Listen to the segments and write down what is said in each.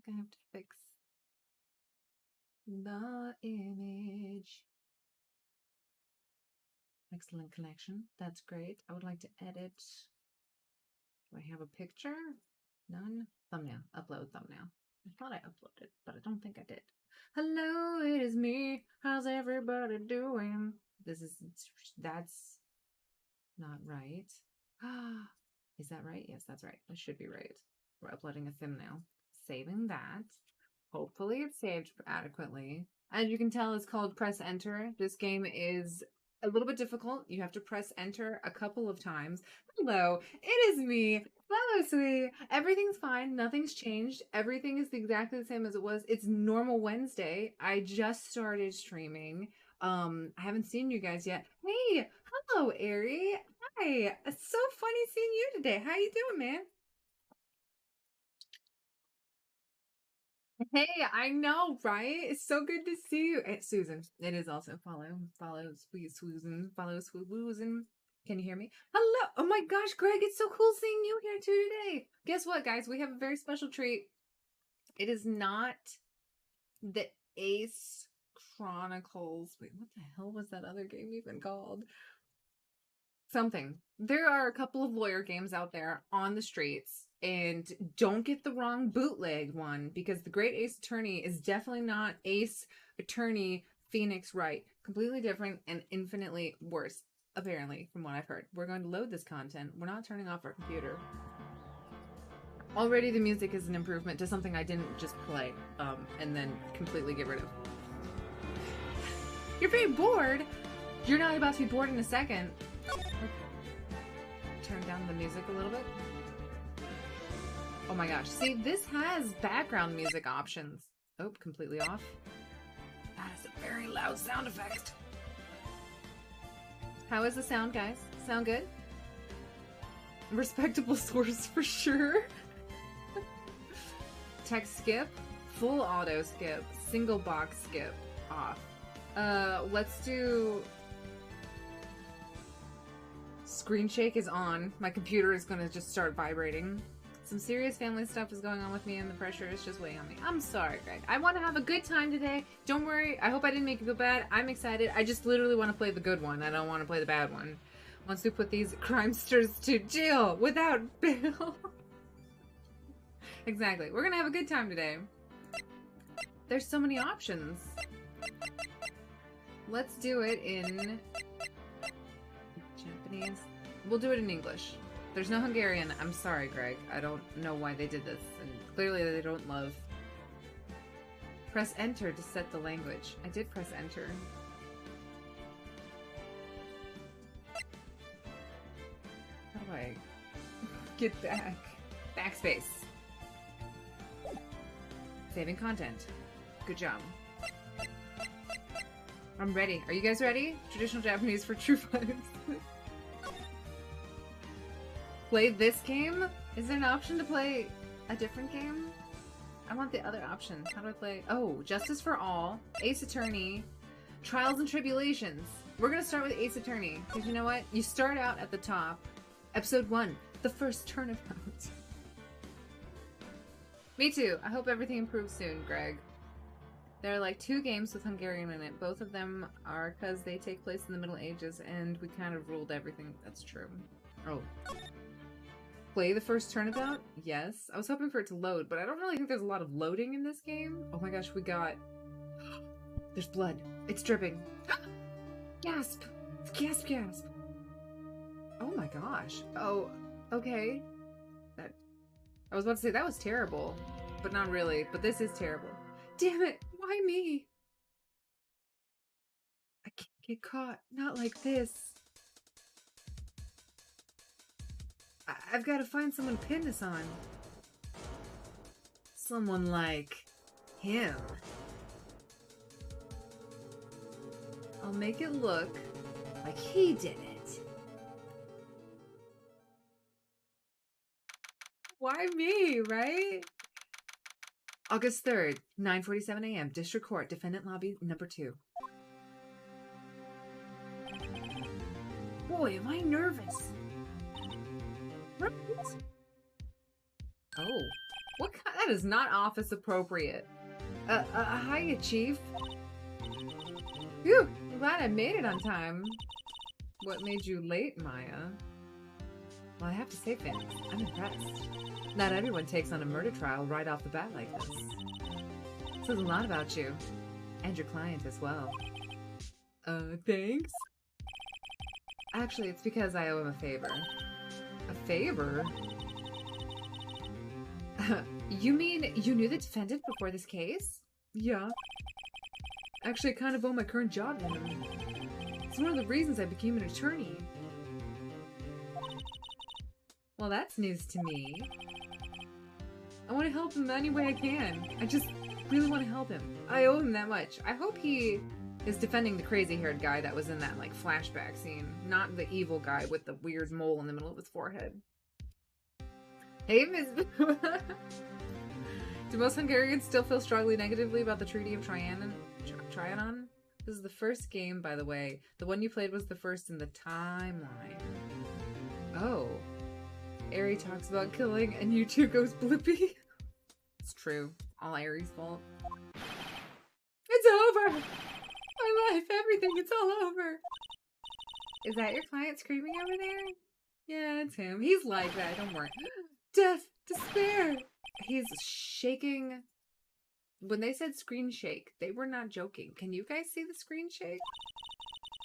think I have to fix the image. Excellent connection. That's great. I would like to edit. Do I have a picture? None. Thumbnail. Upload thumbnail. I thought I uploaded, but I don't think I did. Hello, it is me. How's everybody doing? That's not right. Is that right? Yes, that's right. That should be right. We're uploading a thumbnail. Saving that. Hopefully it's saved adequately. As you can tell, it's called Press Enter. This game is a little bit difficult. You have to press enter a couple of times. Hello, it is me. Hello, sweetie. Everything's fine. Nothing's changed. Everything is exactly the same as it was. It's normal Wednesday. I just started streaming. I haven't seen you guys yet. Hey, hello, Ari. Hi. It's so funny seeing you today. How you doing, man? Hey, I know, right? It's so good to see you. And Susan, it is also follow sweet Susan, follow sweet Susan. Can you hear me? Hello. Oh my gosh, Greg, it's so cool seeing you here too today. Guess what, guys? We have a very special treat. It is not the Ace Chronicles. Wait, what the hell was that other game even called? Something. There are a couple of lawyer games out there on the streets, and don't get the wrong bootleg one, because the Great Ace Attorney is definitely not Ace Attorney Phoenix Wright. Completely different and infinitely worse, apparently, from what I've heard. We're going to load this content. We're not turning off our computer. Already the music is an improvement to something I didn't just play, and then completely get rid of. You're very bored? You're not about to be bored in a second. Turn down the music a little bit. Oh my gosh. See, this has background music options. Oh, completely off. That is a very loud sound effect. How is the sound, guys? Sound good? Respectable source for sure. Text skip. Full auto skip. Single box skip. Off. Let's do... Screen shake is on. My computer is going to just start vibrating. Some serious family stuff is going on with me and the pressure is just weighing on me. I'm sorry, Greg. I want to have a good time today. Don't worry. I hope I didn't make you feel bad. I'm excited. I just literally want to play the good one. I don't want to play the bad one. Once we put these crimesters to jail without bail. Exactly. We're going to have a good time today. There's so many options. Let's do it in... Japanese. We'll do it in English. There's no Hungarian. I'm sorry, Greg. I don't know why they did this. And clearly they don't love. Press enter to set the language. I did press enter. How do I get back? Backspace. Saving content. Good job. I'm ready. Are you guys ready? Traditional Japanese for true vibes. Play this game? Is there an option to play a different game? I want the other option. How do I play? Oh, Justice for All, Ace Attorney, Trials and Tribulations. We're gonna start with Ace Attorney, because you know what? You start out at the top. Episode 1, the first turnabout. Me too. I hope everything improves soon, Greg. There are like 2 games with Hungarian in it. Both of them are because they take place in the Middle Ages, and we kind of ruled everything. That's true. Oh. Play the first turnabout? Yes. I was hoping for it to load, but I don't really think there's a lot of loading in this game. Oh my gosh, we got... There's blood. It's dripping. Gasp! Gasp, gasp! Oh my gosh. Oh, okay. I was about to say, that was terrible. But not really. But this is terrible. Damn it! Why me? I can't get caught. Not like this. I've got to find someone to pin this on. Someone like him. I'll make it look like he did it. Why me, right? August 3rd, 9:47 a.m. District Court, Defendant Lobby number 2. Boy, am I nervous. Right? Oh, what kind? That is not office appropriate. Hiya, Chief. Phew, I'm glad I made it on time. What made you late, Maya? Well, I have to say, Phoenix, I'm impressed. Not everyone takes on a murder trial right off the bat like this. It says a lot about you. And your client as well. Thanks? Actually, it's because I owe him a favor. A favor? You mean you knew the defendant before this case? Yeah. Actually, I kind of owe my current job to him. It's one of the reasons I became an attorney. Well, that's news to me. I want to help him any way I can. I just really want to help him. I owe him that much. I hope he is defending the crazy-haired guy that was in that, like, flashback scene. Not the evil guy with the weird mole in the middle of his forehead. Hey, Miss... Do most Hungarians still feel strongly negatively about the Treaty of Trianon? This is the first game, by the way. The one you played was the first in the timeline. Oh. Aerie talks about killing and YouTube goes blippy. It's true. All Aerie's fault. It's over! My life, everything, it's all over! Is that your client screaming over there? Yeah, it's him. He's like that, don't worry. Death! Despair! He's shaking. When they said screen shake, they were not joking. Can you guys see the screen shake?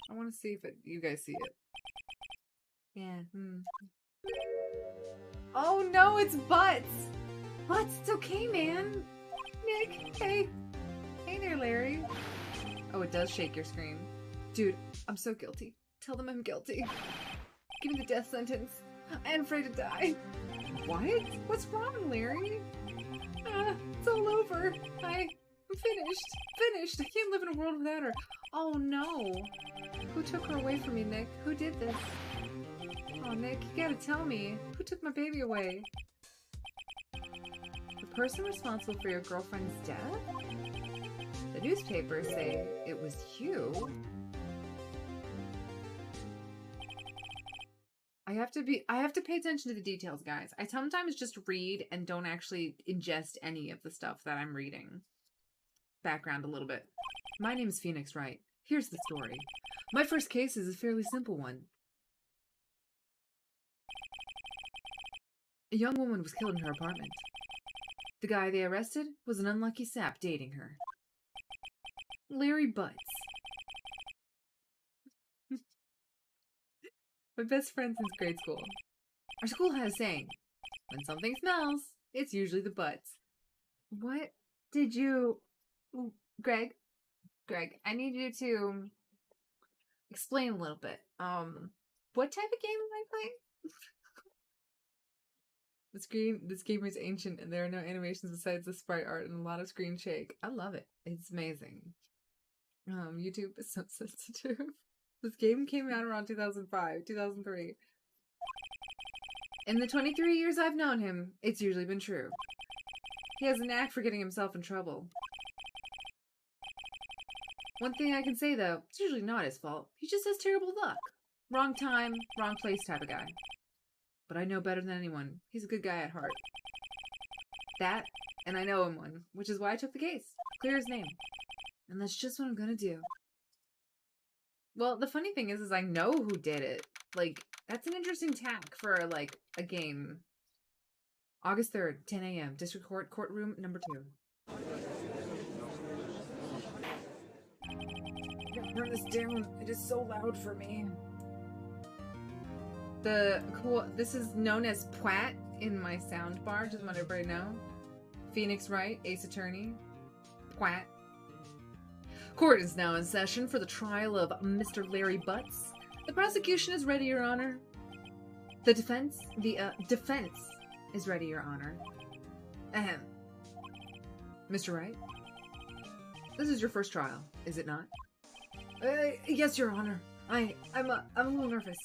I want to see if you guys see it. Yeah. Oh no, it's Butts! Butts, it's okay, man! Nick, hey! Hey there, Larry. Oh, it does shake your screen. Dude, I'm so guilty. Tell them I'm guilty. Give me the death sentence. I'm afraid to die. What? What's wrong, Larry? It's all over. I'm finished. Finished. I can't live in a world without her. Oh no. Who took her away from me, Nick? Who did this? Oh, Nick, you gotta tell me. Who took my baby away? The person responsible for your girlfriend's death? The newspapers say it was you. I have to pay attention to the details, guys. I sometimes just read and don't actually ingest any of the stuff that I'm reading. Background a little bit. My name is Phoenix Wright. Here's the story. My first case is a fairly simple one. A young woman was killed in her apartment. The guy they arrested was an unlucky sap dating her. Larry Butts. My best friend since grade school. Our school has a saying, when something smells, it's usually the butts. What did you... Greg, I need you to explain a little bit. What type of game am I playing? This game is ancient and there are no animations besides the sprite art and a lot of screen shake. I love it. It's amazing. YouTube is so sensitive. This game came out around 2005, 2003. In the 23 years I've known him, it's usually been true. He has a knack for getting himself in trouble. One thing I can say, though, it's usually not his fault. He just has terrible luck. Wrong time, wrong place type of guy. But I know better than anyone. He's a good guy at heart. That, and I know him one, which is why I took the case. Clear his name. And that's just what I'm gonna do. Well, the funny thing is I know who did it. Like, that's an interesting tack for, like, a game. August 3rd, 10 a.m. District Court, courtroom number 2. I'm gonna turn this down. It is so loud for me. This is known as Pwat in my sound bar. Just want everybody to know. Phoenix Wright, Ace Attorney. Pwat. Court is now in session for the trial of Mr. Larry Butts. The prosecution is ready, Your Honor. The defense is ready, Your Honor. Ahem. Mr. Wright? This is your first trial, is it not? Yes, Your Honor. I'm a little nervous.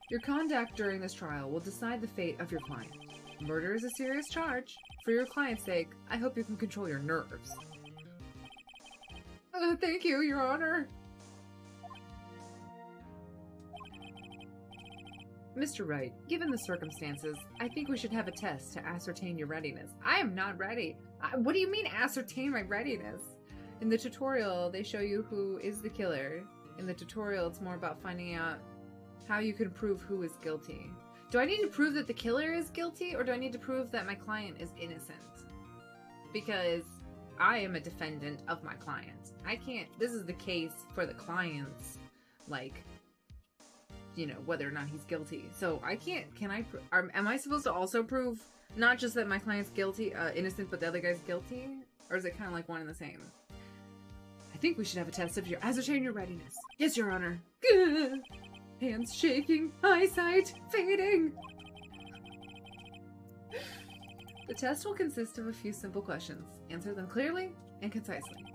Your conduct during this trial will decide the fate of your client. Murder is a serious charge. For your client's sake, I hope you can control your nerves. Thank you, Your Honor. Mr. Wright, given the circumstances, I think we should have a test to ascertain your readiness. I am not ready. What do you mean ascertain my readiness? In the tutorial, they show you who is the killer. In the tutorial, it's more about finding out how you can prove who is guilty. Do I need to prove that the killer is guilty, or do I need to prove that my client is innocent? Because I am a defendant of my client. I can't, this is the case for the client's, like, you know, whether or not he's guilty. So I can't, am I supposed to also prove not just that my client's guilty, innocent, but the other guy's guilty? Or is it kind of like one and the same? I think we should have a test of your, ascertain your readiness. Yes, Your Honor. Good. Hands shaking, eyesight fading. The test will consist of a few simple questions. Answer them clearly and concisely.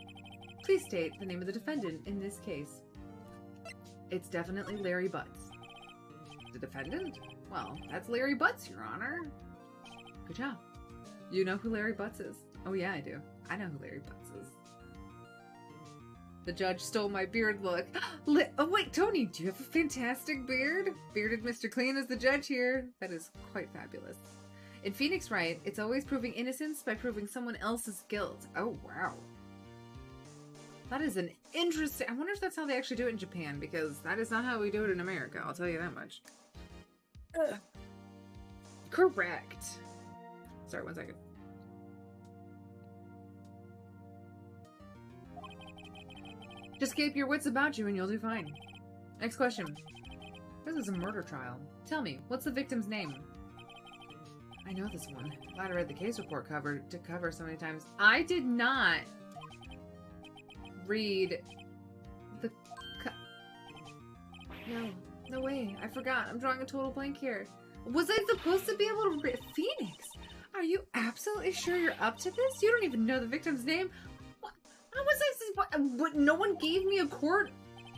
Please state the name of the defendant in this case. It's definitely Larry Butts. The defendant? Well, that's Larry Butts, Your Honor. Good job. You know who Larry Butts is? Oh yeah, I do. I know who Larry Butts is. The judge stole my beard look. Oh wait, Tony, do you have a fantastic beard? Bearded Mr. Clean is the judge here. That is quite fabulous. In Phoenix Wright, it's always proving innocence by proving someone else's guilt. Oh, wow. That is an interesting... I wonder if that's how they actually do it in Japan, because that is not how we do it in America, I'll tell you that much. Correct. Sorry, 1 second. Just keep your wits about you and you'll do fine. Next question. This is a murder trial. Tell me, what's the victim's name? I know this one. Glad I read the case report cover so many times. I did not read the... No way. I forgot. I'm drawing a total blank here. Was I supposed to be able to read... Phoenix? Are you absolutely sure you're up to this? You don't even know the victim's name? What? How was I... What? No one gave me a court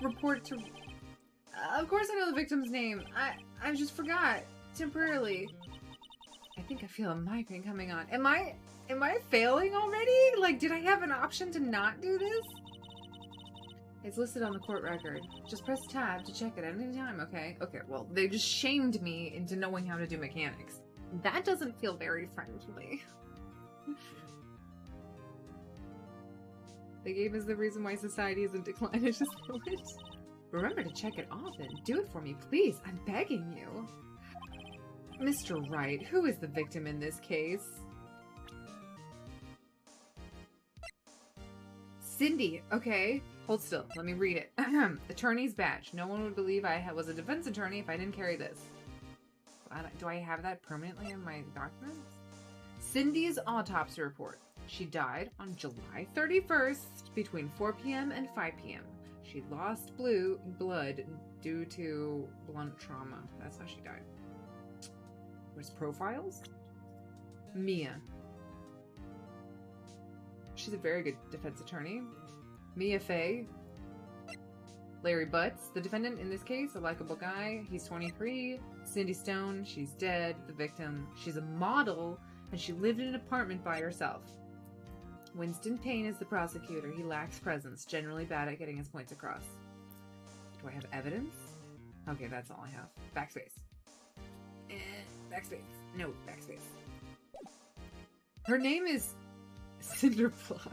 report to... of course I know the victim's name. I just forgot. Temporarily. I think I feel a migraine coming on. Am I failing already? Like, did I have an option to not do this? It's listed on the court record. Just press tab to check it at any time, okay? Okay, well, they just shamed me into knowing how to do mechanics. That doesn't feel very friendly. The game is the reason why society is in decline. I just know it. Remember to check it often. Do it for me, please. I'm begging you. Mr. Wright, who is the victim in this case? Cindy, okay. Hold still, let me read it. Attorney's badge. No one would believe I was a defense attorney if I didn't carry this. Do I have that permanently in my documents? Cindy's autopsy report. She died on July 31st between 4 p.m. and 5 p.m. She lost blood due to blunt trauma. That's how she died. Where's profiles? Mia. She's a very good defense attorney. Mia Fey. Larry Butts, the defendant in this case, a likable guy. He's 23. Cindy Stone, she's dead. The victim, she's a model, and she lived in an apartment by herself. Winston Payne is the prosecutor. He lacks presence, generally bad at getting his points across. Do I have evidence? Okay, that's all I have. Backspace. Backspace. No, backspace. Her name is Cinderblock.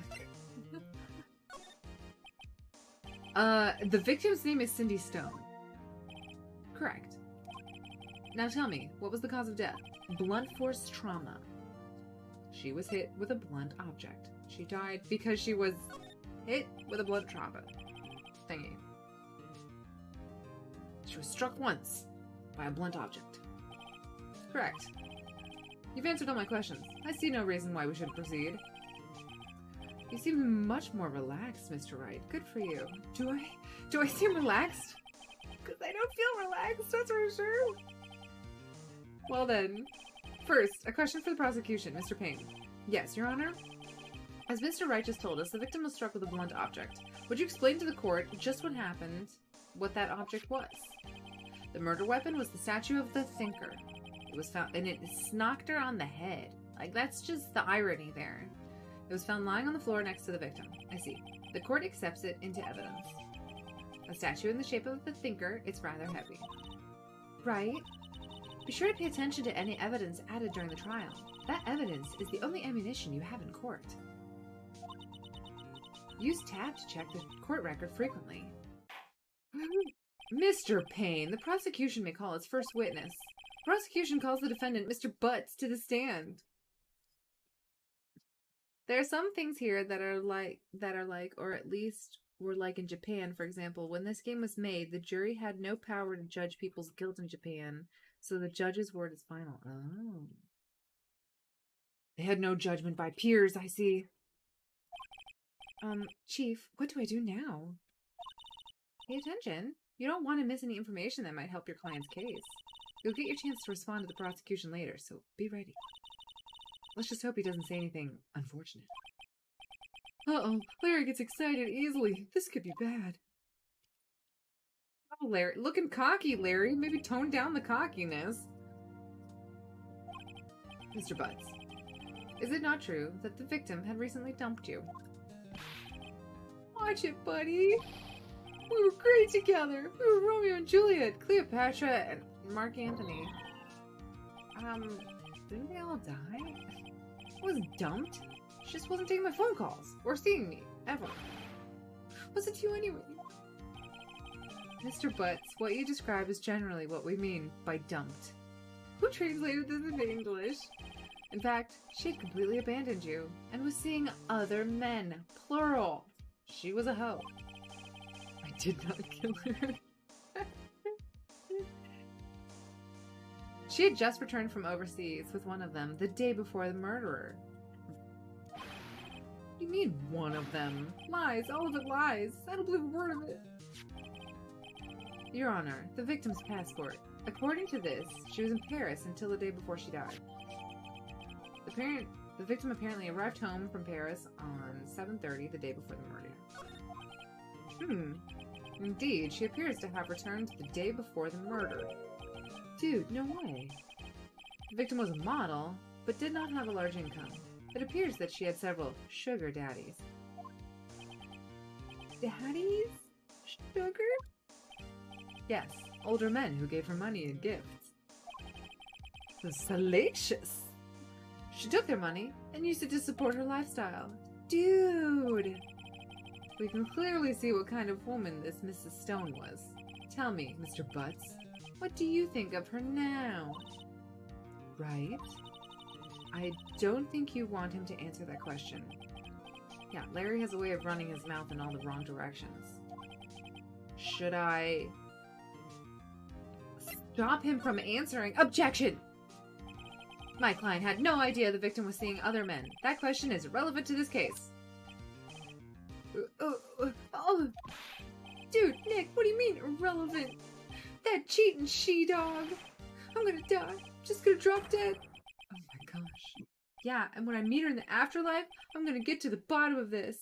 The victim's name is Cindy Stone. Correct. Now tell me, what was the cause of death? Blunt force trauma. She was hit with a blunt object. She died because she was hit with a blunt trauma thingy. She was struck once by a blunt object. Correct. You've answered all my questions. I see no reason why we should proceed. You seem much more relaxed, Mr. Wright. Good for you. Do I seem relaxed? Because I don't feel relaxed, that's for sure. Well then. First, a question for the prosecution, Mr. Payne. Yes, Your Honor? As Mr. Wright just told us, the victim was struck with a blunt object. Would you explain to the court just what happened, what that object was? The murder weapon was the statue of the Thinker. It was found, and it knocked her on the head. Like, that's just the irony there. It was found lying on the floor next to the victim. I see. The court accepts it into evidence. A statue in the shape of the Thinker, it's rather heavy. Right? Be sure to pay attention to any evidence added during the trial. That evidence is the only ammunition you have in court. Use tab to check the court record frequently. Mr. Payne, the prosecution may call its first witness. Prosecution calls the defendant, Mr. Butts, to the stand. There are some things here that are like, or at least were like in Japan, for example. When this game was made, the jury had no power to judge people's guilt in Japan, so the judge's word is final. Oh. They had no judgment by peers, I see. Chief, what do I do now? Pay attention. You don't want to miss any information that might help your client's case. You'll get your chance to respond to the prosecution later, so be ready. Let's just hope he doesn't say anything unfortunate. Uh-oh, Larry gets excited easily. This could be bad. Oh, Larry. Looking cocky, Larry. Maybe tone down the cockiness. Mr. Butts, is it not true that the victim had recently dumped you? Watch it, buddy. We were great together. We were Romeo and Juliet, Cleopatra, and Mark Antony. Didn't they all die? I wasn't dumped. She just wasn't taking my phone calls or seeing me, ever. Was it you anyway? Mr. Butts, what you describe is generally what we mean by dumped. Who translated this into English? In fact, she had completely abandoned you and was seeing other men, plural. She was a hoe. I did not kill her. She had just returned from overseas with one of them the day before the murderer. What do you mean, one of them? Lies. All of it lies. I don't believe a word of it. Your Honor, the victim's passport. According to this, she was in Paris until the day before she died. The victim apparently arrived home from Paris on 7:30 the day before the murder. Indeed, she appears to have returned the day before the murder. Dude, no way. The victim was a model, but did not have a large income. It appears that she had several sugar daddies. Daddies? Sugar? Yes, older men who gave her money and gifts. So salacious. She took their money and used it to support her lifestyle. Dude! We can clearly see what kind of woman this Mrs. Stone was. Tell me, Mr. Butts, what do you think of her now? Right? I don't think you want him to answer that question. Yeah, Larry has a way of running his mouth in all the wrong directions. Should I stop him from answering? Objection! My client had no idea the victim was seeing other men. That question is irrelevant to this case. Dude, Nick, what do you mean irrelevant? That cheating she-dog. I'm gonna die. I'm just gonna drop dead. Oh my gosh. Yeah, and when I meet her in the afterlife, I'm gonna get to the bottom of this.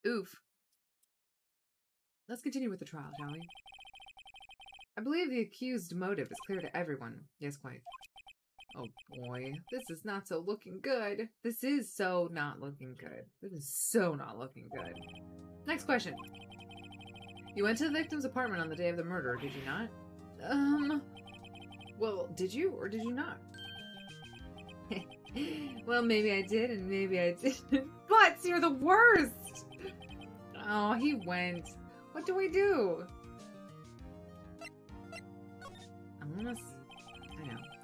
Oof. Let's continue with the trial, shall we? I believe the accused's motive is clear to everyone. Yes, quite. Oh boy, this is not so looking good. This is so not looking good. This is so not looking good. Next question. You went to the victim's apartment on the day of the murder, did you not? Well, did you or did you not? Well, maybe I did and maybe I didn't. But you're the worst! Oh, he went. What do we do? I know.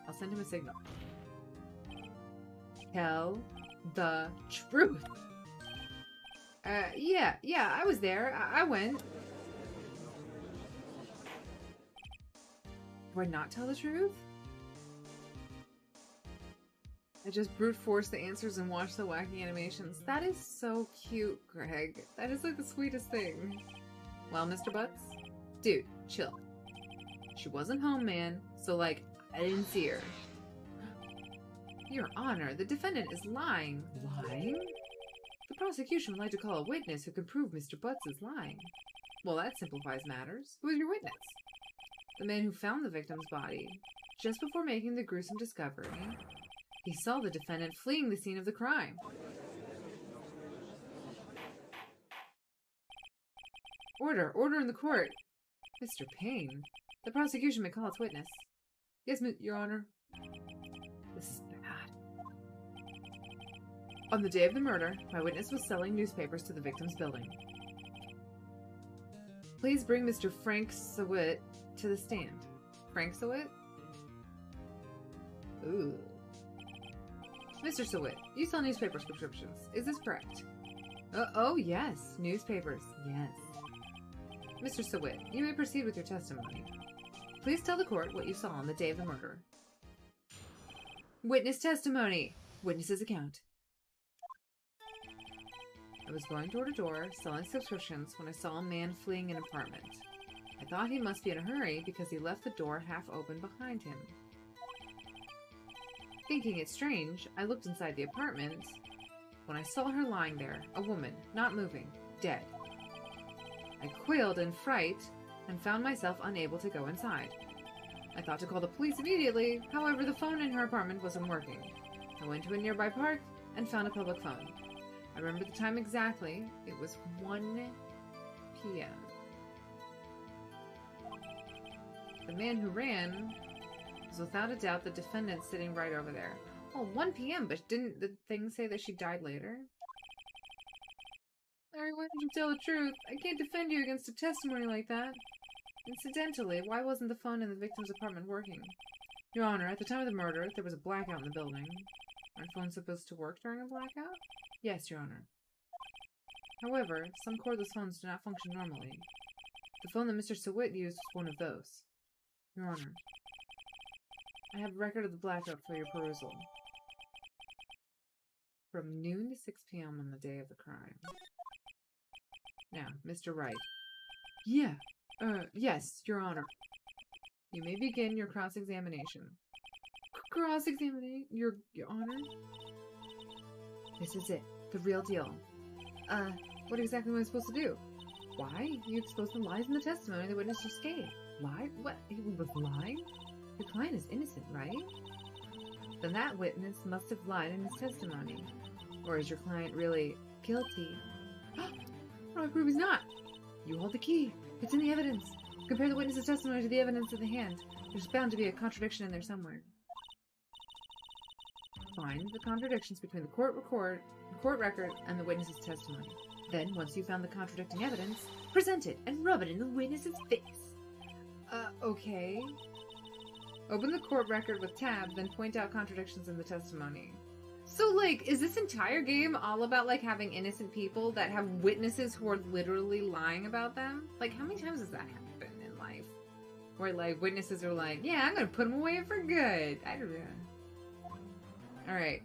I'll send him a signal. Tell the truth. Yeah, I was there. I went. Do I not tell the truth? I just brute force the answers and watch the wacky animations. That is so cute, Greg. That is like the sweetest thing. Well, Mr. Butts? Dude, chill. She wasn't home, man. So, like, I didn't see her. Your Honor, the defendant is lying. Lying? The prosecution would like to call a witness who can prove Mr. Butts is lying. Well, that simplifies matters. Who is your witness? The man who found the victim's body. Just before making the gruesome discovery, he saw the defendant fleeing the scene of the crime. Order! Order in the court! Mr. Payne. The prosecution may call its witness. Yes, Your Honor. This is bad. On the day of the murder, my witness was selling newspapers to the victim's building. Please bring Mr. Frank Sawit to the stand. Frank Sawit? Ooh. Mr. Sawit, you sell newspaper subscriptions. Is this correct? Oh, yes. Newspapers. Yes. Mr. Sawit, you may proceed with your testimony. Please tell the court what you saw on the day of the murder. Witness testimony. Witness's account. I was going door to door, selling subscriptions, when I saw a man fleeing an apartment. I thought he must be in a hurry because he left the door half open behind him. Thinking it strange, I looked inside the apartment when I saw her lying there, a woman, not moving, dead. I quailed in fright and found myself unable to go inside. I thought to call the police immediately, however the phone in her apartment wasn't working. I went to a nearby park and found a public phone. I remember the time exactly. It was 1 p.m. The man who ran was without a doubt the defendant sitting right over there. Oh, 1 p.m., but didn't the thing say that she died later? Larry, why did you tell the truth? I can't defend you against a testimony like that. Incidentally, why wasn't the phone in the victim's apartment working? Your Honor, at the time of the murder, there was a blackout in the building. Aren't phones supposed to work during a blackout? Yes, Your Honor. However, some cordless phones do not function normally. The phone that Mr. Sawit used was one of those. Your Honor, I have a record of the blackout for your perusal. From noon to 6 p.m. on the day of the crime. Now, Mr. Wright. Yes, Your Honor. You may begin your cross-examination. Cross-examination? Your Honor? This is it. The real deal. What exactly am I supposed to do? Why? You exposed the lies in the testimony the witness just gave. Lie? What? He was lying? Your client is innocent, right? Then that witness must have lied in his testimony. Or is your client really guilty? I prove he's not. You hold the key. It's in the evidence. Compare the witness's testimony to the evidence in the hand. There's bound to be a contradiction in there somewhere. Find the contradictions between the court record and the witness's testimony. Then, once you've found the contradicting evidence, present it and rub it in the witness's face. Okay. Open the court record with tab, then point out contradictions in the testimony. So, like, is this entire game all about, like, having innocent people that have witnesses who are literally lying about them? Like, how many times does that happen in life? Where, like, witnesses are like, yeah, I'm gonna put them away for good. I don't know. Alright.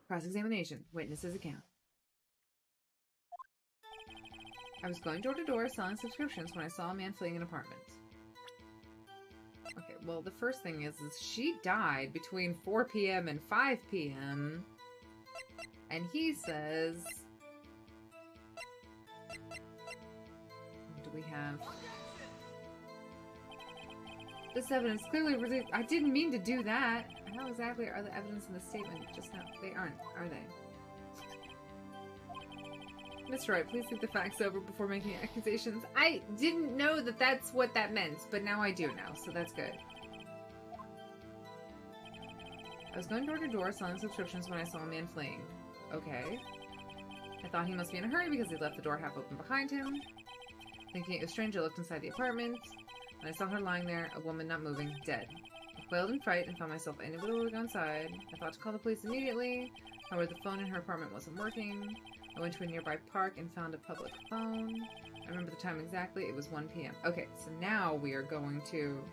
Cross-examination. Witness's account. I was going door to door selling subscriptions when I saw a man fleeing an apartment. Okay, well, the first thing is she died between 4 p.m. and 5 p.m. And he says... What do we have? This evidence clearly... I didn't mean to do that. How exactly are the evidence in the statement just now? They aren't, are they? Mr. Wright, please think the facts over before making accusations. I didn't know that that's what that meant, but now I do know, so that's good. I was going door to door selling subscriptions when I saw a man fleeing. Okay. I thought he must be in a hurry because he left the door half open behind him. Thinking it was strange, I looked inside the apartment, and I saw her lying there, a woman not moving, dead. I quailed in fright and found myself unable to go inside. I thought to call the police immediately. However, the phone in her apartment wasn't working. I went to a nearby park and found a public phone. I remember the time exactly. It was 1 p.m. Okay, so now we are going to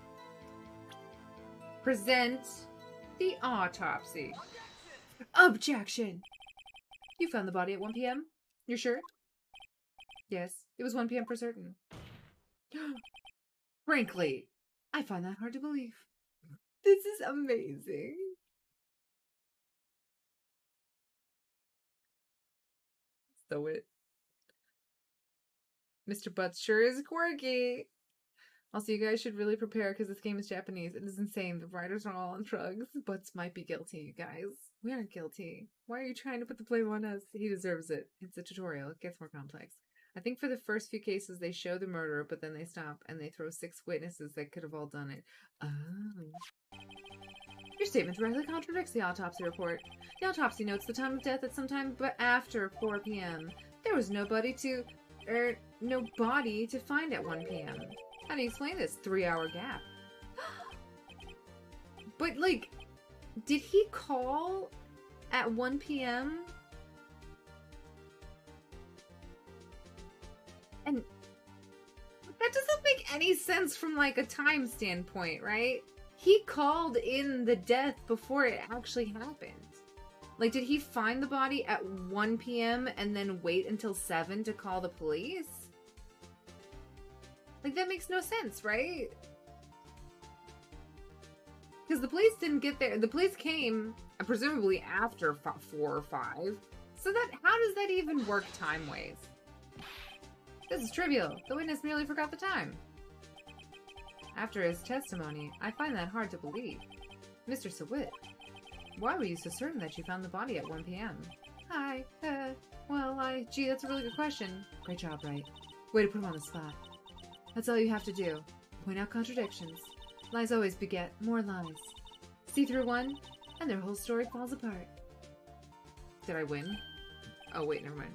present the autopsy. Objection! You found the body at 1 p.m.? You're sure? Yes, it was 1 p.m. for certain. Frankly, I find that hard to believe. This is amazing. So Mr. Butts sure is quirky. Also, you guys should really prepare because this game is Japanese. It is insane. The writers are all on drugs. Butts might be guilty, you guys. We aren't guilty. Why are you trying to put the blame on us? He deserves it. It's a tutorial. It gets more complex. I think for the first few cases, they show the murderer, but then they stop and they throw 6 witnesses that could have all done it. Oh. Your statement directly contradicts the autopsy report. The autopsy notes the time of death at some time but after 4 p.m. There was no body to find at 1 p.m. How do you explain this 3-hour gap? But, like, did he call at 1 p.m.? And that doesn't make any sense from, like, a time standpoint, right? He called in the death before it actually happened. Like, did he find the body at 1 p.m. and then wait until 7 to call the police? Like, that makes no sense, right? Because the police didn't get there. The police came, presumably after 4 or 5. So that, how does that even work time-wise? This is trivial. The witness merely forgot the time. After his testimony, I find that hard to believe. Mr. Sawit, why were you so certain that you found the body at 1 p.m.? Hi, gee, that's a really good question. Great job, Wright. Way to put him on the spot. That's all you have to do. Point out contradictions. Lies always beget more lies. See through one, and their whole story falls apart. Did I win? Oh, wait, never mind.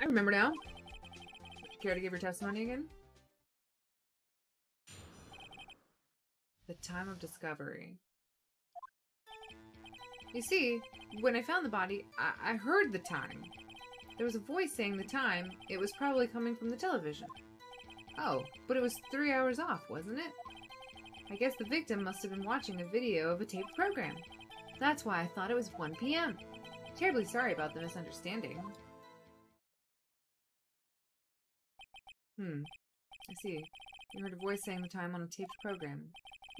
I remember now. Care to give your testimony again? The time of discovery. You see, when I found the body, I heard the time. There was a voice saying the time. It was probably coming from the television. Oh, but it was 3 hours off, wasn't it? I guess the victim must have been watching a video of a taped program. That's why I thought it was 1 p.m. Terribly sorry about the misunderstanding. I see. You heard a voice saying the time on a taped program.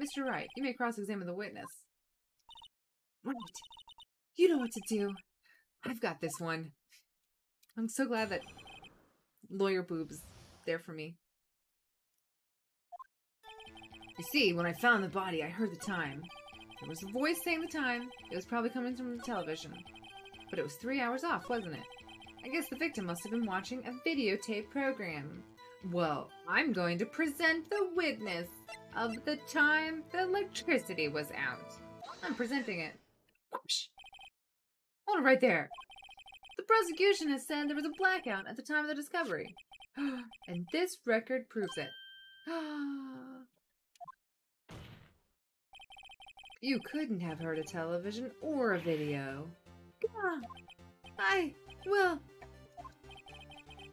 Mr. Wright, you may cross-examine the witness. Right. You know what to do. I've got this one. I'm so glad that Lawyer Boob's there for me. You see, when I found the body, I heard the time. There was a voice saying the time. It was probably coming from the television. But it was 3 hours off, wasn't it? I guess the victim must have been watching a videotape program. Well, I'm going to present the witness of the time the electricity was out. I'm presenting it. Whoosh. Hold it right there. The prosecution has said there was a blackout at the time of the discovery. And this record proves it. You couldn't have heard a television or a video. Well...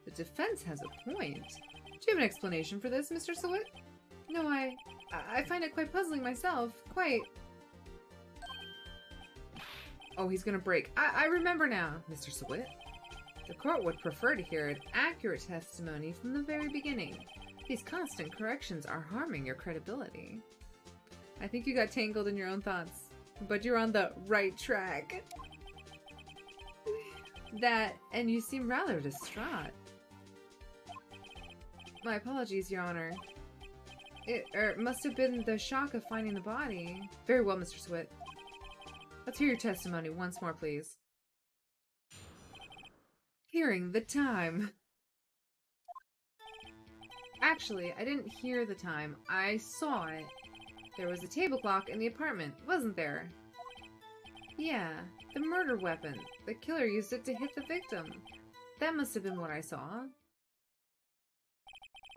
The defense has a point. Do you have an explanation for this, Mr. Sawit? No, I find it quite puzzling myself. Quite. Oh, he's gonna break. I remember now, Mr. Sawit. The court would prefer to hear an accurate testimony from the very beginning. These constant corrections are harming your credibility. I think you got tangled in your own thoughts, but you're on the right track. And you seem rather distraught. My apologies, Your Honor. It must have been the shock of finding the body. Very well, Mr. Sawit. Let's hear your testimony once more, please. Hearing the time. Actually, I didn't hear the time. I saw it. There was a table clock in the apartment, wasn't there? Yeah, the murder weapon. The killer used it to hit the victim. That must have been what I saw.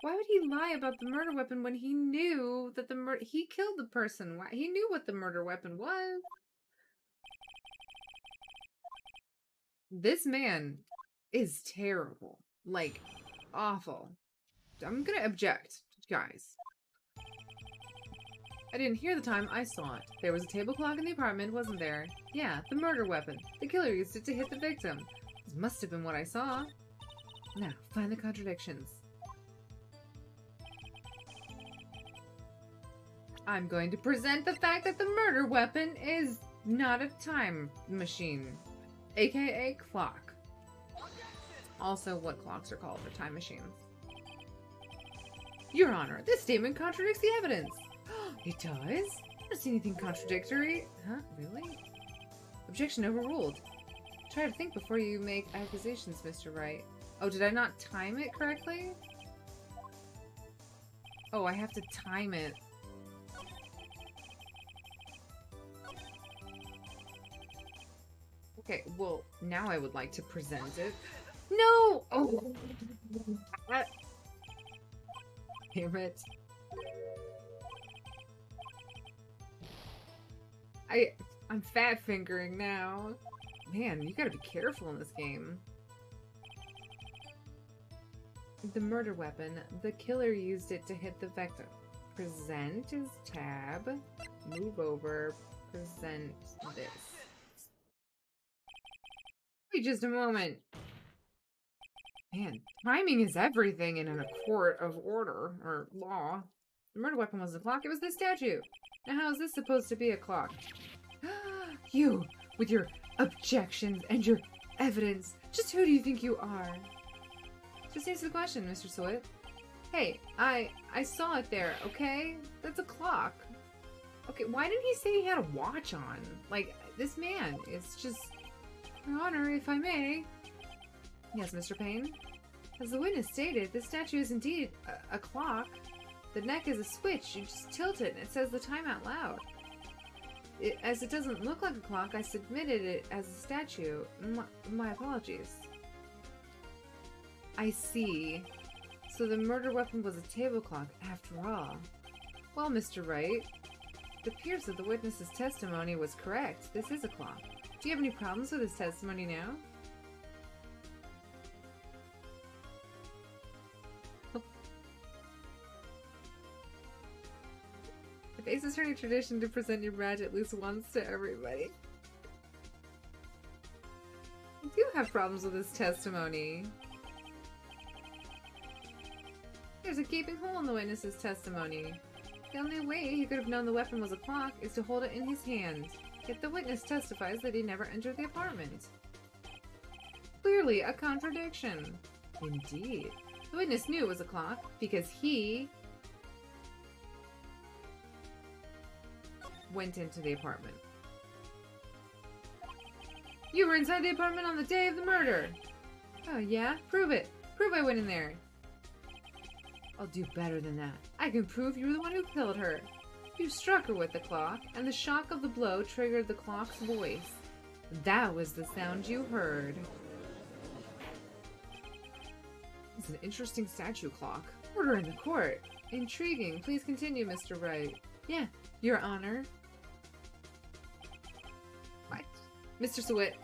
Why would he lie about the murder weapon when he knew that he killed the person? Why? He knew what the murder weapon was. This man is terrible. Like, awful. I'm gonna object, guys. I didn't hear the time, I saw it. There was a table clock in the apartment, wasn't there? Yeah, the murder weapon. The killer used it to hit the victim. This must have been what I saw. Now, find the contradictions. I'm going to present the fact that the murder weapon is not a time machine, aka clock. Also, what clocks are called are time machines. Your Honor, this statement contradicts the evidence. It does? don't see anything contradictory. Huh? Really? Objection overruled. Try to think before you make accusations, Mr. Wright. Oh, did I not time it correctly? Oh, I have to time it. Okay, well, now I would like to present it. No! Oh! Damn it. I'm fat fingering now. Man, you gotta be careful in this game. The murder weapon. The killer used it to hit the victim. Present is tab. Move over. Present this. Wait just a moment. Man, timing is everything in a court of order, or law. The murder weapon wasn't a clock, it was the statue. Now how is this supposed to be a clock? You, with your objections and your evidence. Just who do you think you are? Just answer the question, Mr. Sweat. Hey, I saw it there, okay? That's a clock. Okay, why didn't he say he had a watch on? Like, this man is just... Your Honor, if I may. Yes, Mr. Payne. As the witness stated, this statue is indeed a clock. The neck is a switch. You just tilt it and it says the time out loud. As it doesn't look like a clock, I submitted it as a statue. My apologies. I see. So the murder weapon was a table clock after all. Well, Mr. Wright, it appears that the witness's testimony was correct. This is a clock. Do you have any problems with his testimony now? If Ace is turning tradition to present your badge at least once to everybody. I do have problems with his testimony. There's a gaping hole in the witness's testimony. The only way he could have known the weapon was a clock is to hold it in his hand. Yet the witness testifies that he never entered the apartment. Clearly a contradiction. Indeed. The witness knew it was a clock because he went into the apartment. You were inside the apartment on the day of the murder! Oh yeah? Prove it! Prove I went in there! I'll do better than that. I can prove you were the one who killed her. You struck her with the clock, and the shock of the blow triggered the clock's voice. That was the sound you heard. It's an interesting statue clock. Order in the court. Intriguing. Please continue, Mr. Wright. Yeah, Your Honor. What? Mr. Sweat.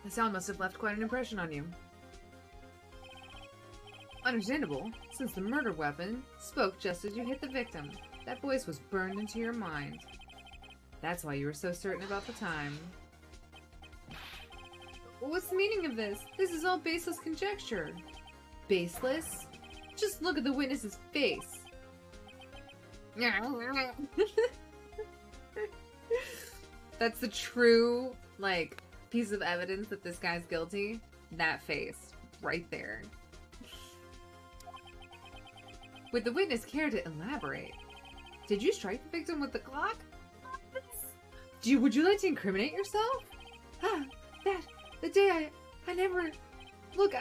The sound must have left quite an impression on you. Understandable, since the murder weapon spoke just as you hit the victim. That voice was burned into your mind. That's why you were so certain about the time. What's the meaning of this? This is all baseless conjecture. Baseless? Just look at the witness's face. That's the true, like, piece of evidence that this guy's guilty. That face. Right there. Would the witness care to elaborate? Did you strike the victim with the clock? Would you like to incriminate yourself? The day I never... Look,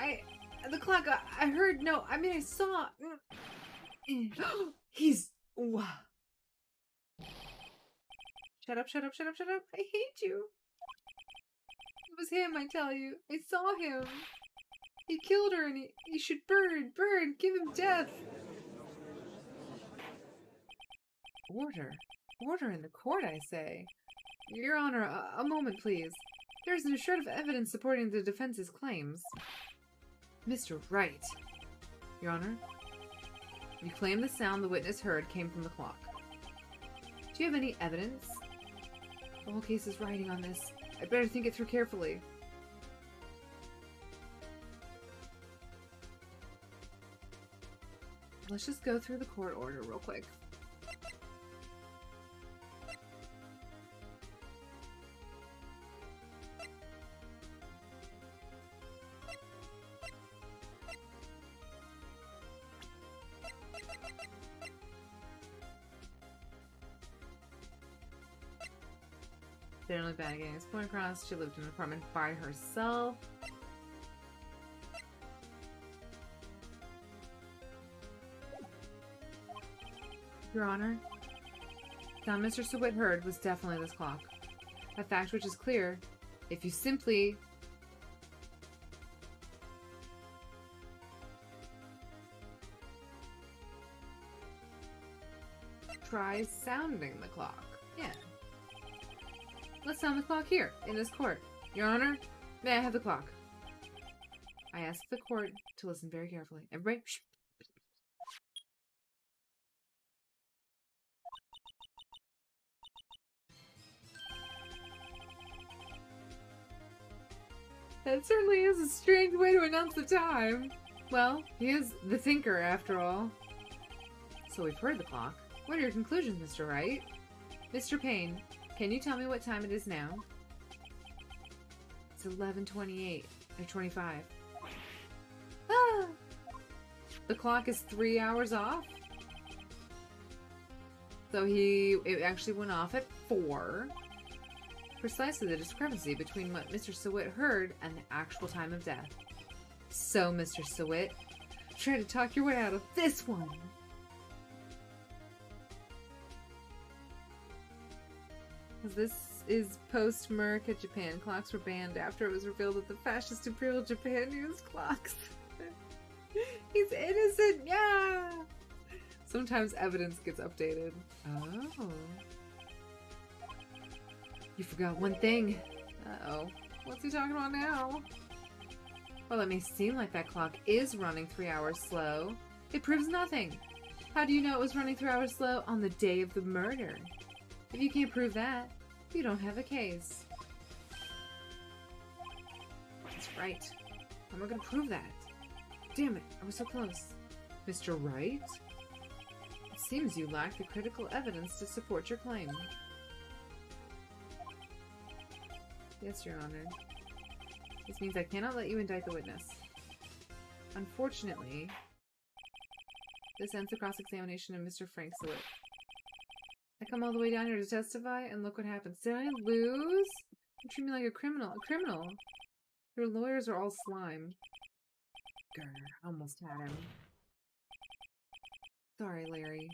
the clock, I heard, no, I mean, I saw... He's... Shut up, shut up, shut up, shut up. I hate you. It was him, I tell you. I saw him. He killed her and he should burn, give him death. Order. Order in the court, I say. Your Honor, a moment, please. There's a shred of evidence supporting the defense's claims. Mr. Wright. Your Honor, you claim the sound the witness heard came from the clock. Do you have any evidence? The whole case is riding on this. I'd better think it through carefully. Let's just go through the court order real quick. Generally bad at getting his point across. She lived in an apartment by herself. Your Honor, now Mr. Sewit heard was definitely this clock. A fact which is clear if you simply try sounding the clock. Yeah. Let's sound the clock here, in this court. Your Honor, may I have the clock? I ask the court to listen very carefully. Everybody, shh. That certainly is a strange way to announce the time. Well, he is the thinker, after all. So we've heard the clock. What are your conclusions, Mr. Wright? Mr. Payne, can you tell me what time it is now? It's 11:28 or 25. Ah! The clock is 3 hours off. So it actually went off at 4. Precisely the discrepancy between what Mr. Sewit heard and the actual time of death. So, Mr. Sewit, try to talk your way out of this one. This is post-America Japan. Clocks were banned after it was revealed that the fascist Imperial Japan used clocks. He's innocent, yeah! Sometimes evidence gets updated. Oh. You forgot one thing. Uh-oh. What's he talking about now? Well, it may seem like that clock is running 3 hours slow. It proves nothing. How do you know it was running 3 hours slow on the day of the murder? If you can't prove that, you don't have a case. That's right. I'm not gonna prove that. Damn it, I was so close. Mr. Wright? It seems you lack the critical evidence to support your claim. Yes, Your Honor. This means I cannot let you indict the witness. Unfortunately, this ends the cross-examination of Mr. Frank Sewit. I come all the way down here to testify, and look what happens. Did I lose? You treat me like a criminal. A criminal? Your lawyers are all slime. Grr, almost had him. Sorry, Larry.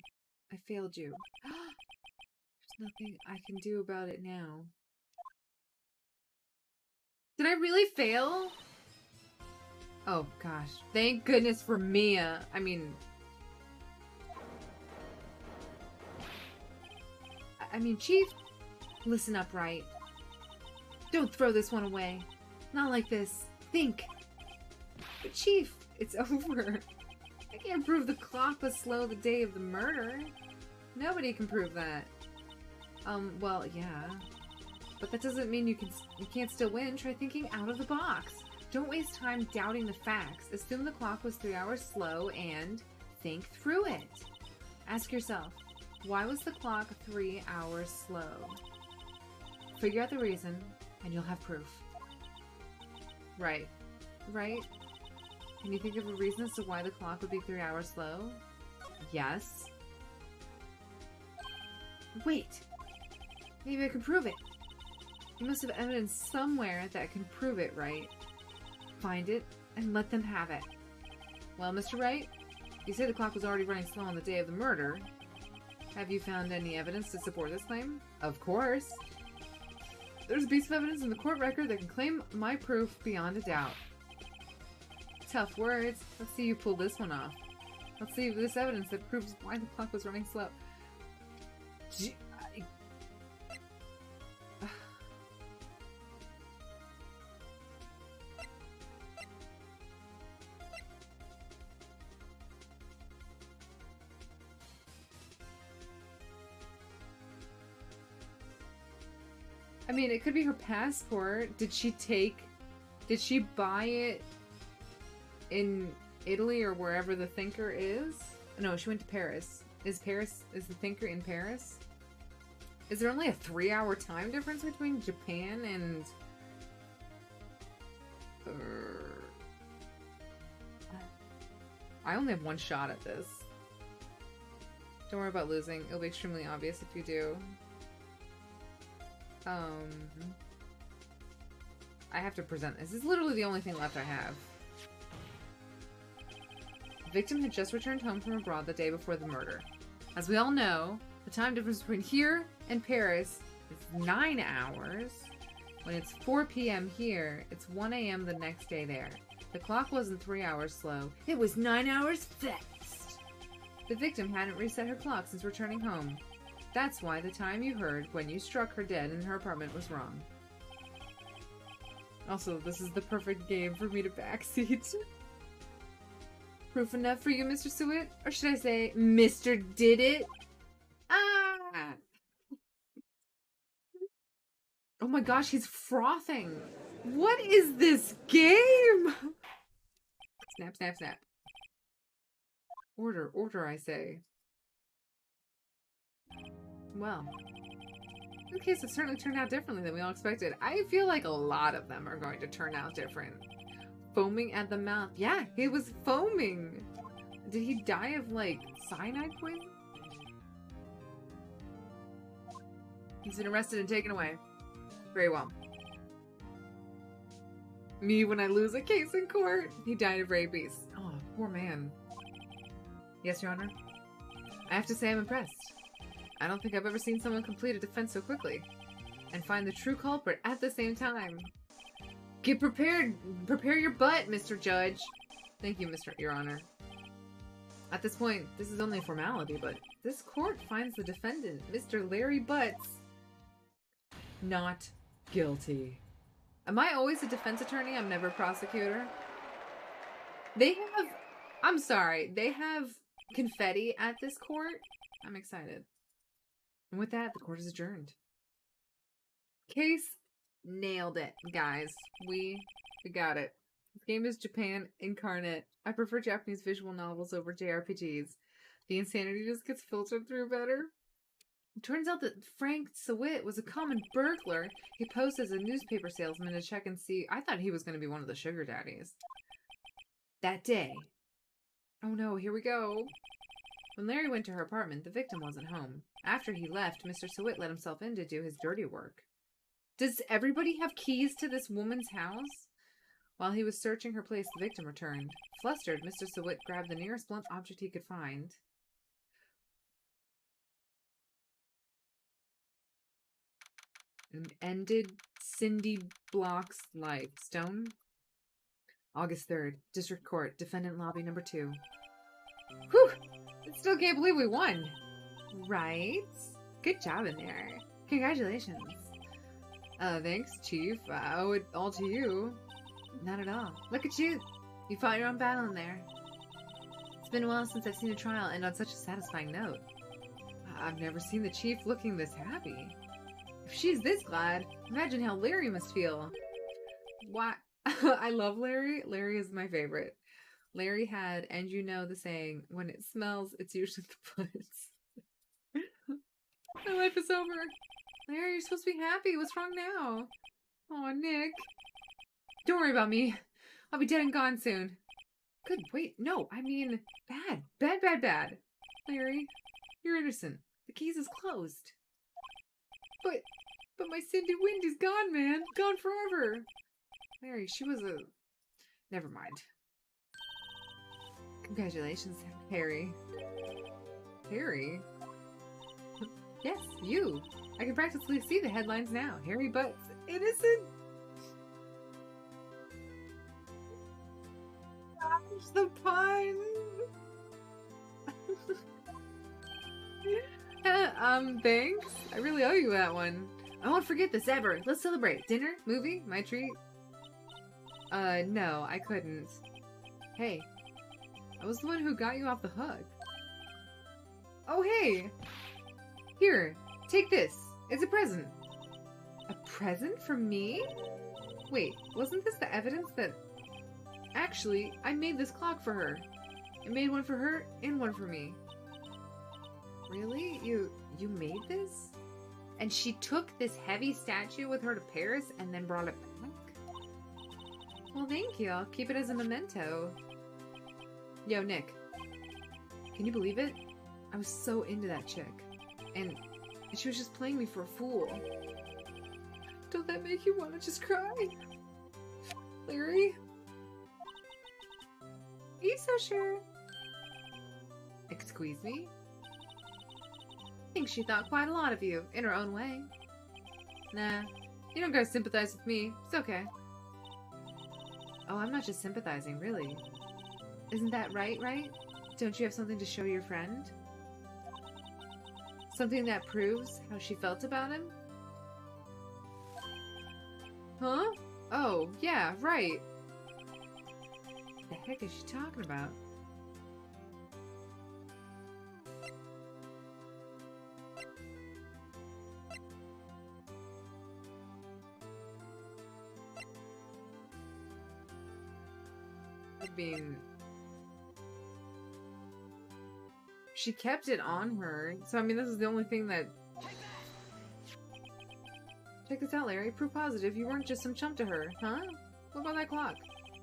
I failed you. There's nothing I can do about it now. Did I really fail? Oh, gosh. Thank goodness for Mia. I mean, Chief, listen up, Wright. Don't throw this one away. Not like this. Think. But Chief, it's over. I can't prove the clock was slow the day of the murder. Nobody can prove that. Well, yeah. But that doesn't mean you can't still win. Try thinking out of the box. Don't waste time doubting the facts. Assume the clock was 3 hours slow and think through it. Ask yourself, why was the clock 3 hours slow? Figure out the reason, and you'll have proof. Right. Right? Can you think of a reason as to why the clock would be 3 hours slow? Yes. Wait! Maybe I can prove it. You must have evidence somewhere that can prove it, right? Find it, and let them have it. Well, Mr. Wright, you say the clock was already running slow on the day of the murder. Have you found any evidence to support this claim? Of course. There's a piece of evidence in the court record that can claim my proof beyond a doubt. Tough words. Let's see you pull this one off. Let's see this evidence that proves why the clock was running slow. I mean, it could be her passport. Did she buy it in Italy or wherever the thinker is? No, she went to Paris. Is the thinker in Paris? Is there only a 3-hour time difference between Japan and... I only have one shot at this. Don't worry about losing. It'll be extremely obvious if you do. I have to present this. This is literally the only thing left I have. The victim had just returned home from abroad the day before the murder. As we all know, the time difference between here and Paris is 9 hours. When it's 4 p.m. here, it's 1 a.m. the next day there. The clock wasn't 3 hours slow. It was 9 hours fast. The victim hadn't reset her clock since returning home. That's why the time you heard when you struck her dead in her apartment was wrong. Also, this is the perfect game for me to backseat. Proof enough for you, Mr. Sewitt? Or should I say, Mr. Did It? Ah! Oh my gosh, he's frothing. What is this game? Snap, snap, snap. Order, order, I say. Well, the case has certainly turned out differently than we all expected. I feel like a lot of them are going to turn out different. Foaming at the mouth. Yeah, he was foaming. Did he die of, like, cyanide poison? He's been arrested and taken away. Very well. Me when I lose a case in court. He died of rabies. Oh, poor man. Yes, Your Honor. I have to say I'm impressed. I don't think I've ever seen someone complete a defense so quickly. And find the true culprit at the same time. Get prepared. Prepare your butt, Mr. Judge. Thank you, Your Honor. At this point, this is only a formality, but this court finds the defendant, Mr. Larry Butts, not guilty. Am I always a defense attorney? I'm never a prosecutor. They have... I'm sorry. They have confetti at this court. I'm excited. And with that, the court is adjourned. Case nailed it, guys. We got it. This game is Japan incarnate. I prefer Japanese visual novels over JRPGs. The insanity just gets filtered through better. It turns out that Frank Sewitt was a common burglar. He posed as a newspaper salesman to check and see. I thought he was going to be one of the sugar daddies. That day. Oh no, here we go. When Larry went to her apartment, the victim wasn't home. After he left, Mr. Sewitt let himself in to do his dirty work. Does everybody have keys to this woman's house? While he was searching her place, the victim returned. Flustered, Mr. Sewitt grabbed the nearest blunt object he could find. And ended Cindy Block's life. Stone? August 3rd. District Court. Defendant Lobby number 2. Whew! I still can't believe we won. Right? Good job in there. Congratulations. Thanks, Chief. I owe it all to you. Not at all. Look at you. You fought your own battle in there. It's been a while since I've seen a trial end on such a satisfying note. I've never seen the Chief looking this happy. If she's this glad, imagine how Larry must feel. Why? I love Larry. Larry is my favorite. Larry had, and you know the saying, when it smells, it's usually the puts. My life is over. Larry, you're supposed to be happy. What's wrong now? Aw, Nick. Don't worry about me. I'll be dead and gone soon. Good, wait, no, I mean, bad. Bad, bad, bad. Larry, you're innocent. The case is closed. But my Cindy Windy's gone, man. Gone forever. Larry, she was a... Never mind. Congratulations, Harry. Harry? Yes, you. I can practically see the headlines now. Harry Butts, innocent. Gosh, the pun. Thanks. I really owe you that one. I won't forget this ever. Let's celebrate. Dinner? Movie? My treat? No, I couldn't. Hey, I was the one who got you off the hook. Oh, hey! Here, take this. It's a present. A present from me? Wait, wasn't this the evidence that... Actually, I made this clock for her. I made one for her and one for me. Really? You made this? And she took this heavy statue with her to Paris and then brought it back? Well, thank you. I'll keep it as a memento. Yo, Nick. Can you believe it? I was so into that chick. And she was just playing me for a fool. Don't that make you want to just cry? Larry? Are you so sure? Excuse me? I think she thought quite a lot of you, in her own way. Nah, you don't gotta sympathize with me. It's okay. Oh, I'm not just sympathizing, really. Isn't that right? Don't you have something to show your friend? Something that proves how she felt about him? Huh? Oh, yeah, right. What the heck is she talking about? I mean, she kept it on her, so I mean, this is the only thing that... Check this out, Larry. Proof positive you weren't just some chump to her, huh? What about that clock?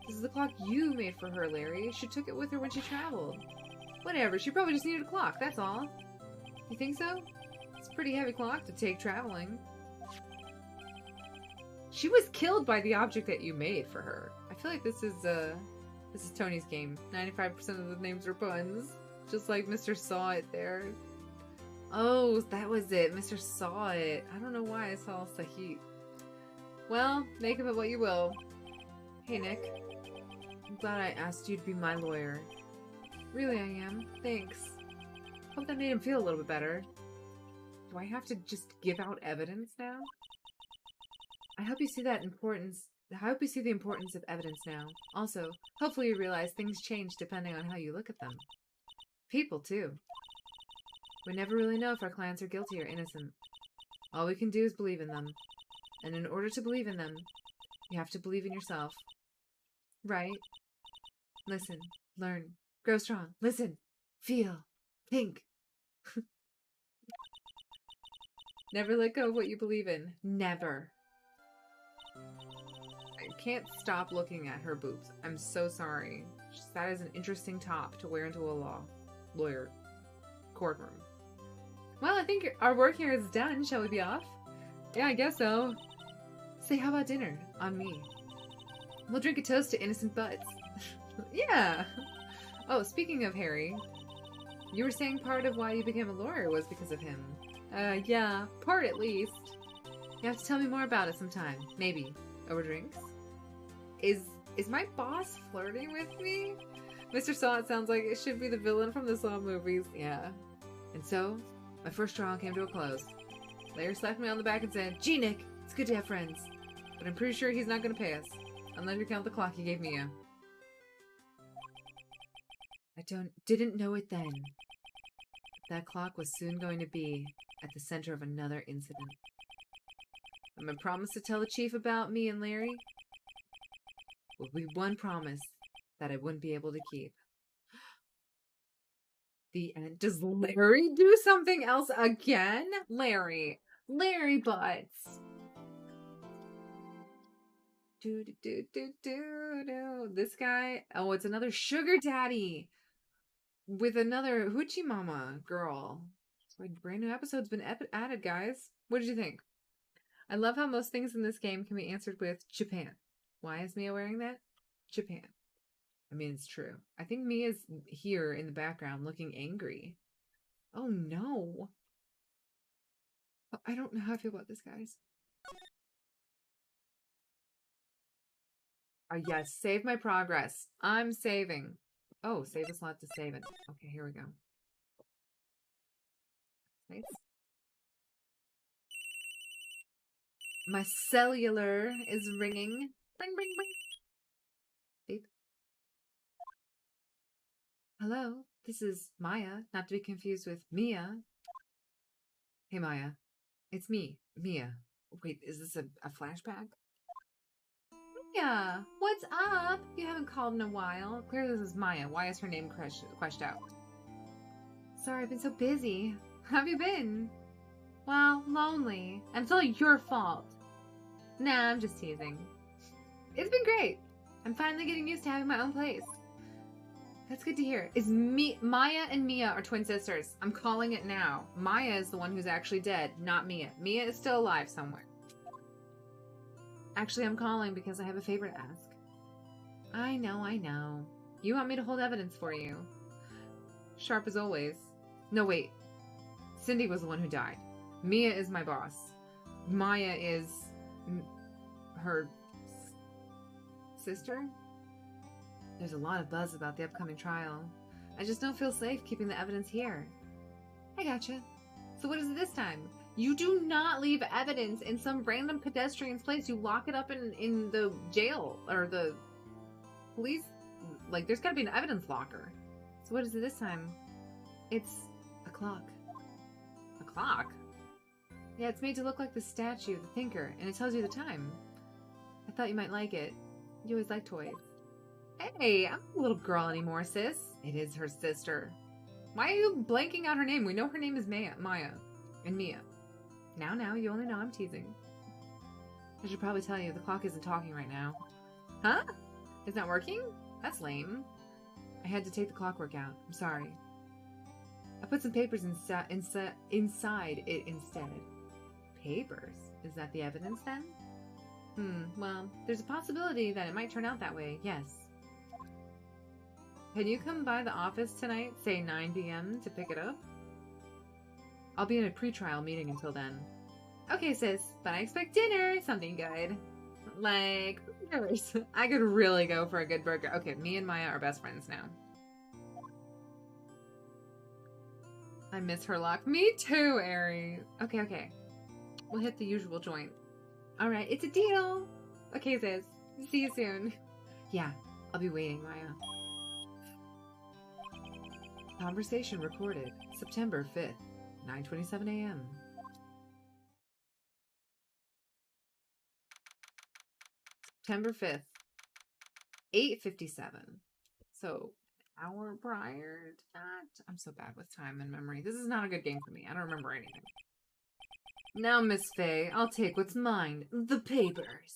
This is the clock you made for her, Larry. She took it with her when she traveled. Whatever, she probably just needed a clock, that's all. You think so? It's a pretty heavy clock to take traveling. She was killed by the object that you made for her. I feel like this is Tony's game. 95% of the names are puns. Just like Mr. Saw It there. Oh, that was it. Mr. Saw It. I don't know why I saw Sahit. Well, make of it what you will. Hey, Nick. I'm glad I asked you to be my lawyer. Really, I am. Thanks. Hope that made him feel a little bit better. Do I have to just give out evidence now? I hope you see the importance of evidence now. Also, hopefully you realize things change depending on how you look at them. People, too. We never really know if our clients are guilty or innocent. All we can do is believe in them. And in order to believe in them, you have to believe in yourself. Right? Listen, learn, grow strong. Listen, feel, think. Never let go of what you believe in. Never. I can't stop looking at her boobs. I'm so sorry. That is an interesting top to wear into a lawyer courtroom. Well, I think our work here is done. Shall we be off? Yeah, I guess so. Say, how about dinner? On me. We'll drink a toast to innocent butts. Yeah! Oh, speaking of Harry, you were saying part of why you became a lawyer was because of him. Yeah, part at least. You have to tell me more about it sometime. Maybe. Over drinks? Is my boss flirting with me? Mr. Saw It sounds like it should be the villain from the Saw movies. Yeah. And so, my first trial came to a close. Larry slapped me on the back and said, "Gee, Nick, it's good to have friends. But I'm pretty sure he's not going to pay us. Unless you count the clock he gave Mia." I didn't know it then. That clock was soon going to be at the center of another incident. And my promise to tell the chief about me and Larry will be one promise that I wouldn't be able to keep. The end. Does Larry do something else again? Larry Butts. This guy. Oh, it's another sugar daddy with another hoochie mama girl. So a brand new episode's been added, guys. What did you think? I love how most things in this game can be answered with Japan. Why is Mia wearing that? Japan. I mean, it's true. I think Mia's here in the background looking angry. Oh, no. I don't know how I feel about this, guys. Yes, save my progress. I'm saving. Oh, save a slot to save it. Okay, here we go. Nice. My cellular is ringing. Ring, ring, ring. Beep. Hello, this is Maya, not to be confused with Mia. Hey, Maya. It's me, Mia. Wait, is this a flashback? Mia, what's up? You haven't called in a while. Clearly this is Maya. Why is her name crushed out? Sorry, I've been so busy. How have you been? Well, lonely. And it's all your fault. Nah, I'm just teasing. It's been great. I'm finally getting used to having my own place. That's good to hear. Maya and Mia are twin sisters. I'm calling it now. Maya is the one who's actually dead, not Mia. Mia is still alive somewhere. Actually, I'm calling because I have a favor to ask. I know, I know. You want me to hold evidence for you. Sharp as always. No, wait. Cindy was the one who died. Mia is my boss. Maya is... her... sister? There's a lot of buzz about the upcoming trial. I just don't feel safe keeping the evidence here. I gotcha. So what is it this time? You do not leave evidence in some random pedestrian's place. You lock it up in the jail or the police. Like, there's gotta be an evidence locker. So what is it this time? It's a clock. A clock? Yeah, it's made to look like the statue, the thinker, and it tells you the time. I thought you might like it. You always like toys. Hey, I'm not a little girl anymore, sis. It is her sister. Why are you blanking out her name? We know her name is Maya. And Mia. Now, you only know I'm teasing. I should probably tell you, the clock isn't talking right now. Huh? It's not working? That's lame. I had to take the clockwork out. I'm sorry. I put some papers inside it instead. Papers? Is that the evidence then? Well, there's a possibility that it might turn out that way, yes. Can you come by the office tonight, say 9 p.m. to pick it up? I'll be in a pre-trial meeting until then. Okay, sis, but I expect dinner, something good. Like, burgers. I could really go for a good burger. Okay, me and Maya are best friends now. I miss her lock. Me too, Aries. Okay. We'll hit the usual joint. Alright, it's a deal. Okay, sis. See you soon. Yeah, I'll be waiting, Maya. Conversation recorded September 5th, 9:27 a.m. September 5th, 8:57. So, an hour prior to that? I'm so bad with time and memory. This is not a good game for me. I don't remember anything. Now, Miss Faye, I'll take what's mine. The papers.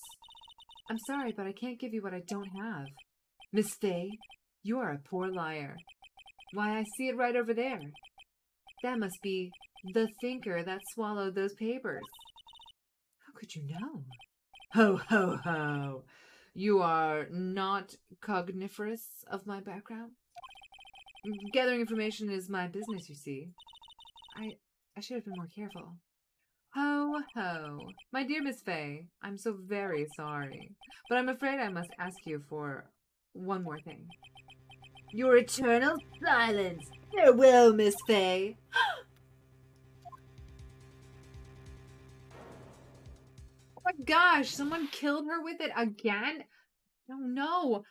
I'm sorry, but I can't give you what I don't have. Miss Faye, you are a poor liar. Why, I see it right over there. That must be the thinker that swallowed those papers. How could you know? Ho, ho, ho. You are not cogniferous of my background? Gathering information is my business, you see. I should have been more careful. Ho, ho. My dear Miss Faye, I'm so very sorry, but I'm afraid I must ask you for one more thing. Your eternal silence. Farewell, Miss Faye. Oh my gosh, someone killed her with it again? Oh no.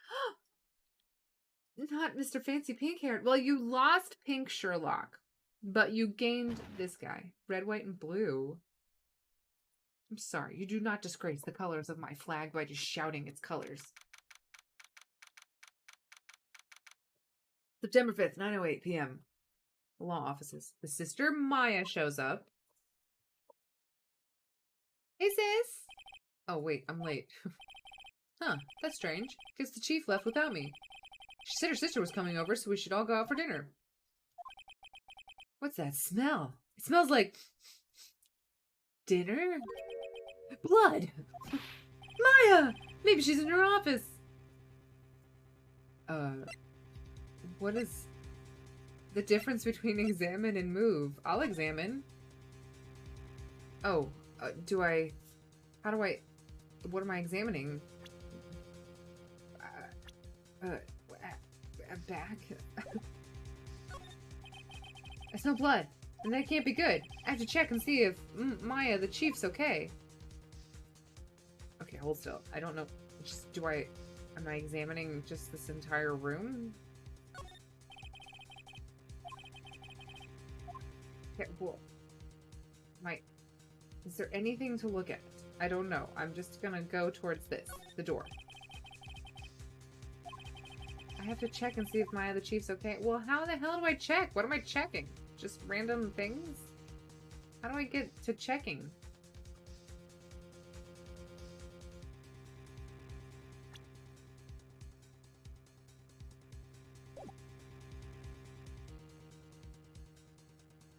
Not Mr. Fancy Pink Hair. Well, you lost Pink Sherlock, but you gained this guy. Red, white, and blue. I'm sorry, you do not disgrace the colors of my flag by just shouting its colors. September 5th, 9:08 p.m. The law offices. The sister Maya shows up. Hey, sis! Oh, wait, I'm late. Huh, that's strange. Guess the chief left without me. She said her sister was coming over, so we should all go out for dinner. What's that smell? It smells like... dinner? Blood! Maya! Maybe she's in her office. What is the difference between examine and move? I'll examine. Oh, what am I examining? Back? I smell blood, and that can't be good. I have to check and see if Maya, the chief's okay. Okay, hold still. I don't know. Am I examining just this entire room? Okay, well, is there anything to look at? I don't know. I'm just gonna go towards the door. I have to check and see if Maya the Chief's okay. Well, how the hell do I check? What am I checking? Just random things? How do I get to checking?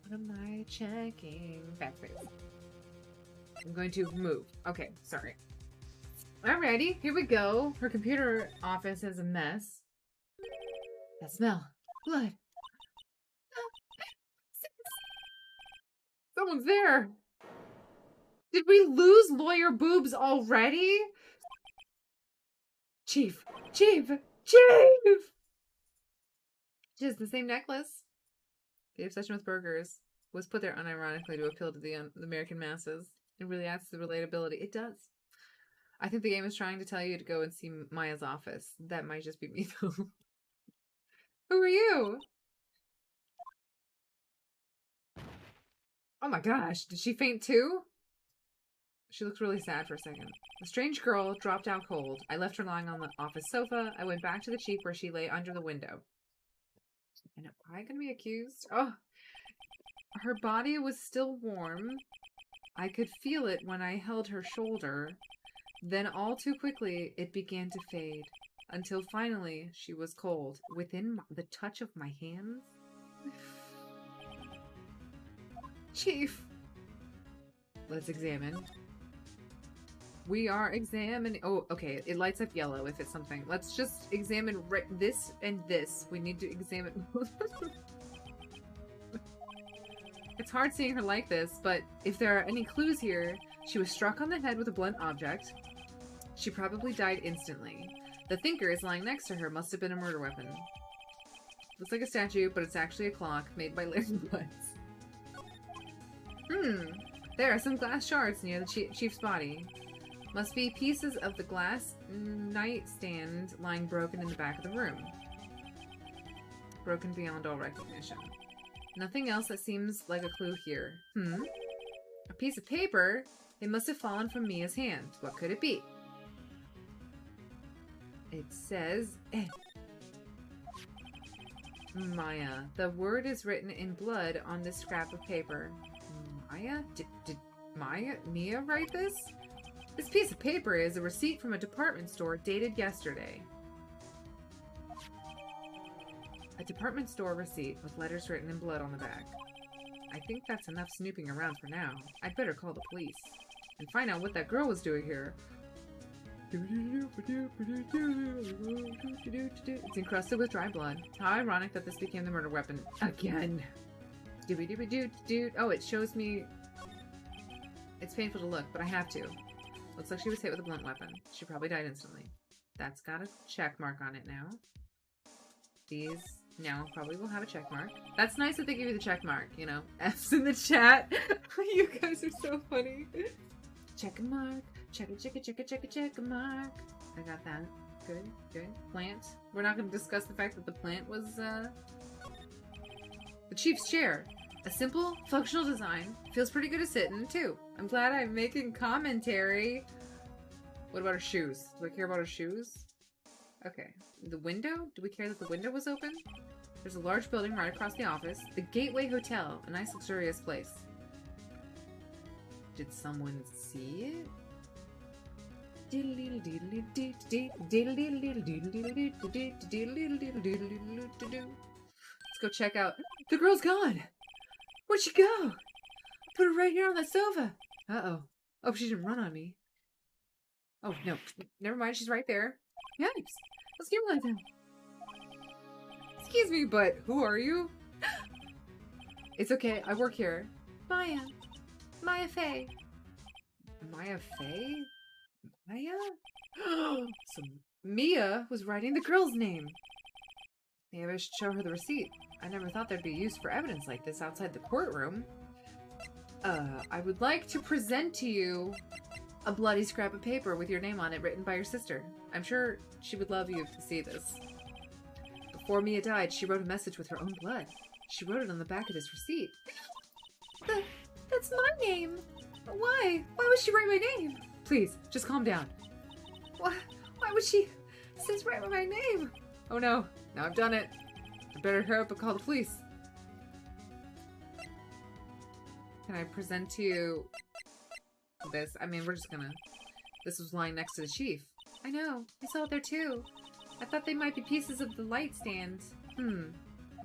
What am I checking? Backspace. I'm going to move. Okay, sorry. Alrighty, here we go. Her computer office is a mess. That smell. Blood. Someone's there. Did we lose Lawyer Boobs already? Chief. Chief. Chief! She has the same necklace. The obsession with burgers was put there unironically to appeal to the American masses. It really adds to the relatability. It does. I think the game is trying to tell you to go and see Maya's office. That might just be me, though. Who are you? Oh my gosh, did she faint too? She looks really sad for a second. The strange girl dropped out cold. I left her lying on the office sofa. I went back to the chief where she lay under the window. And am I gonna be accused? Oh, her body was still warm. I could feel it when I held her shoulder. Then all too quickly, it began to fade. Until finally, she was cold. Within the touch of my hands? Chief! Let's examine. We are examining... Oh, okay. It lights up yellow if it's something. Let's just examine this and this. We need to examine... It's hard seeing her like this, but if there are any clues here, she was struck on the head with a blunt object. She probably died instantly. The thinker is lying next to her. Must have been a murder weapon. Looks like a statue, but it's actually a clock made by Larry Woods. There are some glass shards near the chief's body. Must be pieces of the glass nightstand lying broken in the back of the room. Broken beyond all recognition. Nothing else that seems like a clue here. A piece of paper? It must have fallen from Mia's hand. What could it be? It says... Maya. The word is written in blood on this scrap of paper. Maya? Did Mia write this? This piece of paper is a receipt from a department store dated yesterday. A department store receipt with letters written in blood on the back. I think that's enough snooping around for now. I'd better call the police and find out what that girl was doing here. It's encrusted with dry blood. How ironic that this became the murder weapon again. Oh, it shows me... It's painful to look, but I have to. Looks like she was hit with a blunt weapon. She probably died instantly. That's got a check mark on it now. These now probably will have a check mark. That's nice that they give you the check mark, you know. F's in the chat. You guys are so funny. Check a mark. Check a mark. I got that. Good, good. Plant. We're not going to discuss the fact that the plant was, the chief's chair. A simple, functional design. Feels pretty good to sit in, too. I'm glad I'm making commentary. What about her shoes? Do I care about her shoes? Okay. The window? Do we care that the window was open? There's a large building right across the office. The Gateway Hotel. A nice, luxurious place. Did someone see it? Let's go check out. The girl's gone! Where'd she go? Put her right here on that sofa. Uh-oh. Oh, she didn't run on me. Oh, no. Never mind. She's right there. Yikes. Let's give her like that. Excuse me, but who are you? It's okay. I work here. Maya. Maya Fey. Maya Fey? Maya? So Mia was writing the girl's name. Maybe I should show her the receipt. I never thought there'd be use for evidence like this outside the courtroom. I would like to present to you a bloody scrap of paper with your name on it written by your sister. I'm sure she would love you to see this. Before Mia died, she wrote a message with her own blood. She wrote it on the back of this receipt. That's my name! Why? Why would she write my name? Please, just calm down. Why would she write my name? Oh no, now I've done it. I better hurry up and call the police. Can I present to you this? I mean, we're just gonna... This was lying next to the chief. I know, I saw it there too. I thought they might be pieces of the light stand.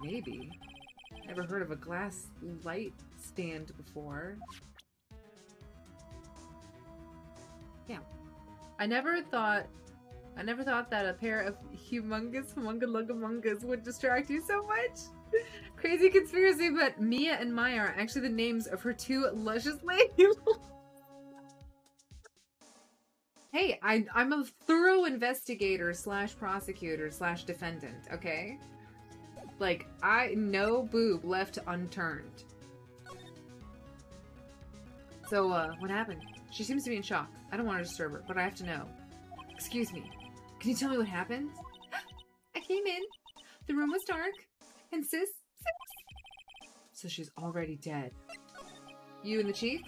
Maybe. Never heard of a glass light stand before. Yeah. I never thought that a pair of humongous would distract you so much. Crazy conspiracy, but Mia and Maya are actually the names of her two luscious ladies. Hey, I'm a thorough investigator slash prosecutor slash defendant, okay? Like, no boob left unturned. So, what happened? She seems to be in shock. I don't want to disturb her, but I have to know. Excuse me. Can you tell me what happened? I came in. The room was dark. And sis... So she's already dead. You and the chief?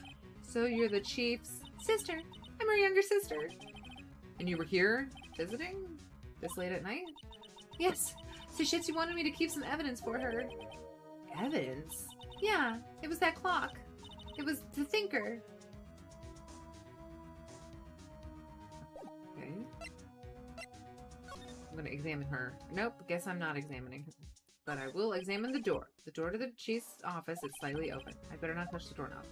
So you're the chief's sister. I'm her younger sister. And you were here visiting? This late at night? Yes. So she wanted me to keep some evidence for her. Evidence? Yeah. It was that clock. It was the thinker. Okay. I'm gonna examine her. Nope, guess I'm not examining her. But I will examine the door. The door to the chief's office is slightly open. I better not touch the doorknob.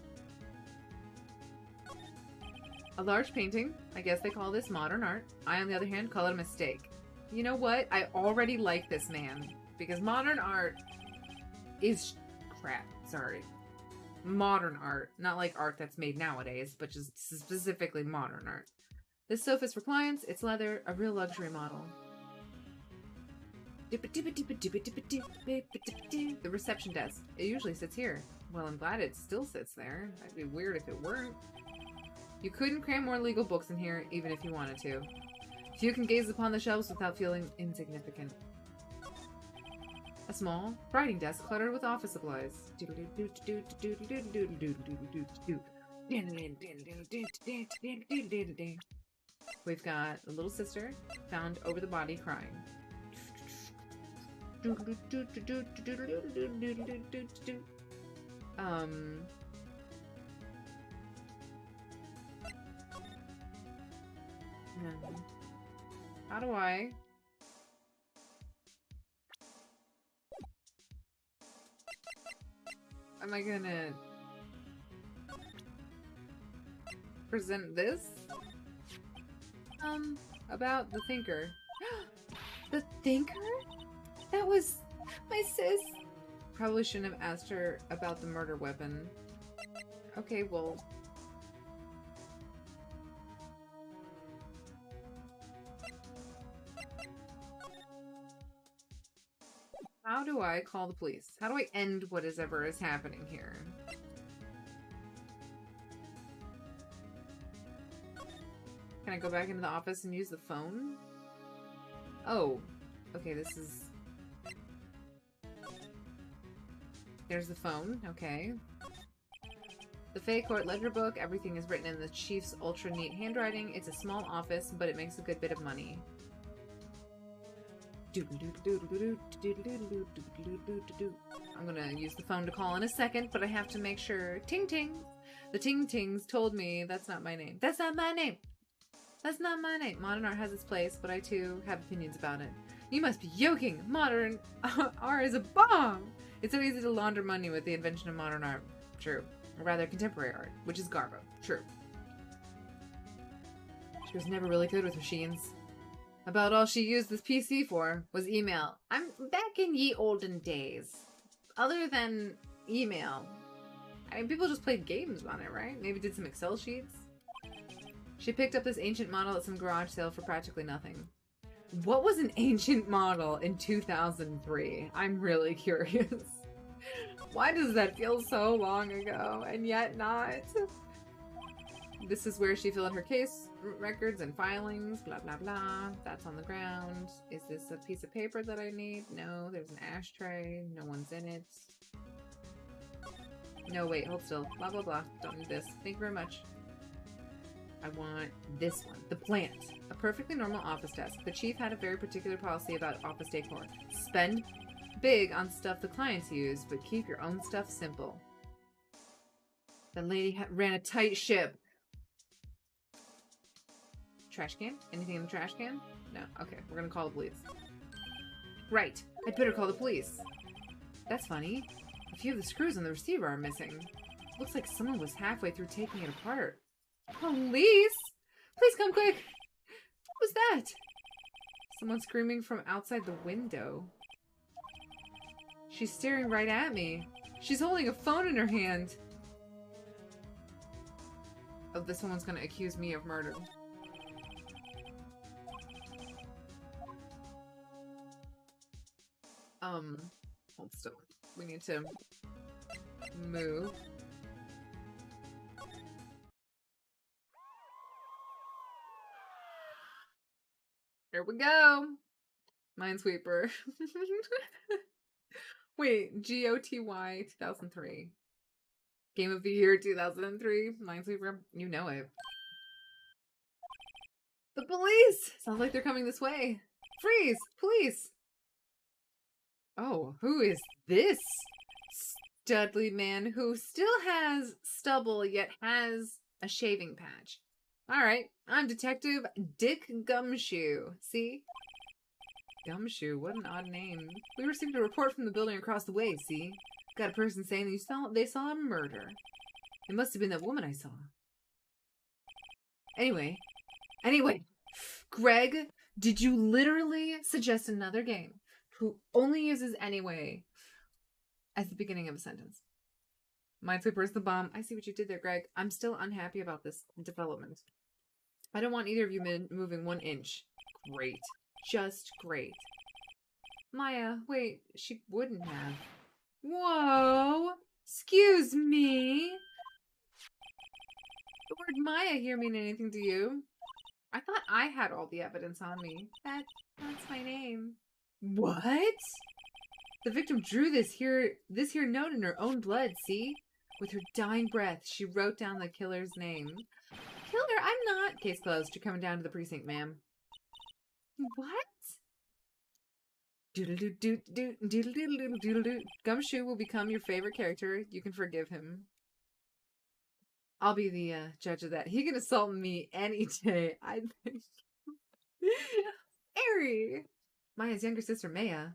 A large painting. I guess they call this modern art. I, on the other hand, call it a mistake. You know what? I already like this man. Because modern art is crap. Sorry. Modern art. Not like art that's made nowadays, but just specifically modern art. This sofa's for clients. It's leather. A real luxury model. The reception desk. It usually sits here. Well, I'm glad it still sits there. That'd be weird if it weren't. You couldn't cram more legal books in here, even if you wanted to. Few can gaze upon the shelves without feeling insignificant. A small writing desk cluttered with office supplies. We've got a little sister found over the body crying. How do I? Am I gonna present this? About the thinker. The thinker? That was my sis. Probably shouldn't have asked her about the murder weapon. Okay, well. How do I call the police? How do I end whatever is happening here? Can I go back into the office and use the phone? Oh. Okay, this is... There's the phone. Okay. The Fey Court ledger book. Everything is written in the chief's ultra neat handwriting. It's a small office, but it makes a good bit of money. I'm gonna use the phone to call in a second, but I have to make sure. Ting Ting! The Ting Tings told me that's not my name. That's not my name! That's not my name. Modern art has its place, but I too have opinions about it. You must be joking! Modern art is a bomb! It's so easy to launder money with the invention of modern art. True. Or rather, contemporary art, which is garbo. True. She was never really good with machines. About all she used this PC for was email. I'm back in ye olden days. Other than email. I mean, people just played games on it, right? Maybe did some Excel sheets. She picked up this ancient model at some garage sale for practically nothing. What was an ancient model in 2003? I'm really curious. Why does that feel so long ago and yet not? This is where she filled her case records and filings, blah blah blah. That's on the ground. Is this a piece of paper that I need? No, there's an ashtray. No one's in it. No, wait, hold still. Blah blah blah. Don't need this. Thank you very much. I want this one. The plant. A perfectly normal office desk. The chief had a very particular policy about office decor. Spend big on stuff the clients use, but keep your own stuff simple. That lady ran a tight ship. Trash can? Anything in the trash can? No. Okay, we're gonna call the police. Right. I'd better call the police. That's funny. A few of the screws on the receiver are missing. Looks like someone was halfway through taking it apart. Police! Please come quick! that? Someone screaming from outside the window. She's staring right at me. She's holding a phone in her hand. Oh, this woman's gonna accuse me of murder. Hold still. We need to move. Here we go. Minesweeper. Wait, GOTY 2003. Game of the Year 2003. Minesweeper. You know it. The police! Sounds like they're coming this way. Freeze! Police! Oh, who is this studly man who still has stubble yet has a shaving patch? Alright, I'm Detective Dick Gumshoe. See? Gumshoe, what an odd name. We received a report from the building across the way, see? Got a person saying they saw a murder. It must have been that woman I saw. Anyway, Greg, did you literally suggest another game who only uses anyway as the beginning of a sentence? Minesweeper is the bomb. I see what you did there, Greg. I'm still unhappy about this development. I don't want either of you moving 1 inch. Great. Just great. Maya, wait, she wouldn't have. Whoa! Excuse me! The word Maya here mean anything to you? I thought I had all the evidence on me. That's my name. What? The victim drew this here note in her own blood, see? With her dying breath, she wrote down the killer's name. Killer, I'm not. Case closed. You're coming down to the precinct, ma'am. What? Doodle-doo-doo-doo-doodle-doodle-doodle-doo. Gumshoe will become your favorite character. You can forgive him. I'll be the judge of that. He can assault me any day. I think. Ari! Maya's younger sister, Mia,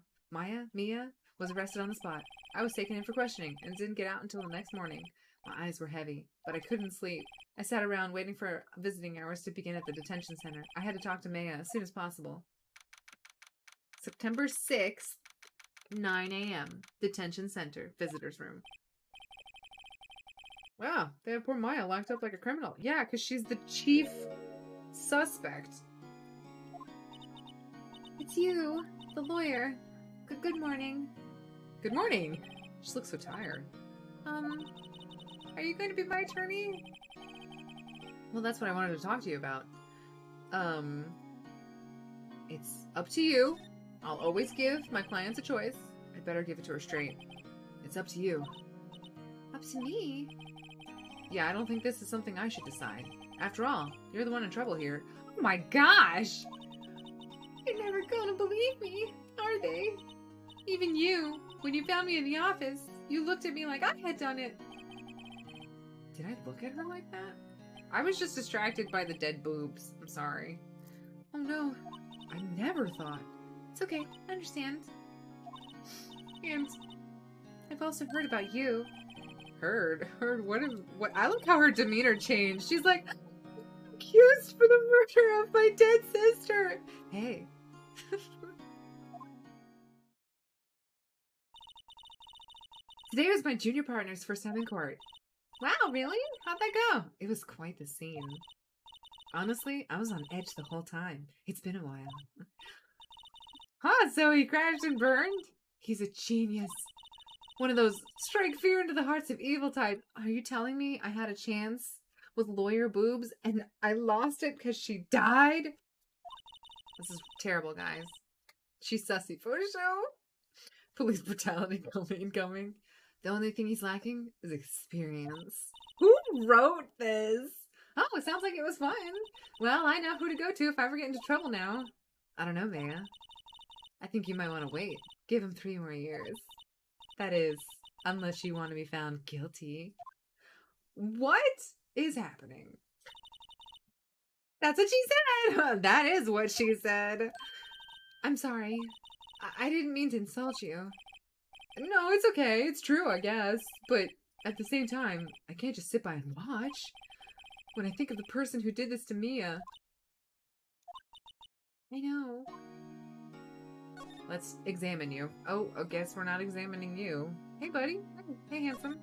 was arrested on the spot. I was taken in for questioning and didn't get out until the next morning. My eyes were heavy, but I couldn't sleep. I sat around waiting for visiting hours to begin at the detention center. I had to talk to Maya as soon as possible. September 6th, 9 a.m. Detention center, visitor's room. Wow, they have poor Maya locked up like a criminal. Yeah, because she's the chief suspect. It's you, the lawyer. Good morning. Good morning. She looks so tired. Are you going to be my attorney? Well, that's what I wanted to talk to you about. It's up to you. I'll always give my clients a choice. I better give it to her straight. It's up to you. Up to me? Yeah, I don't think this is something I should decide. After all, you're the one in trouble here. Oh my gosh! They're never gonna believe me, are they? Even you, when you found me in the office, you looked at me like I had done it. Did I look at her like that? I was just distracted by the dead boobs. I'm sorry. Oh no, I never thought. It's okay, I understand. And I've also heard about you. Heard? What? I like how her demeanor changed. She's like, accused for the murder of my dead sister. Hey. Today was my junior partner's first time in court. Wow, really? How'd that go? It was quite the scene. Honestly, I was on edge the whole time. It's been a while. Huh, so he crashed and burned? He's a genius. One of those strike fear into the hearts of evil type. Are you telling me I had a chance with lawyer boobs and I lost it because she died? This is terrible, guys. She's sussy for show. Police brutality incoming. The only thing he's lacking is experience. Who wrote this? Oh, it sounds like it was fun. Well, I know who to go to if I ever get into trouble now. I don't know, Maya. I think you might want to wait. Give him 3 more years. That is, unless you want to be found guilty. What is happening? That's what she said! That is what she said. I'm sorry. I didn't mean to insult you. No, it's okay. It's true, I guess. But at the same time, I can't just sit by and watch. When I think of the person who did this to Mia... I know. Let's examine you. Oh, I guess we're not examining you. Hey, buddy. Hey, handsome.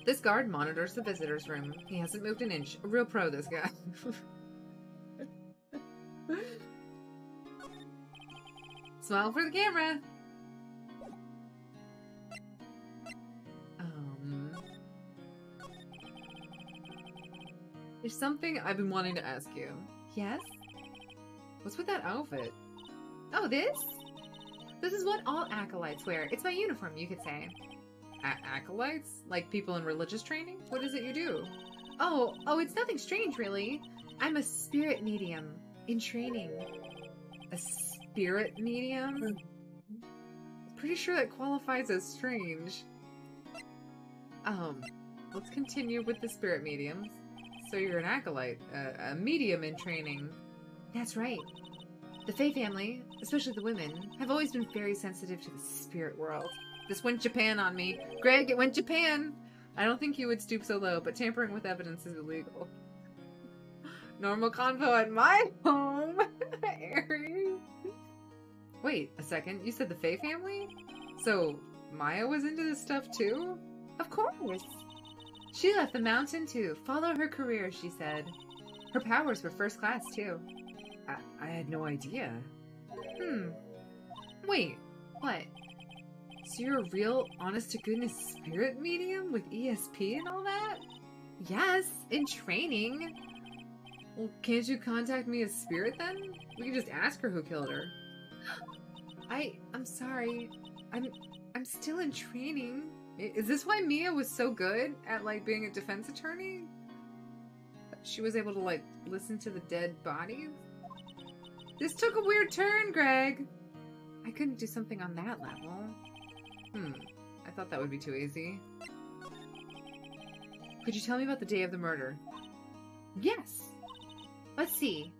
This guard monitors the visitor's room. He hasn't moved an inch. A real pro, this guy. Smile for the camera. There's something I've been wanting to ask you. Yes? What's with that outfit? Oh, this? This is what all acolytes wear. It's my uniform, you could say. Acolytes? Like people in religious training? What is it you do? Oh, it's nothing strange, really. I'm a spirit medium in training. A spirit medium? Pretty sure that qualifies as strange. Let's continue with the spirit mediums. So you're an acolyte, a medium in training. That's right. The Fae family, especially the women, have always been very sensitive to the spirit world. This went Japan on me. Greg, it went Japan! I don't think you would stoop so low, but tampering with evidence is illegal. Normal convo at my home! Aries. Wait a second, you said the Fae family? So, Maya was into this stuff too? Of course! She left the mountain to follow her career, she said. Her powers were first class, too. I had no idea. Wait, what? So you're a real, honest-to-goodness spirit medium with ESP and all that? Yes, in training. Well, can't you contact me as spirit then? We can just ask her who killed her. I'm sorry. I'm still in training. Is this why Mia was so good at, like, being a defense attorney? She was able to, like, listen to the dead bodies? This took a weird turn, Greg! I couldn't do something on that level. I thought that would be too easy. Could you tell me about the day of the murder? Yes! Let's see.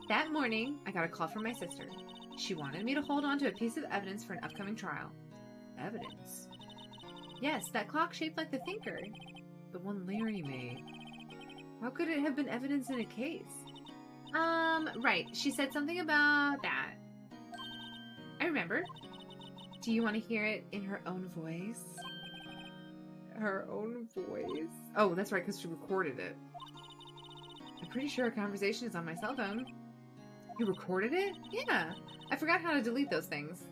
That morning, I got a call from my sister. She wanted me to hold on to a piece of evidence for an upcoming trial. Evidence? Yes, that clock shaped like the Thinker. The one Larry made. How could it have been evidence in a case? Right. She said something about that. I remember. Do you want to hear it in her own voice? Her own voice? Oh, that's right, because she recorded it. I'm pretty sure a conversation is on my cell phone. You recorded it? Yeah. I forgot how to delete those things.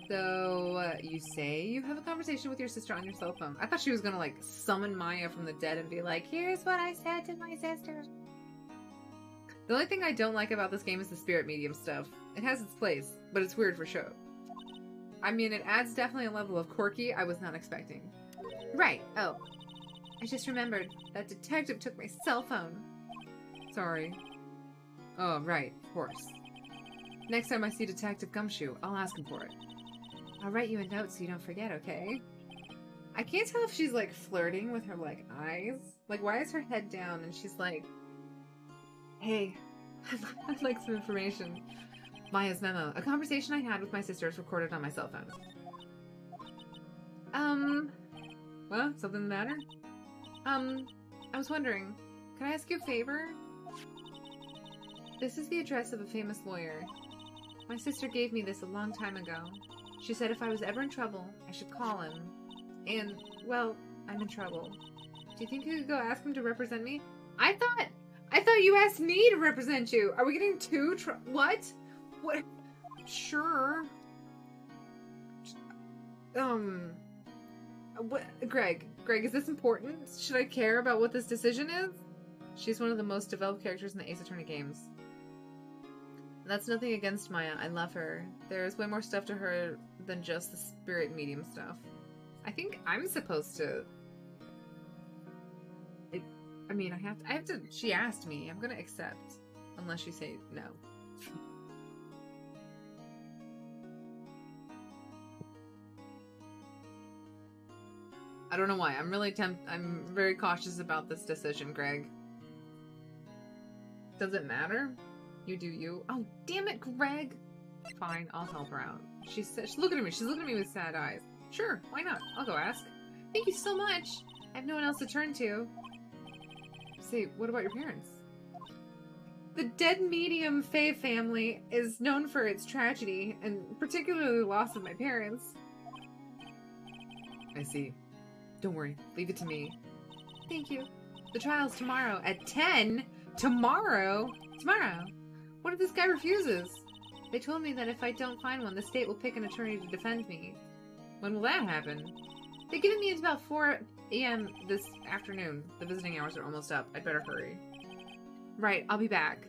So, you say you have a conversation with your sister on your cell phone. I thought she was gonna, like, summon Maya from the dead and be like, here's what I said to my sister. The only thing I don't like about this game is the spirit medium stuff. It has its place, but it's weird for show. I mean, it adds definitely a level of quirky I was not expecting. Right, oh. I just remembered that detective took my cell phone. Sorry. Oh, right, of course. Next time I see Detective Gumshoe, I'll ask him for it. I'll write you a note so you don't forget, okay? I can't tell if she's, like, flirting with her, like, eyes. Like, why is her head down and she's like, hey, I'd like some information. Maya's memo. A conversation I had with my sister is recorded on my cell phone. Well, something the matter? I was wondering, can I ask you a favor? This is the address of a famous lawyer. My sister gave me this a long time ago. She said if I was ever in trouble, I should call him. And, well, I'm in trouble. Do you think you could go ask him to represent me? I thought you asked me to represent you. Are we getting two what? What? Sure. What? Greg, is this important? Should I care about what this decision is? She's one of the most developed characters in the Ace Attorney games. That's nothing against Maya. I love her. There's way more stuff to her than just the spirit medium stuff. I think I'm supposed to... I mean, I have to... She asked me. I'm gonna accept. Unless you say no. I don't know why. I'm very cautious about this decision, Greg. Does it matter? You do you. Oh, damn it, Greg! Fine, I'll help her out. She's looking at me. She's looking at me with sad eyes. Sure, why not? I'll go ask. Thank you so much! I have no one else to turn to. Say, what about your parents? The dead medium Fae family is known for its tragedy, and particularly the loss of my parents. I see. Don't worry. Leave it to me. Thank you. The trial's tomorrow at 10? Tomorrow? Tomorrow? What if this guy refuses? They told me that if I don't find one, the state will pick an attorney to defend me. When will that happen? They're giving me until about 4 a.m. this afternoon. The visiting hours are almost up. I'd better hurry. Right, I'll be back.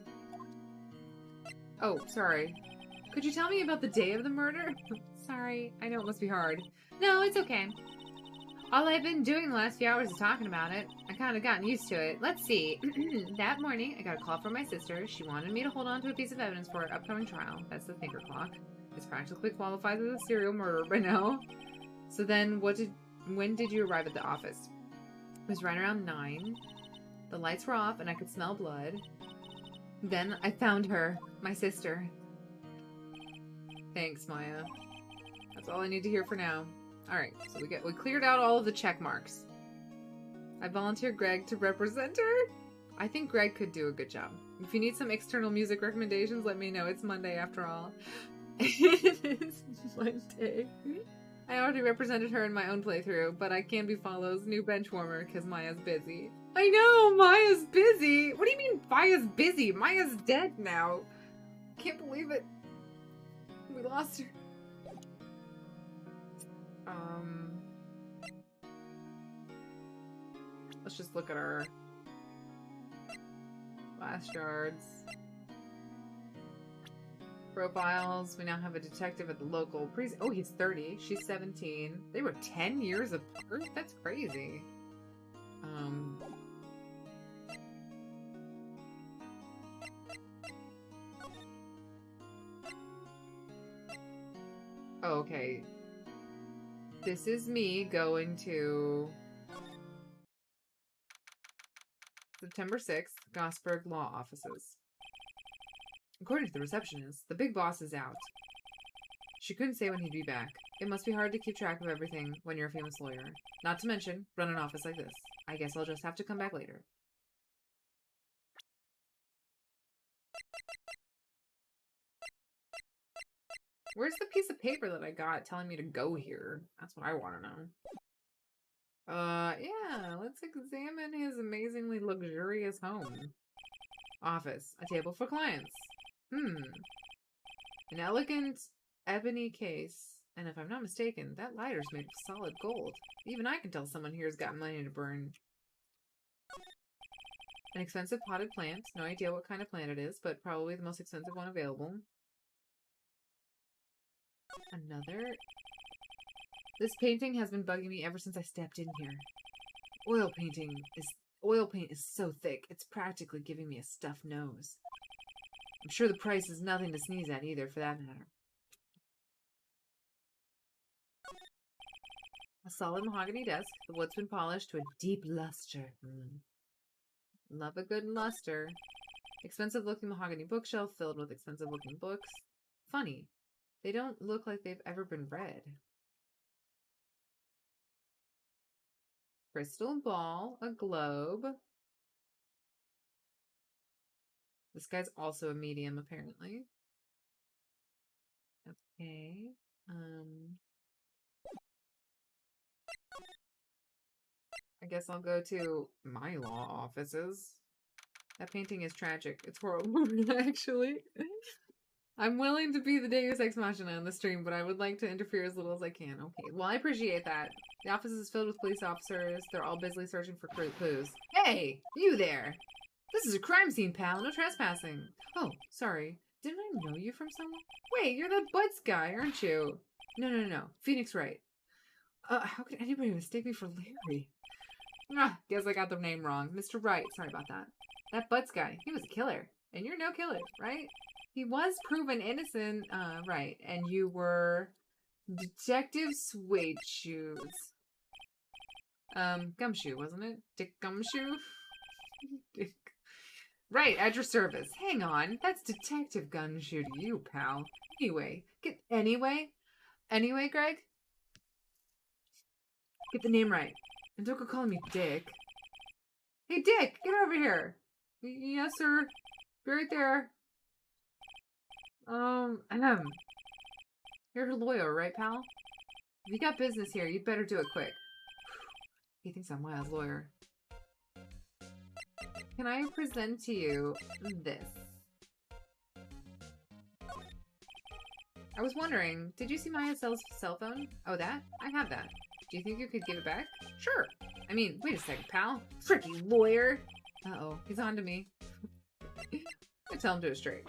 Oh, sorry. Could you tell me about the day of the murder? Sorry, I know it must be hard. No, it's okay. All I've been doing the last few hours is talking about it. I kind of gotten used to it. Let's see. That morning, I got a call from my sister. She wanted me to hold on to a piece of evidence for her upcoming trial. That's the thinker clock. It's practically qualified as a serial murderer by now. So then, when did you arrive at the office? It was right around 9. The lights were off and I could smell blood. Then I found her, my sister. Thanks, Maya. That's all I need to hear for now. Alright, so we cleared out all of the check marks. I volunteered Greg to represent her. I think Greg could do a good job. If you need some external music recommendations, let me know. It's Monday after all. It is Monday. I already represented her in my own playthrough, but I can be Follow's new bench warmer because Maya's busy. I know, Maya's busy. What do you mean Maya's busy? Maya's dead now. Can't believe it. We lost her. Let's just look at our last yards. Profiles. We now have a detective at the local precinct. Oh, he's 30. She's 17. They were 10 years apart? That's crazy. Oh, okay. This is me going to September 6th, Gosberg Law Offices. According to the receptionist, the big boss is out. She couldn't say when he'd be back. It must be hard to keep track of everything when you're a famous lawyer. Not to mention, run an office like this. I guess I'll just have to come back later. Where's the piece of paper that I got telling me to go here? That's what I want to know. Yeah, let's examine his amazingly luxurious home. Office. A table for clients. An elegant ebony case. And if I'm not mistaken, that lighter's made of solid gold. Even I can tell someone here's got money to burn. An expensive potted plant. No idea what kind of plant it is, but probably the most expensive one available. Another? This painting has been bugging me ever since I stepped in here. Oil paint is so thick, it's practically giving me a stuffed nose. I'm sure the price is nothing to sneeze at either, for that matter. A solid mahogany desk. The wood's been polished to a deep luster. Love a good luster. Expensive-looking mahogany bookshelf filled with expensive-looking books. Funny. They don't look like they've ever been read. Crystal ball. A globe. This guy's also a medium, apparently. Okay. I guess I'll go to my law offices. That painting is tragic. It's horrible, actually. I'm willing to be the Deus Ex Machina on the stream, but I would like to interfere as little as I can. Okay, well, I appreciate that. The office is filled with police officers. They're all busily searching for clues. Hey, you there! This is a crime scene, pal. No trespassing. Oh, sorry. Didn't I know you from somewhere? Wait, you're that Butts guy, aren't you? No. Phoenix Wright. How could anybody mistake me for Larry? Guess I got the name wrong. Mr. Wright. Sorry about that. That Butts guy. He was a killer. And you're no killer, right? He was proven innocent, right. And you were Detective Suede Shoes. Gumshoe, wasn't it? Dick Gumshoe? Dick. Right, at your service. Hang on. That's Detective Gumshoe to you, pal. Anyway, Greg? Get the name right. And don't go calling me Dick. Hey, Dick, get over here. Yes, sir. Be right there. You're a lawyer, right, pal? If you got business here, you'd better do it quick. He thinks I'm Maya's lawyer. Can I present to you this? I was wondering, did you see Maya's cell phone? Oh, that? I have that. Do you think you could give it back? Sure. I mean, wait a second, pal. Tricky lawyer. Uh-oh, he's on to me. I tell him to it straight.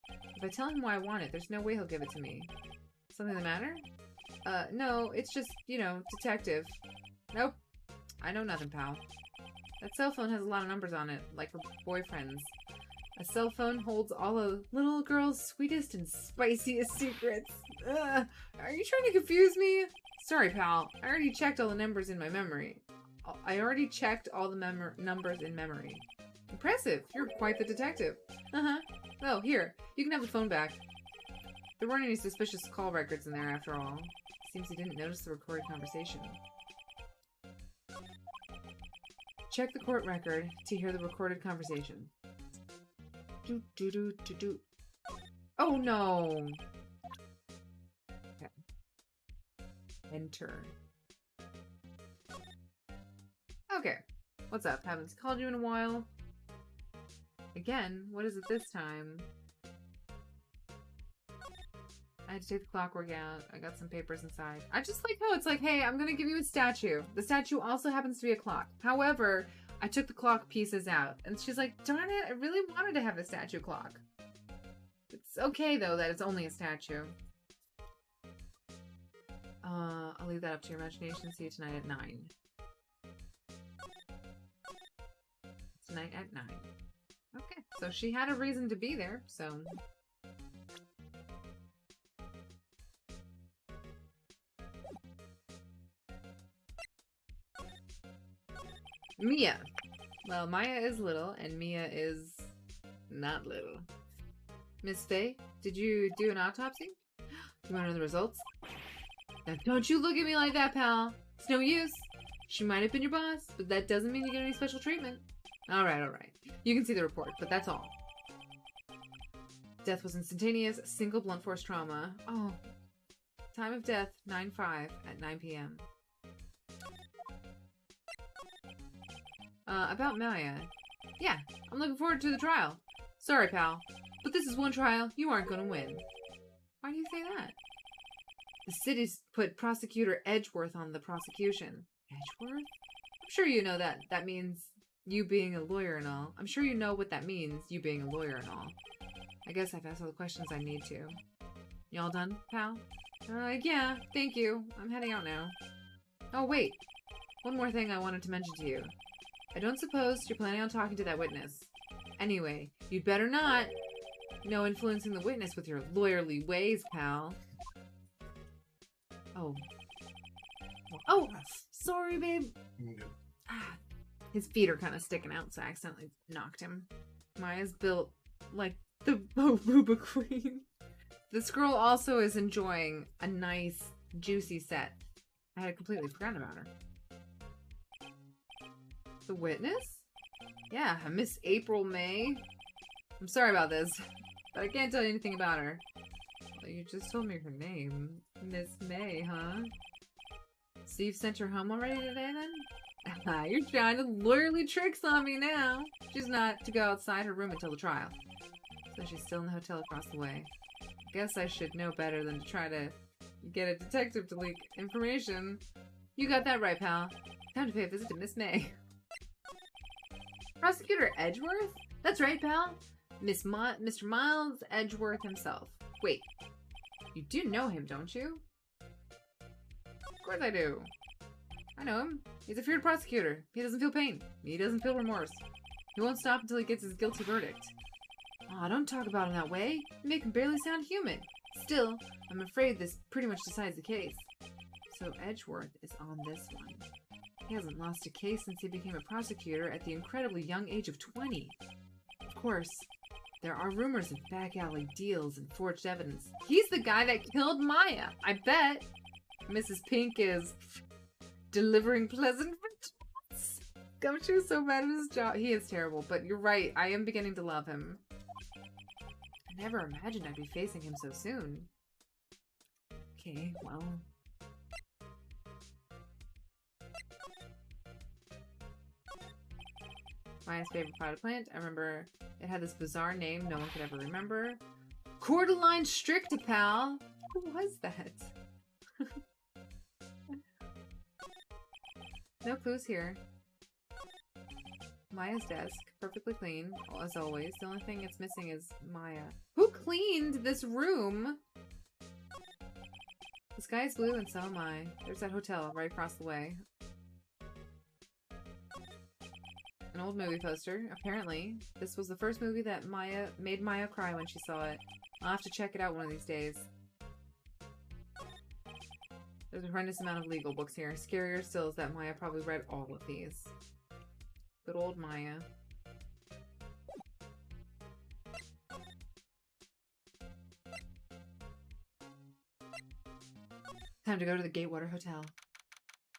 If I tell him why I want it, there's no way he'll give it to me. Something the matter? No, it's just, you know, detective. Nope. I know nothing, pal. That cell phone has a lot of numbers on it, like her boyfriend's. A cell phone holds all a little girl's sweetest and spiciest secrets. Ugh. Are you trying to confuse me? Sorry, pal. I already checked all the numbers in my memory. I already checked all the numbers in memory. Impressive. You're quite the detective. Uh-huh. Oh, here. You can have the phone back. There weren't any suspicious call records in there after all. Seems he didn't notice the recorded conversation. Check the court record to hear the recorded conversation. Do. Oh no! Okay. Enter. Okay. What's up? Haven't called you in a while. Again? What is it this time? I had to take the clockwork out. I got some papers inside. I just like how it's like, hey, I'm gonna give you a statue. The statue also happens to be a clock. However, I took the clock pieces out. And she's like, darn it, I really wanted to have a statue clock. It's okay, though, that it's only a statue. I'll leave that up to your imagination. See you tonight at 9. Tonight at 9. Okay, so she had a reason to be there, so... Mia. Well, Maya is little, and Mia is not little. Miss Faye, did you do an autopsy? You want to know the results? Now, don't you look at me like that, pal. It's no use. She might have been your boss, but that doesn't mean you get any special treatment. Alright. You can see the report, but that's all. Death was instantaneous, single blunt force trauma. Oh. Time of death, 9/5 at 9 p.m. About Maya. Yeah, I'm looking forward to the trial. Sorry, pal, but this is one trial you aren't gonna win. Why do you say that? The city's put Prosecutor Edgeworth on the prosecution. Edgeworth? I'm sure you know that. That means you being a lawyer and all. I'm sure you know what that means, you being a lawyer and all. I guess I've asked all the questions I need to. You all done, pal? Yeah, thank you. I'm heading out now. Oh, wait. One more thing I wanted to mention to you. I don't suppose you're planning on talking to that witness. Anyway, you'd better not. No influencing the witness with your lawyerly ways, pal. Oh. Oh! Sorry, babe. Ah, his feet are kind of sticking out, so I accidentally knocked him. Maya's built like the Boba Queen. This girl also is enjoying a nice, juicy set. I had completely forgotten about her. The witness? Yeah, Miss April May. I'm sorry about this, but I can't tell you anything about her. Well, you just told me her name. Miss May, huh? So you've sent her home already today, then? You're trying to lawyerly tricks on me now. She's not to go outside her room until the trial. So she's still in the hotel across the way. I guess I should know better than to try to get a detective to leak information. You got that right, pal. Time to pay a visit to Miss May. Prosecutor Edgeworth? That's right, pal. Mr. Miles Edgeworth himself. Wait, you do know him, don't you? Of course I do. I know him. He's a feared prosecutor. He doesn't feel pain. He doesn't feel remorse. He won't stop until he gets his guilty verdict. Aw, don't talk about him that way. You make him barely sound human. Still, I'm afraid this pretty much decides the case. So Edgeworth is on this one. He hasn't lost a case since he became a prosecutor at the incredibly young age of 20. Of course, there are rumors of back alley deals and forged evidence. He's the guy that killed Maya, I bet. Mrs. Pink is delivering pleasant retorts. Gumshoe's so bad at his job. He is terrible, but you're right. I am beginning to love him. I never imagined I'd be facing him so soon. Okay, well... Maya's favorite potted plant. I remember it had this bizarre name no one could ever remember. Cordyline Strictipal! Who was that? No clues here. Maya's desk, perfectly clean, as always. The only thing it's missing is Maya. Who cleaned this room? The sky is blue and so am I. There's that hotel right across the way. An old movie poster. Apparently, this was the first movie that made Maya cry when she saw it. I'll have to check it out one of these days. There's a horrendous amount of legal books here. Scarier still is that Maya probably read all of these. Good old Maya. Time to go to the Gatewater Hotel.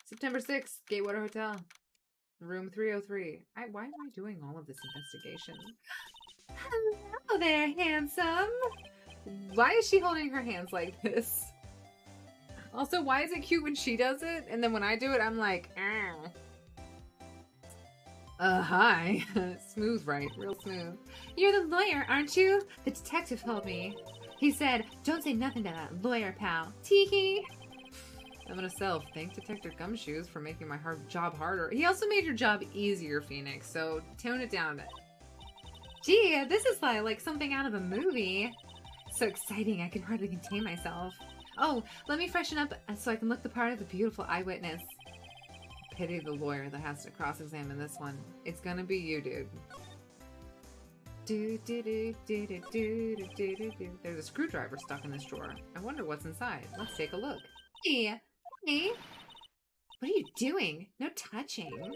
September 6th, Gatewater Hotel. Room 303. Why am I doing all of this investigation? Hello there, handsome! Why is she holding her hands like this? Also, why is it cute when she does it? And then when I do it, I'm like, hi. Smooth, right? Real smooth. You're the lawyer, aren't you? The detective told me. He said, don't say nothing to that lawyer, pal. Tee-hee. I'm gonna thank Detective Gumshoes for making my job harder. He also made your job easier, Phoenix, so tone it down a bit. Gee, this is like something out of a movie. So exciting, I can hardly contain myself. Oh, let me freshen up so I can look the part of the beautiful eyewitness. Pity the lawyer that has to cross-examine this one. It's gonna be you, dude. There's a screwdriver stuck in this drawer. I wonder what's inside. Let's take a look. Hey, hey. What are you doing? No touching.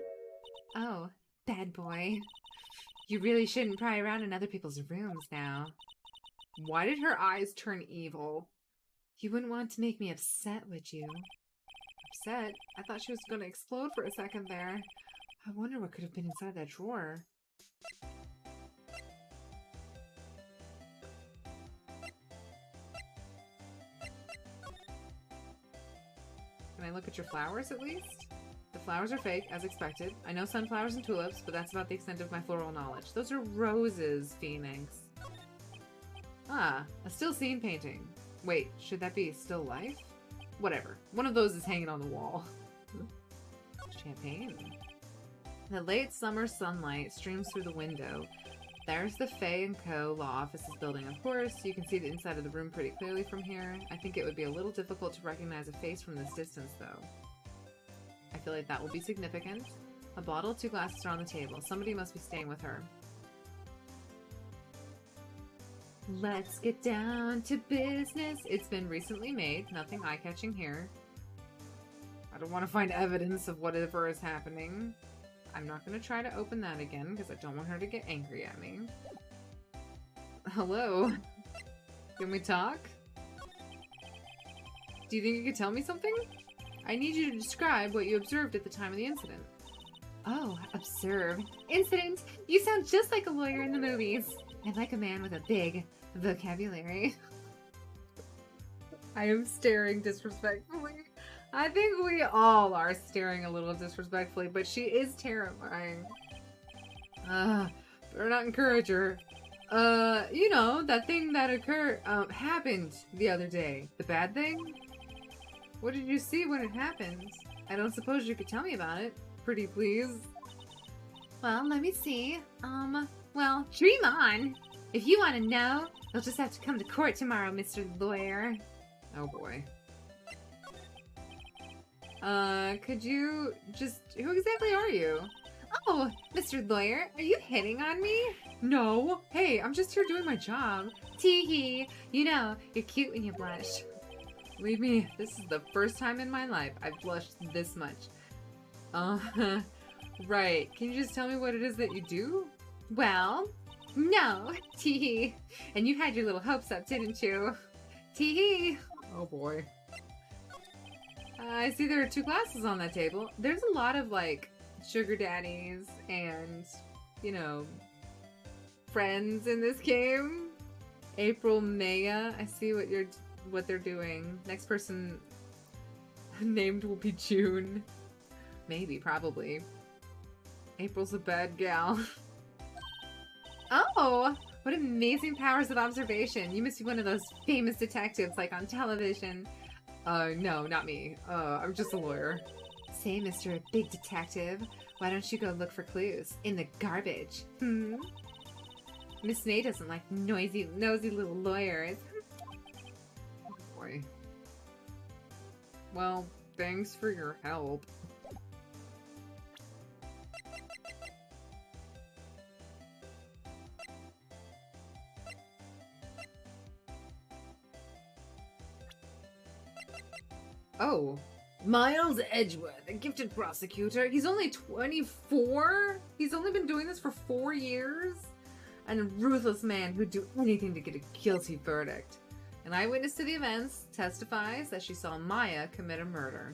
Oh, bad boy. You really shouldn't pry around in other people's rooms now. Why did her eyes turn evil? You wouldn't want to make me upset, would you? Upset? I thought she was going to explode for a second there. I wonder what could have been inside that drawer. Can I look at your flowers at least? The flowers are fake, as expected. I know sunflowers and tulips, but that's about the extent of my floral knowledge. Those are roses, Phoenix. Ah, a still scene painting. Wait, should that be still life? Whatever. One of those is hanging on the wall. Champagne. The late summer sunlight streams through the window. There's the Fay & Co. Law Offices building, of course. You can see the inside of the room pretty clearly from here. I think it would be a little difficult to recognize a face from this distance, though. I feel like that will be significant. A bottle, 2 glasses are on the table. Somebody must be staying with her. Let's get down to business. It's been recently made. Nothing eye-catching here. I don't want to find evidence of whatever is happening. I'm not going to try to open that again because I don't want her to get angry at me. Hello? Can we talk? Do you think you could tell me something? I need you to describe what you observed at the time of the incident. Oh, observe. Incident? You sound just like a lawyer in the movies. I like a man with a big vocabulary. I am staring disrespectfully. I think we all are staring a little disrespectfully, but she is terrifying. Better not encourage her. You know, that thing that happened the other day. The bad thing? What did you see when it happened? I don't suppose you could tell me about it. Pretty please. Well, let me see. Well, dream on. If you want to know, you'll just have to come to court tomorrow, Mr. Lawyer. Oh boy. Could you just... Who exactly are you? Oh, Mr. Lawyer, are you hitting on me? No. Hey, I'm just here doing my job. Tee-hee. You know, you're cute when you blush. Believe me, this is the first time in my life I've blushed this much. Right. Can you just tell me what it is that you do? Well, no. Tee-hee. And you had your little hopes up, didn't you? Tee-hee. Oh boy. I see there are 2 glasses on that table. There's a lot of, like, sugar daddies and, you know, friends in this game. April, Maya. I see what they're doing. Next person named will be June. Maybe, probably. April's a bad gal. Oh, what amazing powers of observation. You must be one of those famous detectives like on television. No, not me. I'm just a lawyer. Say, Mr. Big Detective, why don't you go look for clues in the garbage? Miss May doesn't like nosy little lawyers. Oh boy. Well, thanks for your help. Oh, Miles Edgeworth, a gifted prosecutor. He's only 24? He's only been doing this for 4 years? And a ruthless man who'd do anything to get a guilty verdict. An eyewitness to the events testifies that she saw Maya commit a murder.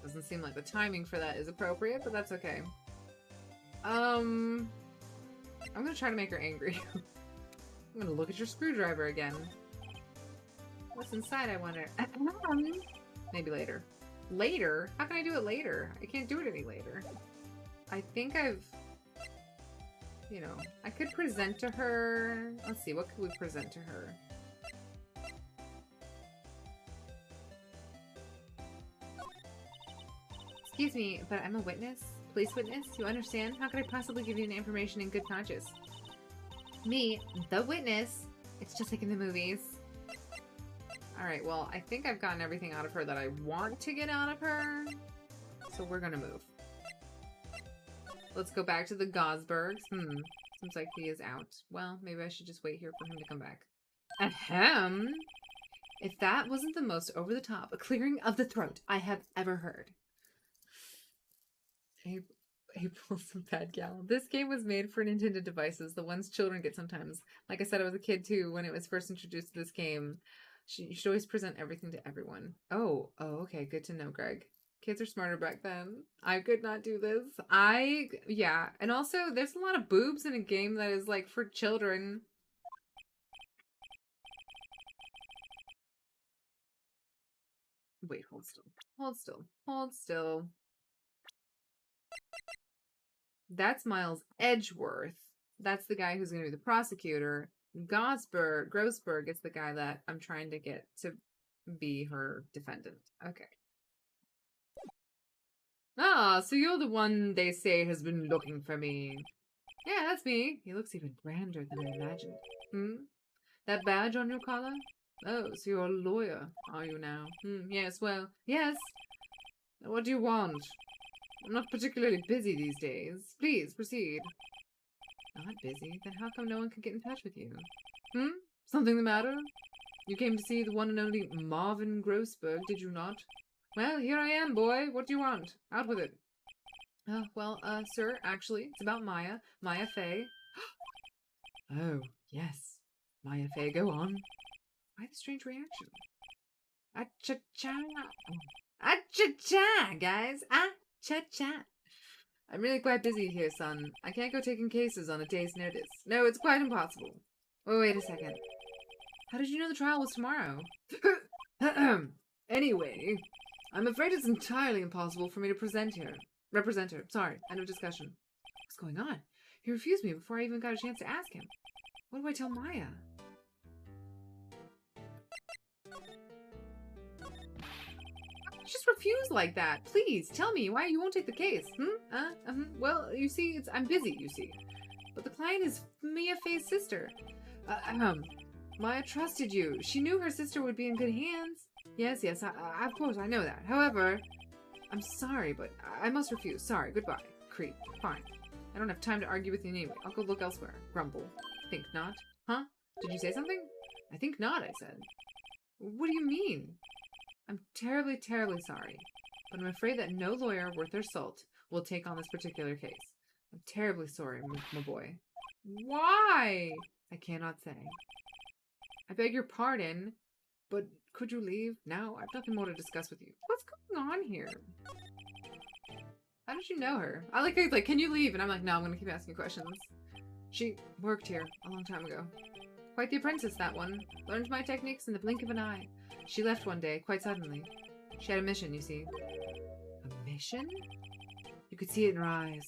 Doesn't seem like the timing for that is appropriate, but that's okay. I'm gonna try to make her angry. I'm gonna look at your screwdriver again. What's inside, I wonder? Maybe later. Later? How can I do it later? I can't do it any later. I think you know, I could present to her. Let's see, what could we present to her? Excuse me, but I'm a witness? Police witness? You understand? How could I possibly give you any information in good conscience? Me, the witness? It's just like in the movies. Alright, well, I think I've gotten everything out of her that I want to get out of her. So we're gonna move. Let's go back to the Gosbergs. Seems like he is out. Well, maybe I should just wait here for him to come back. Ahem! If that wasn't the most over-the-top clearing of the throat I have ever heard. April's a bad gal. This game was made for Nintendo devices, the ones children get sometimes. Like I said, I was a kid too when it was first introduced to this game. You should always present everything to everyone. Oh, okay, good to know, Greg. Kids are smarter back then. I could not do this. Yeah. And also, there's a lot of boobs in a game that is, like, for children. Wait, hold still. Hold still. Hold still. That's Miles Edgeworth. That's the guy who's going to be the prosecutor. Grossberg is the guy that I'm trying to get to be her defendant. Okay. Ah, so you're the one they say has been looking for me. Yeah, that's me. He looks even grander than I imagined. That badge on your collar? Oh, so you're a lawyer, are you now? Yes, well, yes. What do you want? I'm not particularly busy these days. Please, proceed. Not busy? Then how come no one could get in touch with you? Something the matter? You came to see the one and only Marvin Grossberg, did you not? Well, here I am, boy. What do you want? Out with it. Well, sir, actually, it's about Maya. Maya Fey. Oh, yes. Maya Fey, go on. Why the strange reaction? Ah-cha-cha. Ah-cha-cha, guys. Ah-cha-cha. I'm really quite busy here, son. I can't go taking cases on a day's notice. No, it's quite impossible. Oh, wait a second. How did you know the trial was tomorrow? Anyway, I'm afraid it's entirely impossible for me to represent her. Sorry, end of discussion. What's going on? He refused me before I even got a chance to ask him. What do I tell Maya? Just refuse like that. Please, tell me why you won't take the case. Well, you see, I'm busy, you see. But the client is Mia Fey's sister. Maya trusted you. She knew her sister would be in good hands. Yes, of course, I know that. However, I'm sorry, but I must refuse. Sorry, goodbye. Creep. Fine. I don't have time to argue with you anyway. I'll go look elsewhere. Grumble. Think not. Huh? Did you say something? I think not, I said. What do you mean? I'm terribly, terribly sorry, but I'm afraid that no lawyer worth their salt will take on this particular case. I'm terribly sorry, my boy. Why? I cannot say. I beg your pardon, but could you leave now? I've nothing more to discuss with you. What's going on here? How did you know her? I like, can you leave? And I'm like, no, I'm gonna keep asking questions. She worked here a long time ago. Quite the apprentice, that one. Learned my techniques in the blink of an eye. She left one day, quite suddenly. She had a mission, you see. A mission? You could see it in her eyes.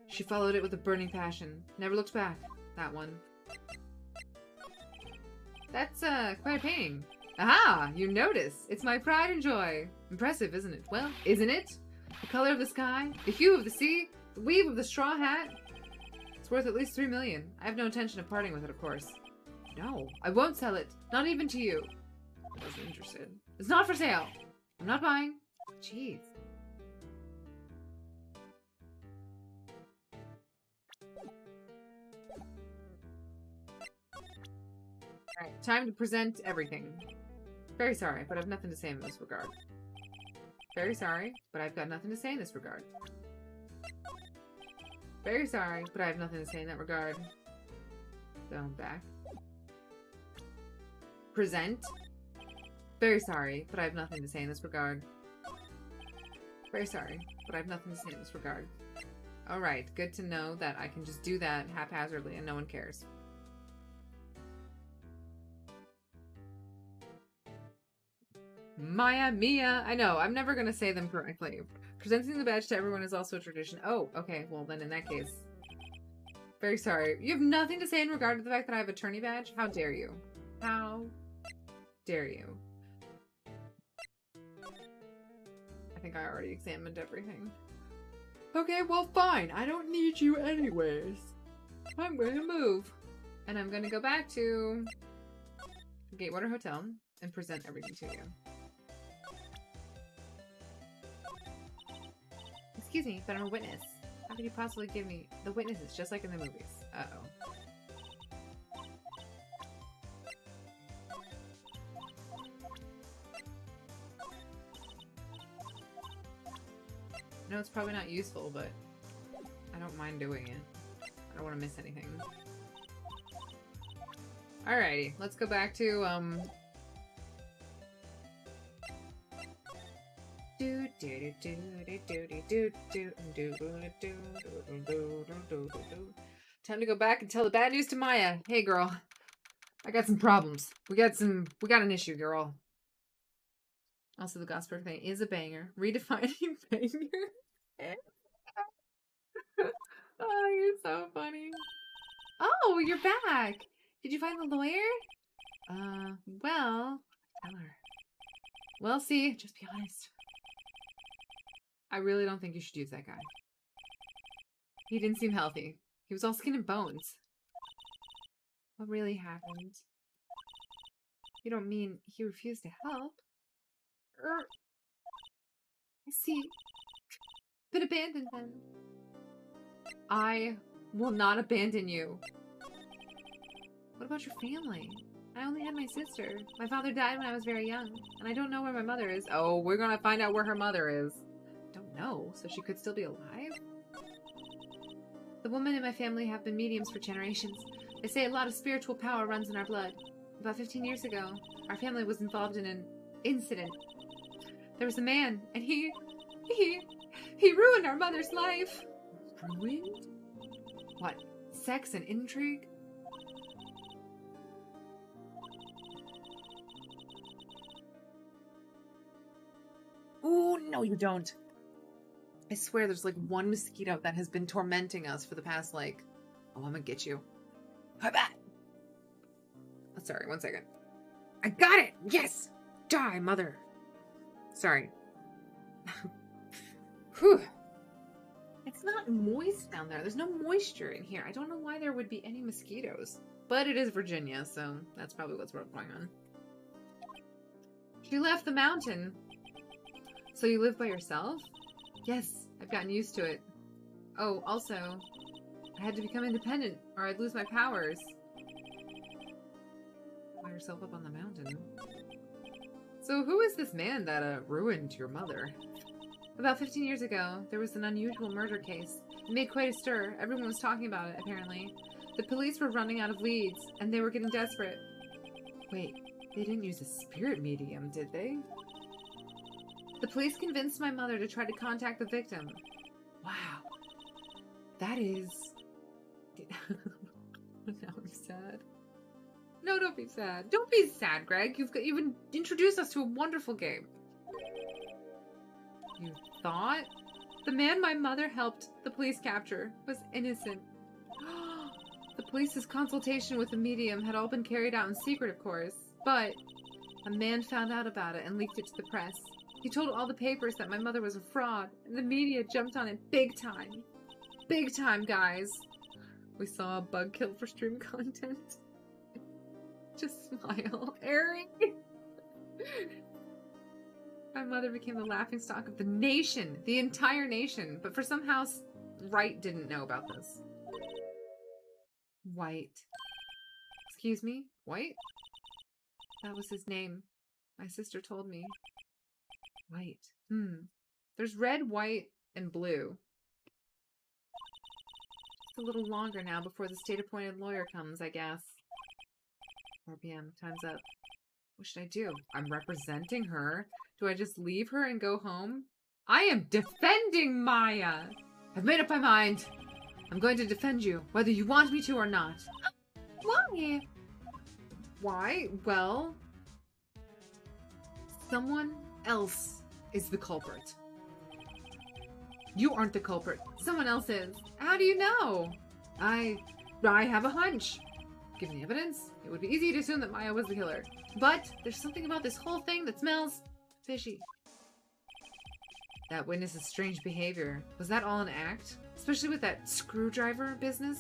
She followed it with a burning passion. Never looked back. That one. That's, quite a painting. Aha! You notice. It's my pride and joy. Impressive, isn't it? Well, isn't it? The color of the sky, the hue of the sea, the weave of the straw hat. It's worth at least 3 million. I have no intention of parting with it, of course. No, I won't sell it. Not even to you. I wasn't interested. It's not for sale. I'm not buying. Jeez. Alright, time to present everything. Very sorry, but I have nothing to say in this regard. Very sorry, but I've got nothing to say in this regard. Very sorry, but I have nothing to say in that regard. So, back. Present. Very sorry, but I have nothing to say in this regard. Very sorry, but I have nothing to say in this regard. Alright, good to know that I can just do that haphazardly and no one cares. Maya, Mia. I know, I'm never gonna say them correctly. Presenting the badge to everyone is also a tradition. Oh, okay, well then in that case. Very sorry. You have nothing to say in regard to the fact that I have a attorney badge? How dare you? How dare you? I think I already examined everything. Okay, well fine. I don't need you anyways. I'm going to move. And I'm going to go back to Gatewater Hotel and present everything to you. Excuse me, but I'm a witness. How could you possibly give me the witnesses just like in the movies? Uh-oh. No, it's probably not useful, but I don't mind doing it. I don't want to miss anything. Alrighty, let's go back to, time to go back and tell the bad news to Maya. Hey, girl. I got some problems. We got an issue, girl. Also, the gospel thing is a banger. Redefining banger. Oh, you're so funny. Oh, you're back. Did you find the lawyer? Well, tell her. Well, see, just be honest. I really don't think you should use that guy. He didn't seem healthy. He was all skin and bones. What really happened? You don't mean he refused to help? I see. Been abandoned then. I will not abandon you. What about your family? I only had my sister. My father died when I was very young, and I don't know where my mother is. Oh, we're gonna find out where her mother is. Don't know, so she could still be alive? The women in my family have been mediums for generations. They say a lot of spiritual power runs in our blood. About 15 years ago, our family was involved in an incident. There was a man, and he ruined our mother's life. Ruined? What? Sex and intrigue? Ooh, no you don't. I swear there's like one mosquito that has been tormenting us for the past like... Oh, I'm gonna get you. Oh, sorry, 1 second. I got it! Yes! Die, mother! Sorry. Whew. It's not moist down there. There's no moisture in here. I don't know why there would be any mosquitoes. But it is Virginia, so that's probably what's going on. She left the mountain. So you live by yourself? Yes, I've gotten used to it. Oh, also, I had to become independent or I'd lose my powers. Fly yourself up on the mountain. So who is this man that ruined your mother? About 15 years ago, there was an unusual murder case. It made quite a stir. Everyone was talking about it, apparently. The police were running out of leads, and they were getting desperate. Wait, They didn't use a spirit medium, did they? The police convinced my mother to try to contact the victim. Wow. That is... Now I'm sad. No, don't be sad. Don't be sad, Greg. You've introduced us to a wonderful game. You thought? The man my mother helped the police capture was innocent. The police's consultation with the medium had all been carried out in secret, of course. But a man found out about it and leaked it to the press. He told all the papers that my mother was a fraud, and the media jumped on it big time. Big time, guys. We saw a bug killed for stream content. Just smile, Eric. My mother became the laughingstock of the nation, the entire nation. But for somehow, Wright didn't know about this. White. Excuse me? White? That was his name. My sister told me. White. There's red, white, and blue. It's a little longer now before the state-appointed lawyer comes, I guess. 4 p.m. Time's up. What should I do? I'm representing her. Do I just leave her and go home? I am defending Maya! I've made up my mind. I'm going to defend you, whether you want me to or not. Why? Why? Well, someone else is the culprit. You aren't the culprit. Someone else is. How do you know? I have a hunch. Given the evidence, it would be easy to assume that Maya was the killer. But there's something about this whole thing that smells fishy. That witness's strange behavior. Was that all an act? Especially with that screwdriver business?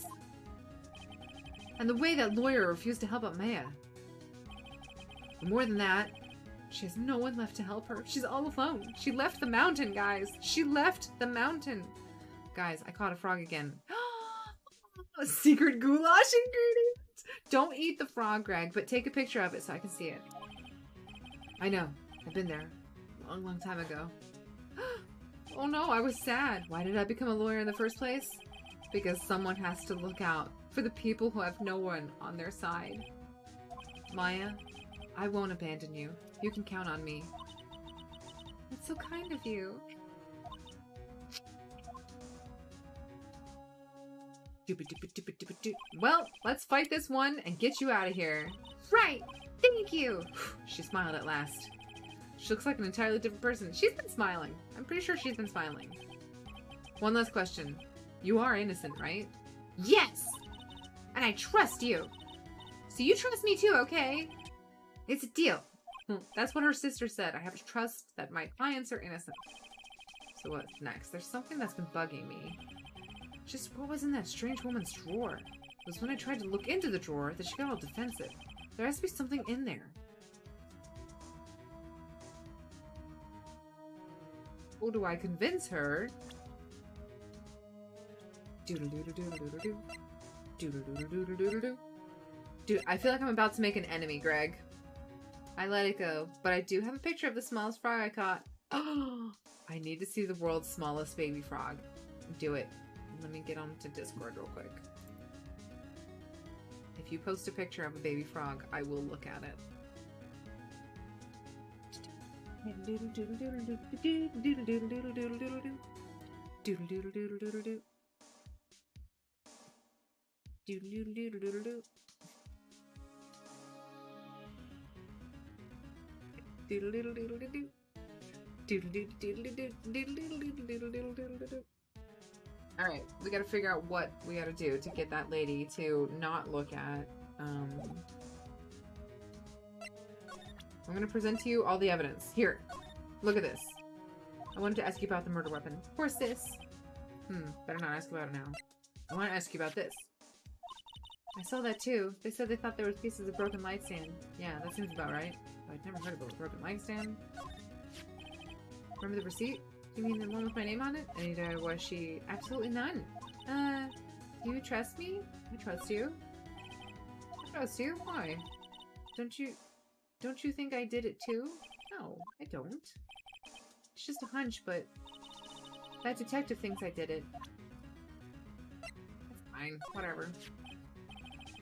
And the way that lawyer refused to help out Maya. But more than that, she has no one left to help her. She's all alone. She left the mountain, guys. She left the mountain. Guys, I caught a frog again. A secret goulash ingredient. Don't eat the frog, Greg, but take a picture of it so I can see it. I know. I've been there. A long, long time ago. Oh no, I was sad. Why did I become a lawyer in the first place? Because someone has to look out for the people who have no one on their side. Maya, I won't abandon you. You can count on me. That's so kind of you. Well, let's fight this one and get you out of here. Right! Thank you! She smiled at last. She looks like an entirely different person. She's been smiling. I'm pretty sure she's been smiling. One last question. You are innocent, right? Yes! And I trust you. So you trust me too, okay? It's a deal. That's what her sister said. I have to trust that my clients are innocent. So what's next? There's something that's been bugging me. Just what was in that strange woman's drawer? It was when I tried to look into the drawer that she got all defensive. There has to be something in there. How do I convince her? Doodle-doodle-doodle-doodle-doo. Doodle-doodle-doodle-doodle-doo. Dude, I feel like I'm about to make an enemy, Greg. I let it go, but I do have a picture of the smallest frog I caught. Oh, I need to see the world's smallest baby frog. Do it. Let me get on to Discord real quick. If you post a picture of a baby frog, I will look at it. Alright, we gotta figure out what we gotta do to get that lady to not look at, I'm gonna present to you all the evidence. Here, look at this. I wanted to ask you about the murder weapon. Of course, this. Better not ask about it now. I want to ask you about this. I saw that too. They said they thought there was pieces of broken light stand. Yeah, that seems about right. But I'd never heard of a broken light stand. Remember the receipt? You mean the one with my name on it? Neither was she. Absolutely none. Do you trust me? I trust you. I trust you? Why? Don't you think I did it too? No, I don't. It's just a hunch, but that detective thinks I did it. That's fine. Whatever.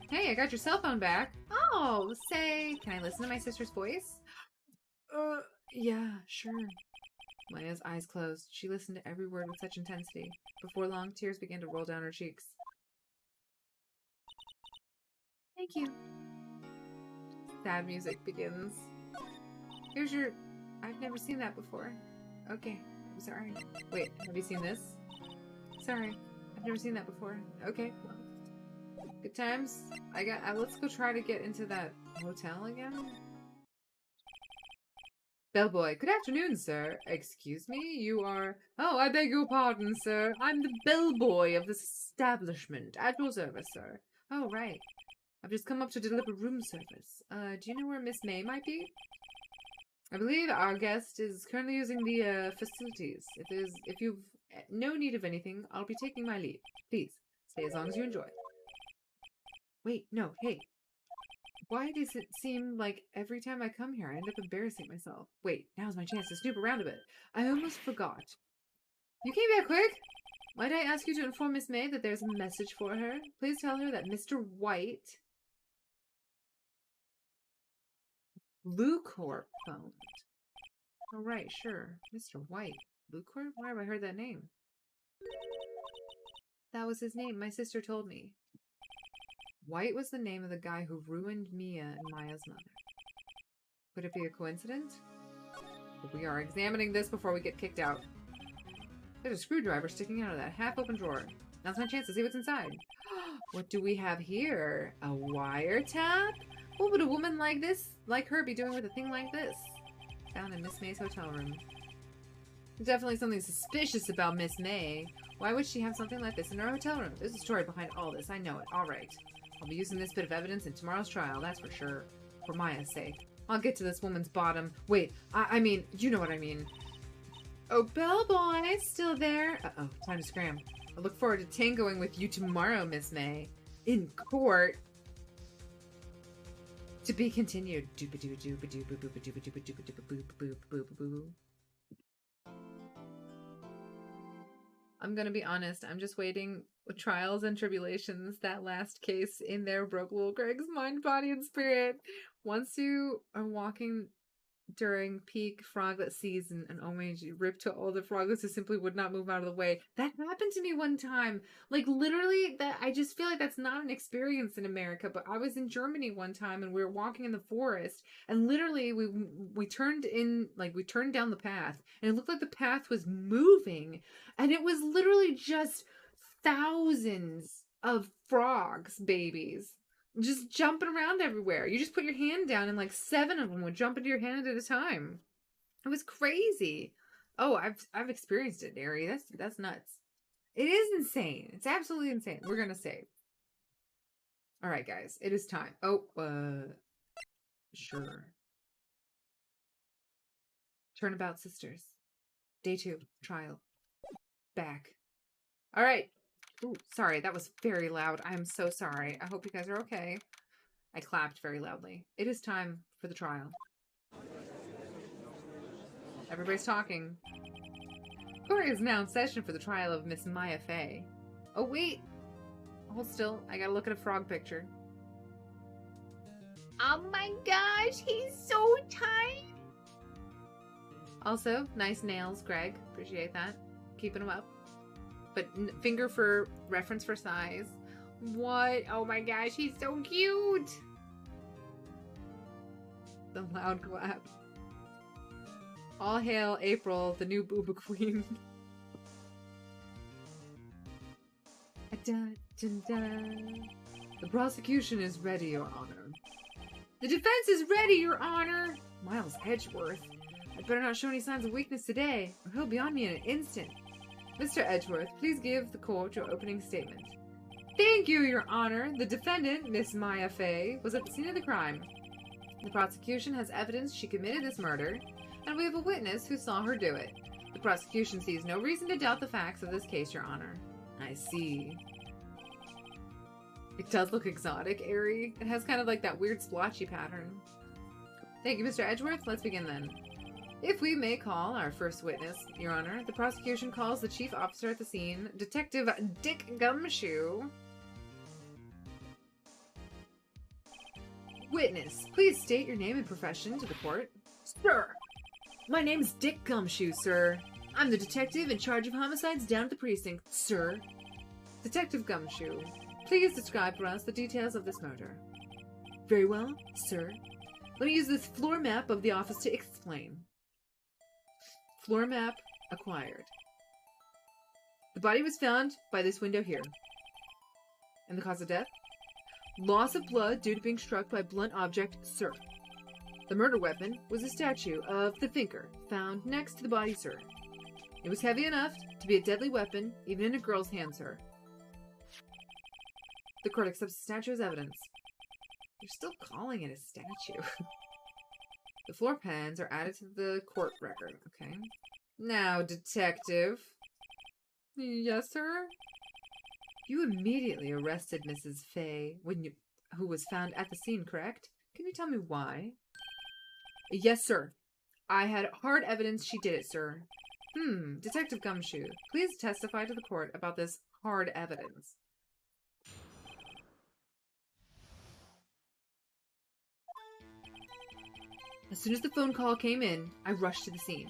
Hey, I got your cell phone back. Oh, say, can I listen to my sister's voice? Yeah, sure. Maya's eyes closed. She listened to every word with such intensity. Before long, tears began to roll down her cheeks. Thank you. Sad music begins. Here's your... I've never seen that before. Okay, I'm sorry. Wait, have you seen this? Sorry, I've never seen that before. Okay, well. Good times. Let's go try to get into that hotel again. Bellboy, good afternoon, sir. Excuse me, you are... Oh, I beg your pardon, sir. I'm the bellboy of this establishment. At your service, sir. Oh, right. I've just come up to deliver room service. Do you know where Miss May might be? I believe our guest is currently using the, facilities. If you've no need of anything, I'll be taking my leave. Please, stay as long as you enjoy. Wait, no, hey. Why does it seem like every time I come here, I end up embarrassing myself? Wait, now's my chance to snoop around a bit. I almost forgot. You came back quick? Might I ask you to inform Miss May that there's a message for her? Please tell her that Mr. White... Lucorp phoned. Oh, right, sure. Mr. White. Lucorp? Why have I heard that name? That was his name. My sister told me. White was the name of the guy who ruined Mia and Maya's mother. Could it be a coincidence? But we are examining this before we get kicked out. There's a screwdriver sticking out of that half-open drawer. Now's my chance to see what's inside. What do we have here? A wiretap? What would a woman like her, be doing with a thing like this? Found in Miss May's hotel room. There's definitely something suspicious about Miss May. Why would she have something like this in her hotel room? There's a story behind all this. I know it. All right. I'll be using this bit of evidence in tomorrow's trial, that's for sure. For Maya's sake. I'll get to this woman's bottom. Wait, I mean, you know what I mean. Oh, bellboy, still there? Uh-oh, time to scram. I look forward to tangoing with you tomorrow, Miss May. In court. To be continued. I'm gonna be honest, I'm just waiting with trials and tribulations, that last case in there broke little Greg's mind, body, and spirit. Once you are walking during peak froglet season and Omeji ripped to all the froglets who simply would not move out of the way. That happened to me one time. Like literally that I just feel like that's not an experience in America, but I was in Germany one time and we were walking in the forest and literally we turned down the path and it looked like the path was moving and it was literally just thousands of frogs, babies. Just jumping around everywhere. You just put your hand down and like 7 of them would jump into your hand at a time. It was crazy. Oh, I've experienced it, Neri. That's nuts. It is insane. It's absolutely insane. We're gonna save. All right, guys. It is time. Oh, sure. Turnabout Sisters. Day 2. Trial. Back. All right. Ooh, sorry, that was very loud. I am so sorry. I hope you guys are okay. I clapped very loudly. It is time for the trial. Everybody's talking. Court is now in session for the trial of Miss Maya Fey. Oh, wait. Hold still. I gotta look at a frog picture. Oh my gosh, he's so tiny. Also, nice nails, Greg. Appreciate that. Keeping them up. But finger for reference for size. What? Oh my gosh, he's so cute! The loud clap. All hail April, the new booba queen. The prosecution is ready, Your Honor. The defense is ready, Your Honor! Miles Edgeworth. I'd better not show any signs of weakness today, or he'll be on me in an instant. Mr. Edgeworth, please give the court your opening statement. Thank you, Your Honor. The defendant, Miss Maya Fey, was at the scene of the crime. The prosecution has evidence she committed this murder, and we have a witness who saw her do it. The prosecution sees no reason to doubt the facts of this case, Your Honor. I see. It does look exotic, airy. It has kind of like that weird splotchy pattern. Thank you, Mr. Edgeworth. Let's begin then. If we may call our first witness, Your Honor, the prosecution calls the chief officer at the scene, Detective Dick Gumshoe. Witness, please state your name and profession to the court. Sir, my name's Dick Gumshoe, sir. I'm the detective in charge of homicides down at the precinct, sir. Detective Gumshoe, please describe for us the details of this murder. Very well, sir. Let me use this floor map of the office to explain. Floor map acquired. The body was found by this window here. And the cause of death? Loss of blood due to being struck by a blunt object, sir. The murder weapon was a statue of the thinker found next to the body, sir. It was heavy enough to be a deadly weapon, even in a girl's hand, sir. The court accepts the statue as evidence. You're still calling it a statue. The floor plans are added to the court record, okay? Now, detective. Yes, sir? You immediately arrested Mrs. Fay who was found at the scene, correct? Can you tell me why? Yes, sir. I had hard evidence she did it, sir. Detective Gumshoe, please testify to the court about this hard evidence. As soon as the phone call came in, I rushed to the scene.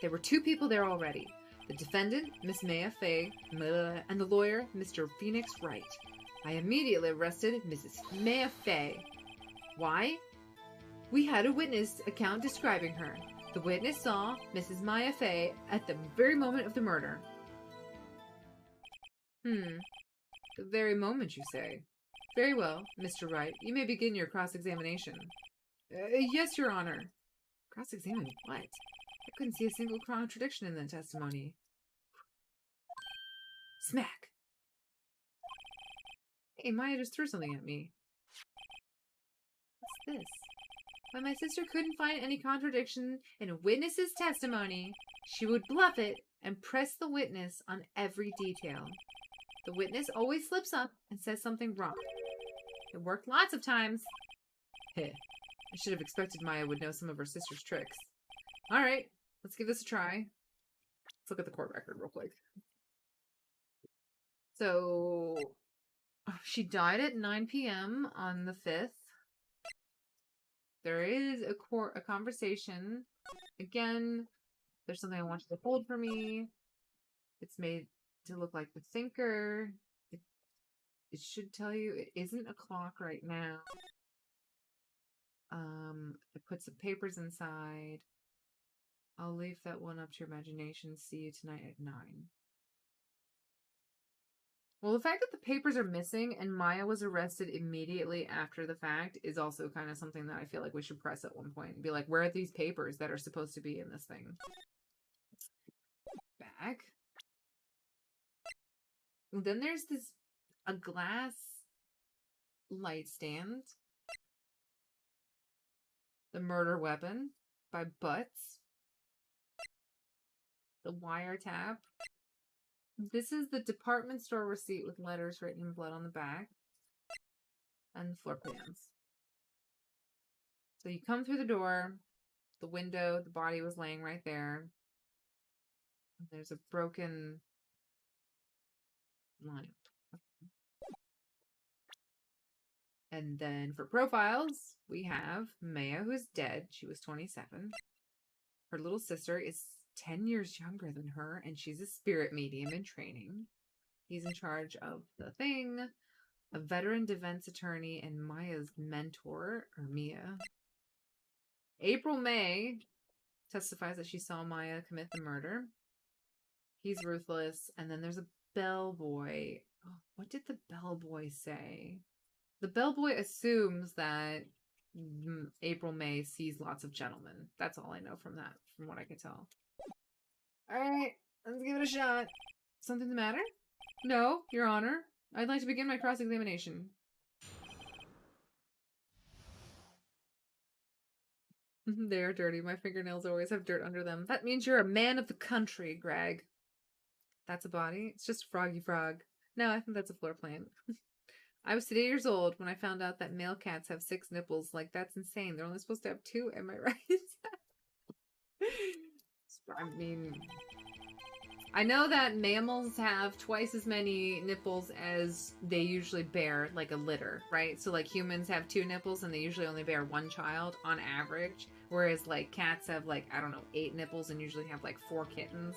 There were 2 people there already. The defendant, Miss Maya Fay, and the lawyer, Mr. Phoenix Wright. I immediately arrested Mrs. Maya Fay. Why? We had a witness account describing her. The witness saw Mrs. Maya Fay at the very moment of the murder. The very moment, you say? Very well, Mr. Wright. You may begin your cross-examination. Yes, Your Honor. Cross-examine what? I couldn't see a single contradiction in the testimony. Smack! Hey, Maya just threw something at me. What's this? When my sister couldn't find any contradiction in a witness's testimony, she would bluff it and press the witness on every detail. The witness always slips up and says something wrong. It worked lots of times. Heh. I should have expected Maya would know some of her sister's tricks. Alright, let's give this a try. Let's look at the court record real quick. So, she died at 9 p.m. on the 5th. There is a conversation. Again, there's something I want you to hold for me. It's made to look like the thinker. It should tell you it isn't a clock right now. I put some papers inside. I'll leave that one up to your imagination. See you tonight at 9. Well, the fact that the papers are missing and Maya was arrested immediately after the fact is also kind of something that I feel like we should press at one point and be like, where are these papers that are supposed to be in this thing? Back. And then there's a glass light stand. The murder weapon by Butts. The wiretap. This is the department store receipt with letters written in blood on the back. And the floor plans. So you come through the door, the window, the body was laying right there. There's a broken lamp. And then for profiles, we have Maya, who's dead. She was 27. Her little sister is 10 years younger than her, and she's a spirit medium in training. He's in charge of the thing. A veteran defense attorney and Maya's mentor, or Mia. April May testifies that she saw Maya commit the murder. He's ruthless. And then there's a bellboy. Oh, what did the bellboy say? The bellboy assumes that April May sees lots of gentlemen. That's all I know from that, from what I can tell. Alright, let's give it a shot. Something the matter? No, Your Honor. I'd like to begin my cross-examination. They are dirty. My fingernails always have dirt under them. That means you're a man of the country, Greg. That's a body? It's just a froggy frog. No, I think that's a floor plan. I was 8 years old when I found out that male cats have 6 nipples. Like, that's insane. They're only supposed to have 2, am I right? I mean, I know that mammals have twice as many nipples as they usually bear, like a litter, right? So like humans have 2 nipples and they usually only bear 1 child on average, whereas like cats have like, I don't know, 8 nipples and usually have like 4 kittens.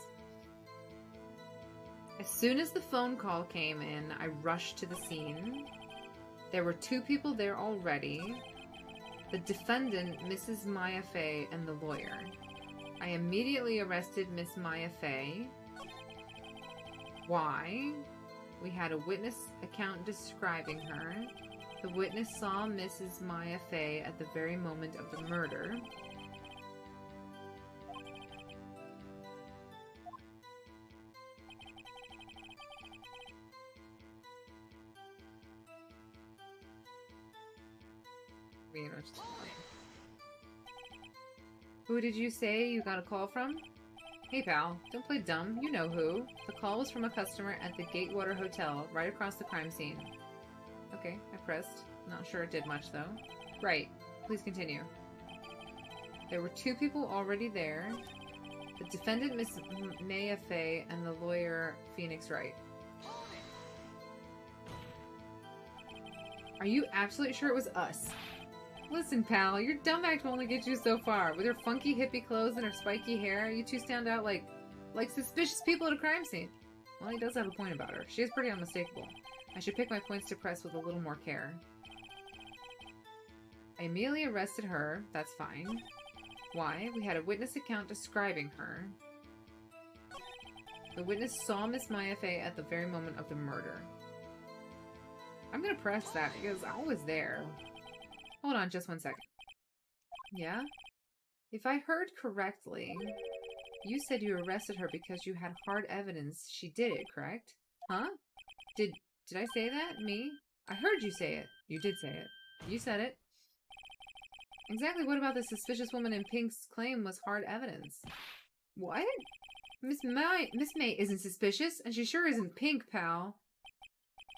As soon as the phone call came in, I rushed to the scene. There were 2 people there already. The defendant, Mrs. Maya Fey, and the lawyer. I immediately arrested Miss Maya Fey. Why? We had a witness account describing her. The witness saw Mrs. Maya Fey at the very moment of the murder. Who did you say you got a call from? Hey pal, don't play dumb, you know who. The call was from a customer at the Gatewater Hotel, right across the crime scene. Okay, I pressed. Not sure it did much though. Right, please continue. There were 2 people already there. The defendant, Miss Maya Fey, and the lawyer, Phoenix Wright. Are you absolutely sure it was us? Listen, pal, your dumb act will only get you so far. With her funky hippie clothes and her spiky hair, you 2 stand out like suspicious people at a crime scene. Well, he does have a point about her. She is pretty unmistakable. I should pick my points to press with a little more care. I immediately arrested her. That's fine. Why? We had a witness account describing her. The witness saw Miss Maya Fey at the very moment of the murder. I'm gonna press that because I was there. Hold on just 1 second. Yeah? If I heard correctly, you said you arrested her because you had hard evidence she did it, correct? Huh? Did I say that? Me? I heard you say it. You did say it. You said it. Exactly what about the suspicious woman in Pink's claim was hard evidence? What? Miss May isn't suspicious, and she sure isn't Pink, pal.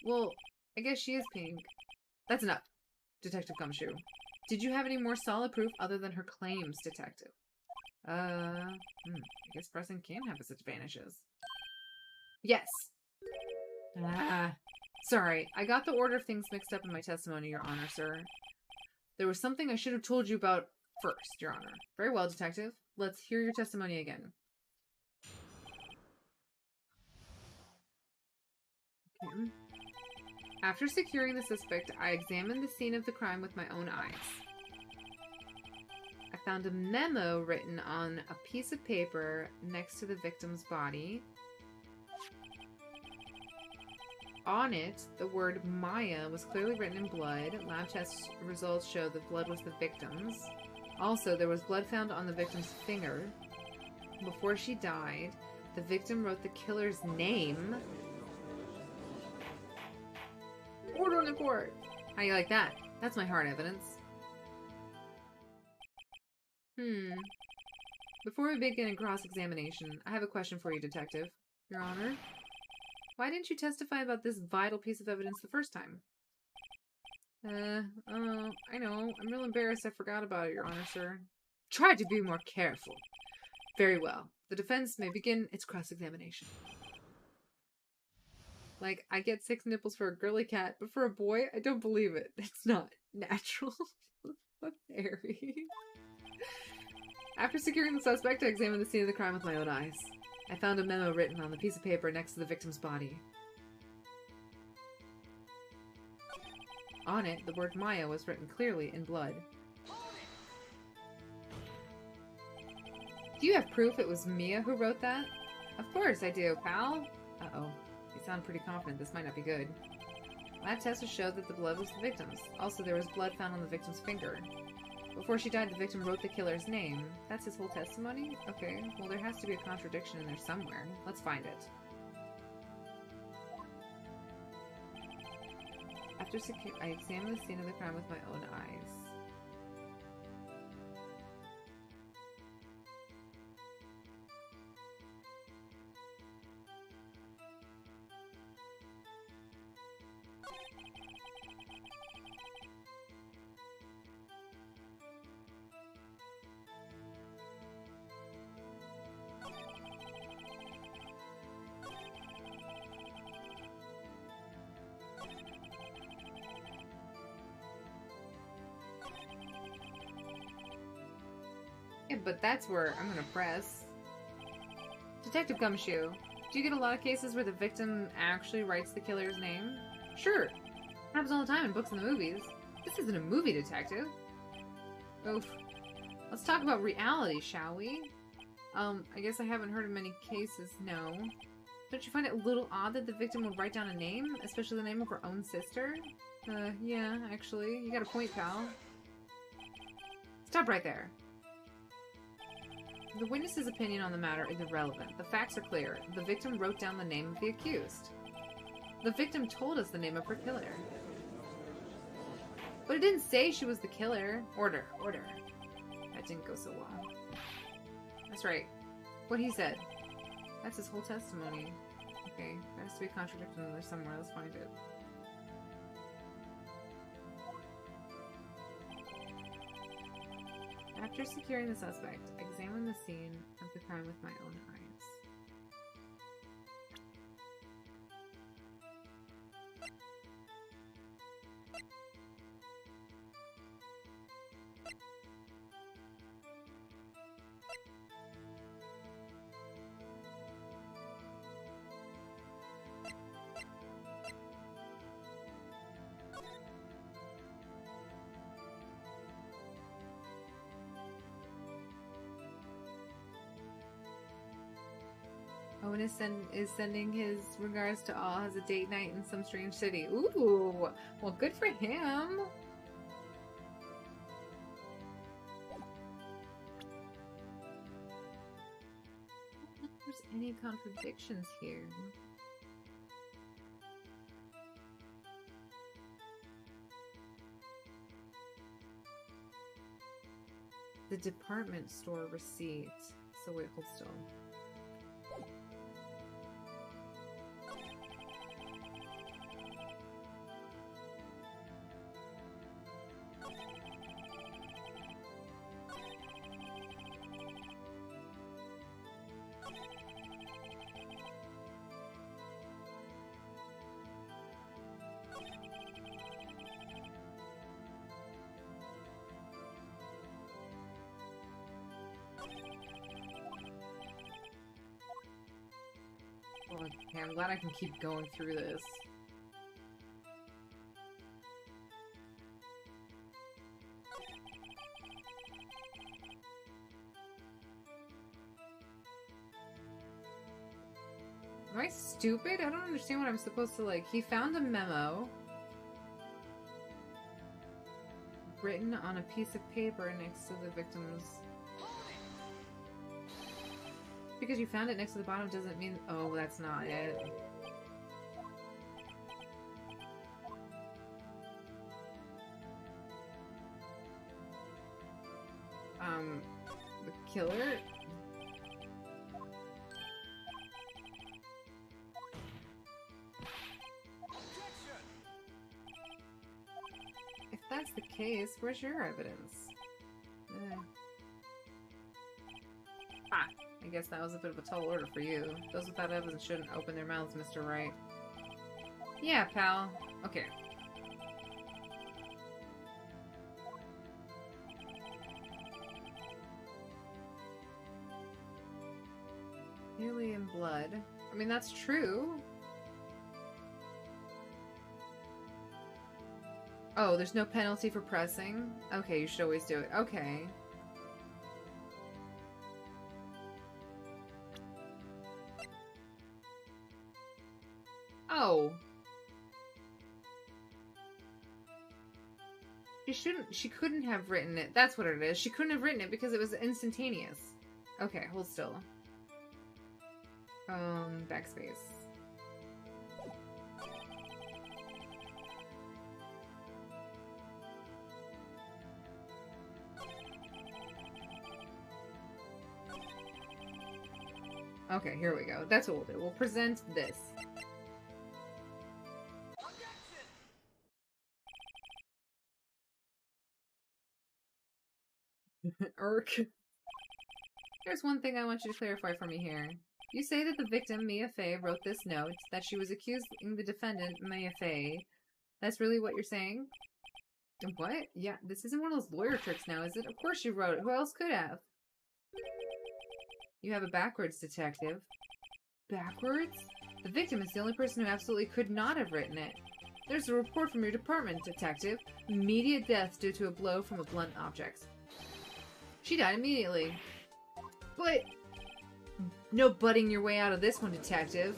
Well, I guess she is Pink. That's enough. Detective Gumshoe. Did you have any more solid proof other than her claims, Detective? I guess pressing can have its advantages. Yes. Sorry, I got the order of things mixed up in my testimony, Your Honor, sir. There was something I should have told you about first, Your Honor. Very well, Detective. Let's hear your testimony again. Okay. After securing the suspect, I examined the scene of the crime with my own eyes. I found a memo written on a piece of paper next to the victim's body. On it, the word Maya was clearly written in blood. Lab test results show the blood was the victim's. Also, there was blood found on the victim's finger. Before she died, the victim wrote the killer's name. Order in the court! How you like that? That's my hard evidence. Before we begin a cross-examination, I have a question for you, Detective. Your Honor? Why didn't you testify about this vital piece of evidence the first time? I know. I'm real embarrassed I forgot about it, Your Honor, sir. Try to be more careful. Very well. The defense may begin its cross-examination. Like, I get 6 nipples for a girly cat, but for a boy, I don't believe it. It's not natural. Harry. After securing the suspect, I examined the scene of the crime with my own eyes. I found a memo written on the piece of paper next to the victim's body. On it, the word Maya was written clearly in blood. Do you have proof it was Mia who wrote that? Of course I do, pal. Uh-oh. You sound pretty confident. This might not be good. Lab tests showed that the blood was the victim's. Also, there was blood found on the victim's finger. Before she died, the victim wrote the killer's name. That's his whole testimony? Okay, well there has to be a contradiction in there somewhere. Let's find it. After I examined the scene of the crime with my own eyes. Okay, but that's where I'm gonna press. Detective Gumshoe, do you get a lot of cases where the victim actually writes the killer's name? Sure. Happens all the time in books and the movies. This isn't a movie, detective. Oof. Let's talk about reality, shall we? I guess I haven't heard of many cases, no. Don't you find it a little odd that the victim would write down a name, especially the name of her own sister? Yeah, actually. You got a point, pal. Stop right there. The witness's opinion on the matter is irrelevant. The facts are clear. The victim wrote down the name of the accused. The victim told us the name of her killer. But it didn't say she was the killer. Order, order. That didn't go so well. That's right. What he said. That's his whole testimony. Okay, there has to be a contradiction in there somewhere. Let's find it. After securing the suspect, I examined the scene of the crime with my own eyes. Owen is sending his regards to all, has a date night in some strange city. Ooh, well, good for him. I don't think there's any contradictions here. The department store receipt. So wait, hold still. Oh, okay, I'm glad I can keep going through this. Am I stupid? I don't understand what I'm supposed to, like... He found a memo written on a piece of paper next to the victim's... Because you found it next to the bottom doesn't mean... Oh, that's not it. The killer? If that's the case, where's your evidence? I guess that was a bit of a tall order for you. Those without evidence shouldn't open their mouths, Mr. Wright. Yeah, pal. Okay. Alien blood. I mean, that's true. Oh, there's no penalty for pressing? Okay, you should always do it. Okay. Oh. She couldn't have written it. That's what it is. She couldn't have written it because it was instantaneous. Okay, hold still. Backspace. Okay, here we go. That's what we'll do. We'll present this. Irk. There's one thing I want you to clarify for me here. You say that the victim, Mia Fey, wrote this note, that she was accusing the defendant, Mia Fey. That's really what you're saying? What? Yeah, this isn't one of those lawyer tricks now, is it? Of course she wrote it. Who else could have? You have it backwards, detective. Backwards? The victim is the only person who absolutely could not have written it. There's a report from your department, detective. Immediate death due to a blow from a blunt object. She died immediately. But... no butting your way out of this one, detective.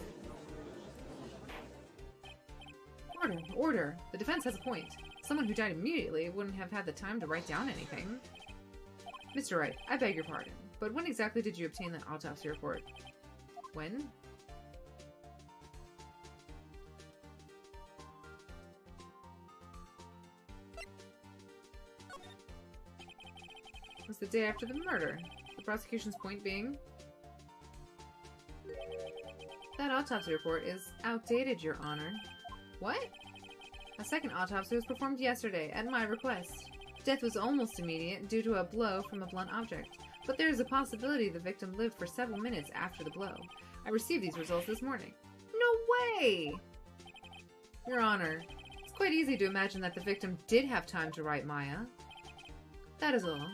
Order, order. The defense has a point. Someone who died immediately wouldn't have had the time to write down anything. Mr. Wright, I beg your pardon, but when exactly did you obtain that autopsy report? When? It was the day after the murder. The prosecution's point being... that autopsy report is outdated, Your Honor. What? A second autopsy was performed yesterday, at my request. Death was almost immediate due to a blow from a blunt object, but there is a possibility the victim lived for several minutes after the blow. I received these results this morning. No way! Your Honor, it's quite easy to imagine that the victim did have time to write Maya. That is all.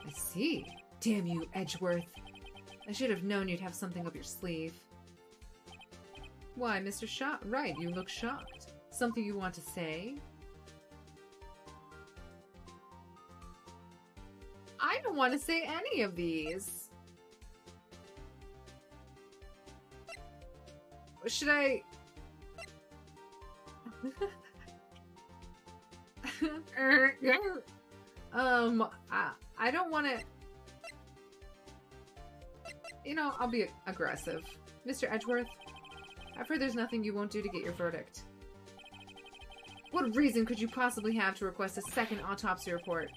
I see. Damn you, Edgeworth. I should have known you'd have something up your sleeve. Why, Mr. Wright, you look shocked. Something you want to say? I don't want to say any of these. Should I... I don't want to... You know, I'll be aggressive. Mr. Edgeworth, I've heard there's nothing you won't do to get your verdict. What reason could you possibly have to request a second autopsy report?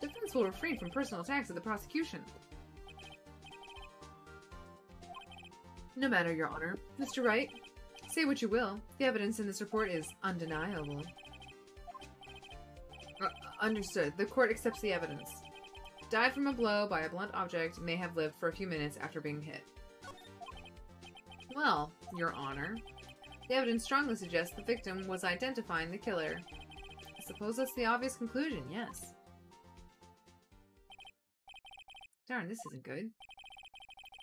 The defense will refrain from personal attacks at the prosecution. No matter, Your Honor. Mr. Wright, say what you will. The evidence in this report is undeniable. Understood. The court accepts the evidence. Died from a blow by a blunt object, may have lived for a few minutes after being hit. Well, Your Honor, the evidence strongly suggests the victim was identifying the killer. I suppose that's the obvious conclusion, yes. Darn, this isn't good.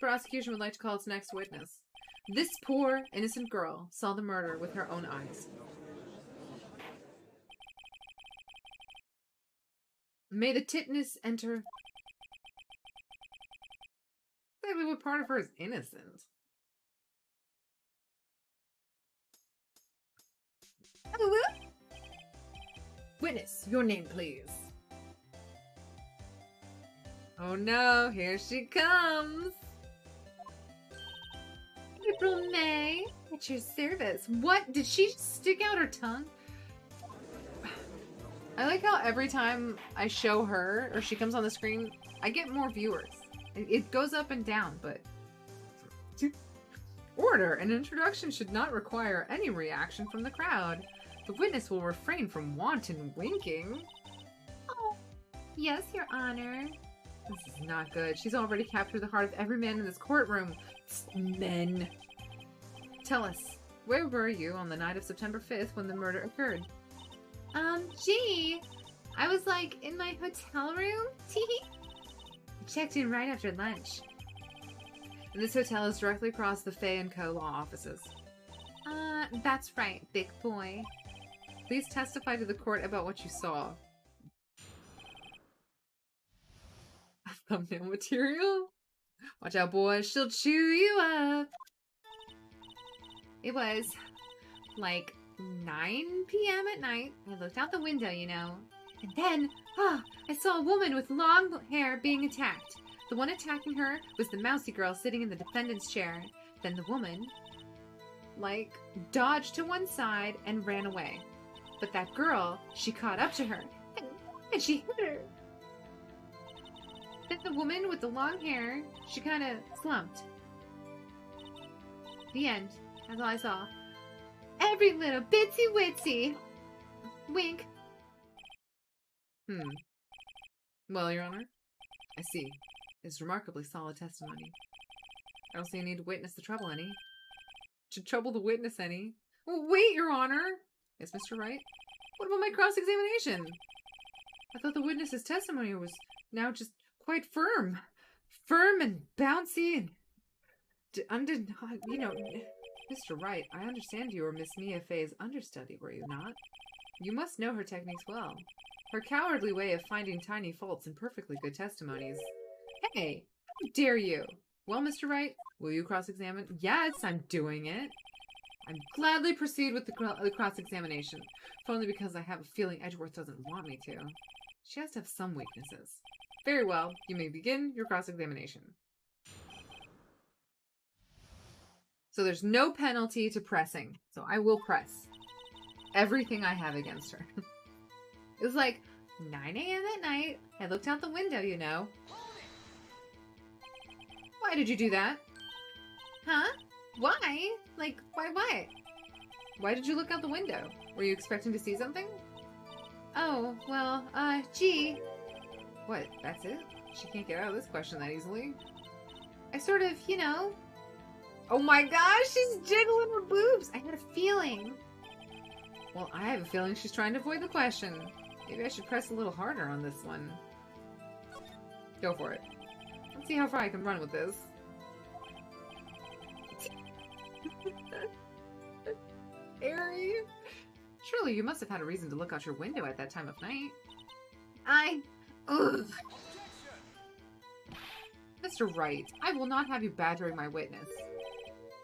The prosecution would like to call its next witness. This poor, innocent girl saw the murder with her own eyes. May the titness enter... Exactly what part of her is innocent? Hello? Witness, your name, please. Oh no, here she comes. April May, at your service. What? Did she just stick out her tongue? I like how every time I show her, or she comes on the screen, I get more viewers. It goes up and down, but... Order! An introduction should not require any reaction from the crowd. The witness will refrain from wanton winking. Oh, yes, Your Honor. This is not good. She's already captured the heart of every man in this courtroom. Men. Tell us, where were you on the night of September 5th when the murder occurred? Gee, I was like in my hotel room. Teehee. I checked in right after lunch. And this hotel is directly across the Fay & Co. law offices. That's right, big boy. Please testify to the court about what you saw. Thumbnail material? Watch out, boy. She'll chew you up. It was like 9 p.m. at night. I looked out the window, you know. And then, I saw a woman with long hair being attacked. The one attacking her was the mousy girl sitting in the defendant's chair. Then the woman, like, dodged to one side and ran away. But that girl, she caught up to her, and she hit her. Then the woman with the long hair, she kind of slumped. The end. That's all I saw. Every little bitsy witsy. Wink. Well, Your Honor, I see. It's remarkably solid testimony. I don't see a need to witness the trouble any. To trouble the witness any. Well, wait, Your Honor! Yes, Mr. Wright? What about my cross-examination? I thought the witness's testimony was now just quite firm. Firm and bouncy and you know, Mr. Wright, I understand you were Miss Mia Fey's understudy, were you not? You must know her techniques well. Her cowardly way of finding tiny faults in perfectly good testimonies. Hey, how dare you? Well, Mr. Wright, will you cross-examine? Yes, I'm doing it. I'm gladly proceed with the cross-examination, if only because I have a feeling Edgeworth doesn't want me to. She has to have some weaknesses. Very well, you may begin your cross-examination. So there's no penalty to pressing, so I will press everything I have against her. It was like 9 a.m. at night. I looked out the window, you know. Why did you do that? Huh? Why? Like, why what? Why did you look out the window? Were you expecting to see something? Oh, well, gee. What, that's it? She can't get out of this question that easily. I sort of, you know. Oh my gosh, she's jiggling her boobs. I had a feeling. Well, I have a feeling she's trying to avoid the question. Maybe I should press a little harder on this one. Go for it. Let's see how far I can run with this. Harry? Surely you must have had a reason to look out your window at that time of night. Ugh. Mr. Wright, I will not have you badgering my witness.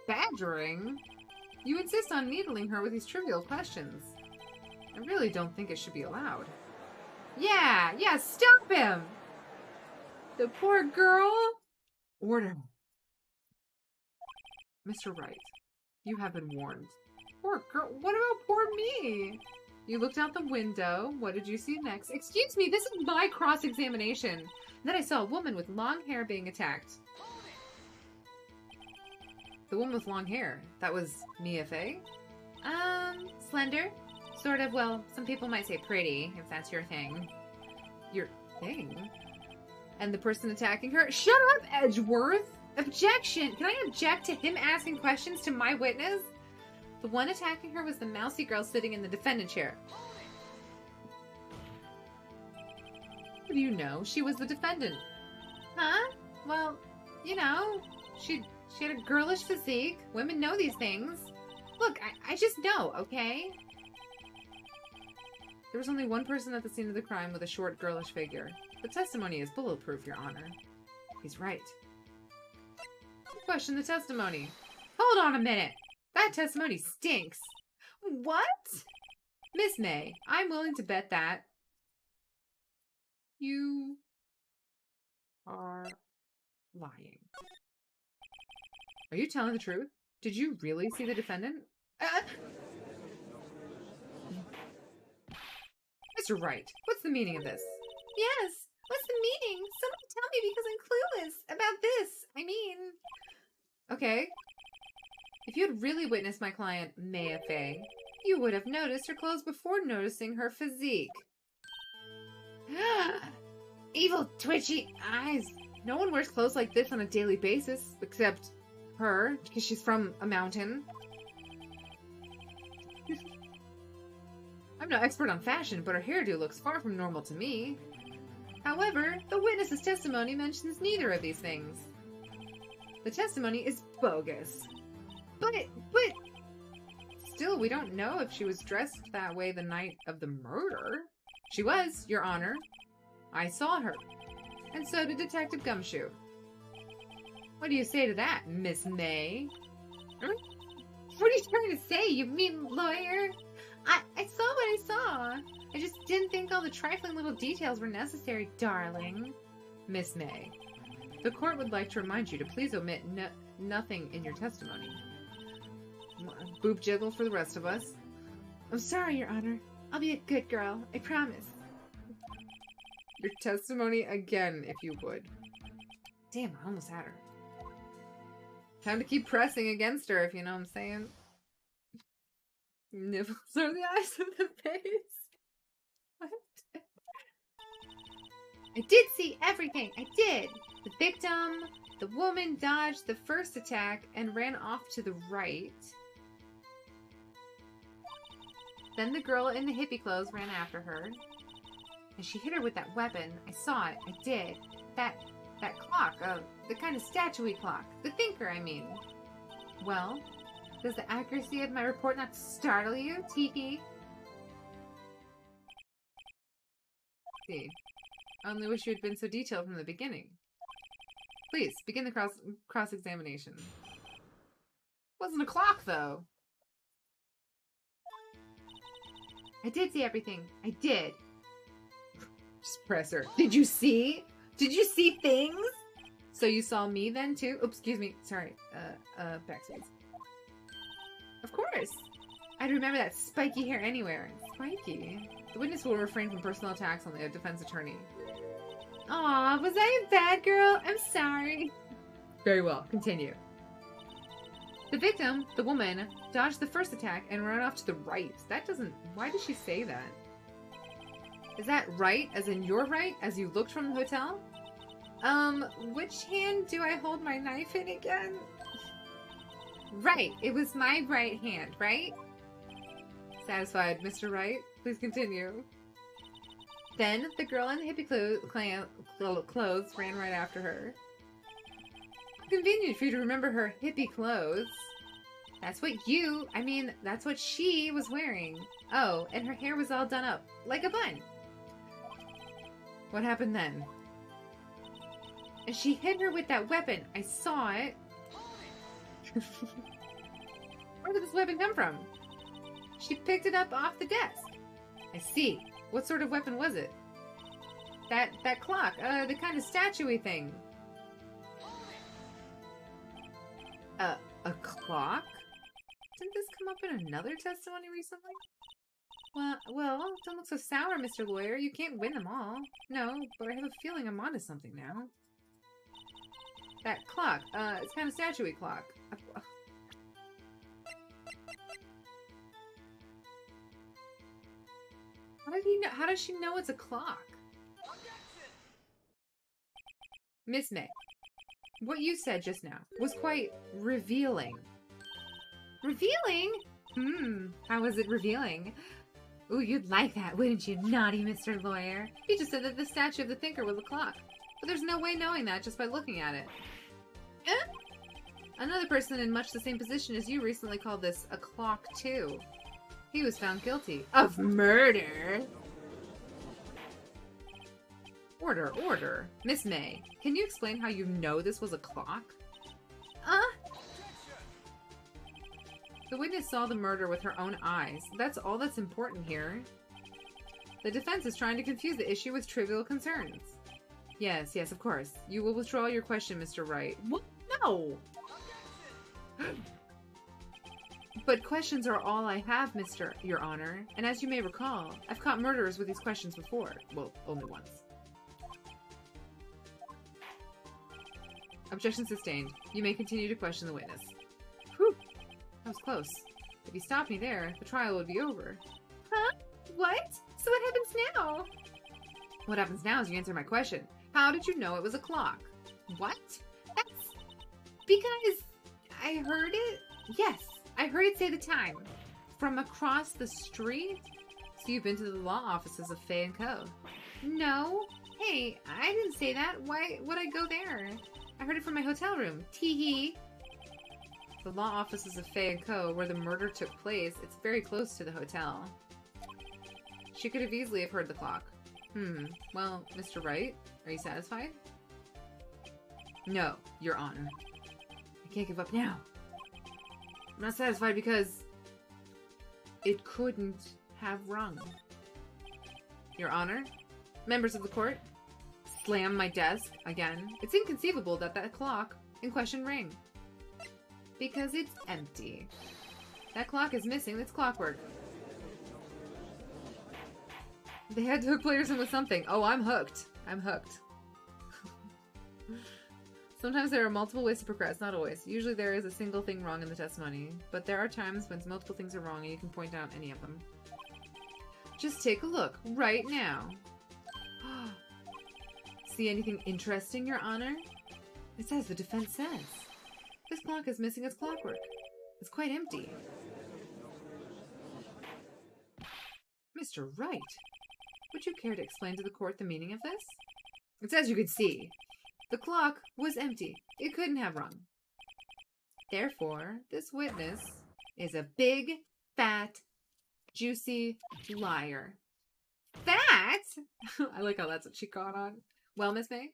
Badgering? You insist on needling her with these trivial questions. I really don't think it should be allowed. Yeah, stop him! The poor girl! Order. Mr. Wright, you have been warned. Poor girl, what about poor me? You looked out the window. What did you see next? Excuse me, this is my cross-examination. Then I saw a woman with long hair being attacked. The woman with long hair. That was Mia Fey? Slender. Sort of, well, some people might say pretty, if that's your thing. Your thing? And the person attacking her? Shut up, Edgeworth! Objection! Can I object to him asking questions to my witness? The one attacking her was the mousy girl sitting in the defendant chair. How do you know she was the defendant? Huh? Well, you know, she had a girlish physique. Women know these things. Look, I just know, okay? There was only one person at the scene of the crime with a short, girlish figure. The testimony is bulletproof, Your Honor. He's right. Question the testimony. Hold on a minute. That testimony stinks. What? Miss May, I'm willing to bet that you are lying. Are you telling the truth? Did you really see the defendant? Mr. Wright, what's the meaning of this? Yes, what's the meaning? Somebody tell me because I'm clueless about this. I mean... Okay. If you had really witnessed my client, Maya Fey, you would have noticed her clothes before noticing her physique. Evil, twitchy eyes. No one wears clothes like this on a daily basis, except her, because she's from a mountain. I'm no expert on fashion, but her hairdo looks far from normal to me. However, the witness's testimony mentions neither of these things. The testimony is bogus. But still, we don't know if she was dressed that way the night of the murder. She was, Your Honor. I saw her. And so did Detective Gumshoe. What do you say to that, Miss May? What are you trying to say, you mean lawyer? I saw what I saw. I just didn't think all the trifling little details were necessary, darling. Miss May, the court would like to remind you to please omit nothing in your testimony. Boob jiggle for the rest of us. I'm sorry, Your Honor. I'll be a good girl. I promise. Your testimony again, if you would. Damn, I almost had her. Time to keep pressing against her, if you know what I'm saying. Nipples are the eyes of the face. What? I did see everything. I did. The victim, the woman dodged the first attack and ran off to the right. Then the girl in the hippie clothes ran after her. And she hit her with that weapon. I saw it. I did. That That clock, the kind of statuey clock. The thinker, I mean. Well, does the accuracy of my report not startle you? Tee-hee. See. I only wish you had been so detailed from the beginning. Please, begin the cross-examination. Wasn't a clock, though. I did see everything. I did. Just press her. Did you see? Did you see things? So you saw me then, too? Oops, excuse me. Sorry. Backspace. Of course. I'd remember that spiky hair anywhere. Spiky? The witness will refrain from personal attacks on the defense attorney. Aw, was I a bad girl? I'm sorry. Very well. Continue. The victim, the woman, dodged the first attack and ran off to the right. That doesn't... Why did she say that? Is that right? As in your right? As you looked from the hotel? Which hand do I hold my knife in again? Right. It was my right hand, right? Satisfied, Mr. Wright. Please continue. Then, the girl in the hippie clothes ran right after her. Convenient for you to remember her hippie clothes. That's what she was wearing. Oh, and her hair was all done up, like a bun. What happened then? And she hit her with that weapon. I saw it. Where did this weapon come from? She picked it up off the desk. I see. What sort of weapon was it? That clock, the kind of statuey thing. A clock? Didn't this come up in another testimony recently? Well, don't look so sour, Mr. Lawyer. You can't win them all. No, but I have a feeling I'm onto something now. That clock, it's kind of statuey clock. How does she know it's a clock? Miss May, what you said just now was quite revealing. Revealing? How was it revealing? Ooh, you'd like that, wouldn't you, naughty Mr. Lawyer? You just said that the statue of the thinker was a clock. But there's no way knowing that just by looking at it. Another person in much the same position as you recently called this a clock, too. He was found guilty of murder. Order. Miss May, can you explain how you know this was a clock? The witness saw the murder with her own eyes. That's all that's important here. The defense is trying to confuse the issue with trivial concerns. Yes, of course. You will withdraw your question, Mr. Wright. What? No! But questions are all I have, Your Honor. And as you may recall, I've caught murderers with these questions before. Well, only once. Objection sustained. You may continue to question the witness. Whew! That was close. If you stopped me there, the trial would be over. Huh? What? So what happens now? What happens now is you answer my question. How did you know it was a clock? What? That's... because I heard it? Yes, I heard it say the time. From across the street? So you've been to the law offices of Fay & Co. No. Hey, I didn't say that. Why would I go there? I heard it from my hotel room. Tee-hee. The law offices of Fay & Co., where the murder took place, it's very close to the hotel. She could have easily have heard the clock. Well, Mr. Wright, are you satisfied? No, Your Honor. I can't give up now. I'm not satisfied because it couldn't have rung. Your Honor, members of the court, slam my desk again. It's inconceivable that that clock in question rang. Because it's empty. That clock is missing. That's clockwork. They had to hook players in with something. Oh, I'm hooked. I'm hooked. Sometimes there are multiple ways to progress, not always. Usually there is a single thing wrong in the testimony, but there are times when multiple things are wrong and you can point out any of them. Just take a look right now. See anything interesting, Your Honor? It's as the defense says. This clock is missing its clockwork. It's quite empty. Mr. Wright, would you care to explain to the court the meaning of this? It's as you can see. The clock was empty. It couldn't have rung. Therefore, this witness is a big, fat, juicy liar. Fat? I like how that's what she caught on. Well, Miss May?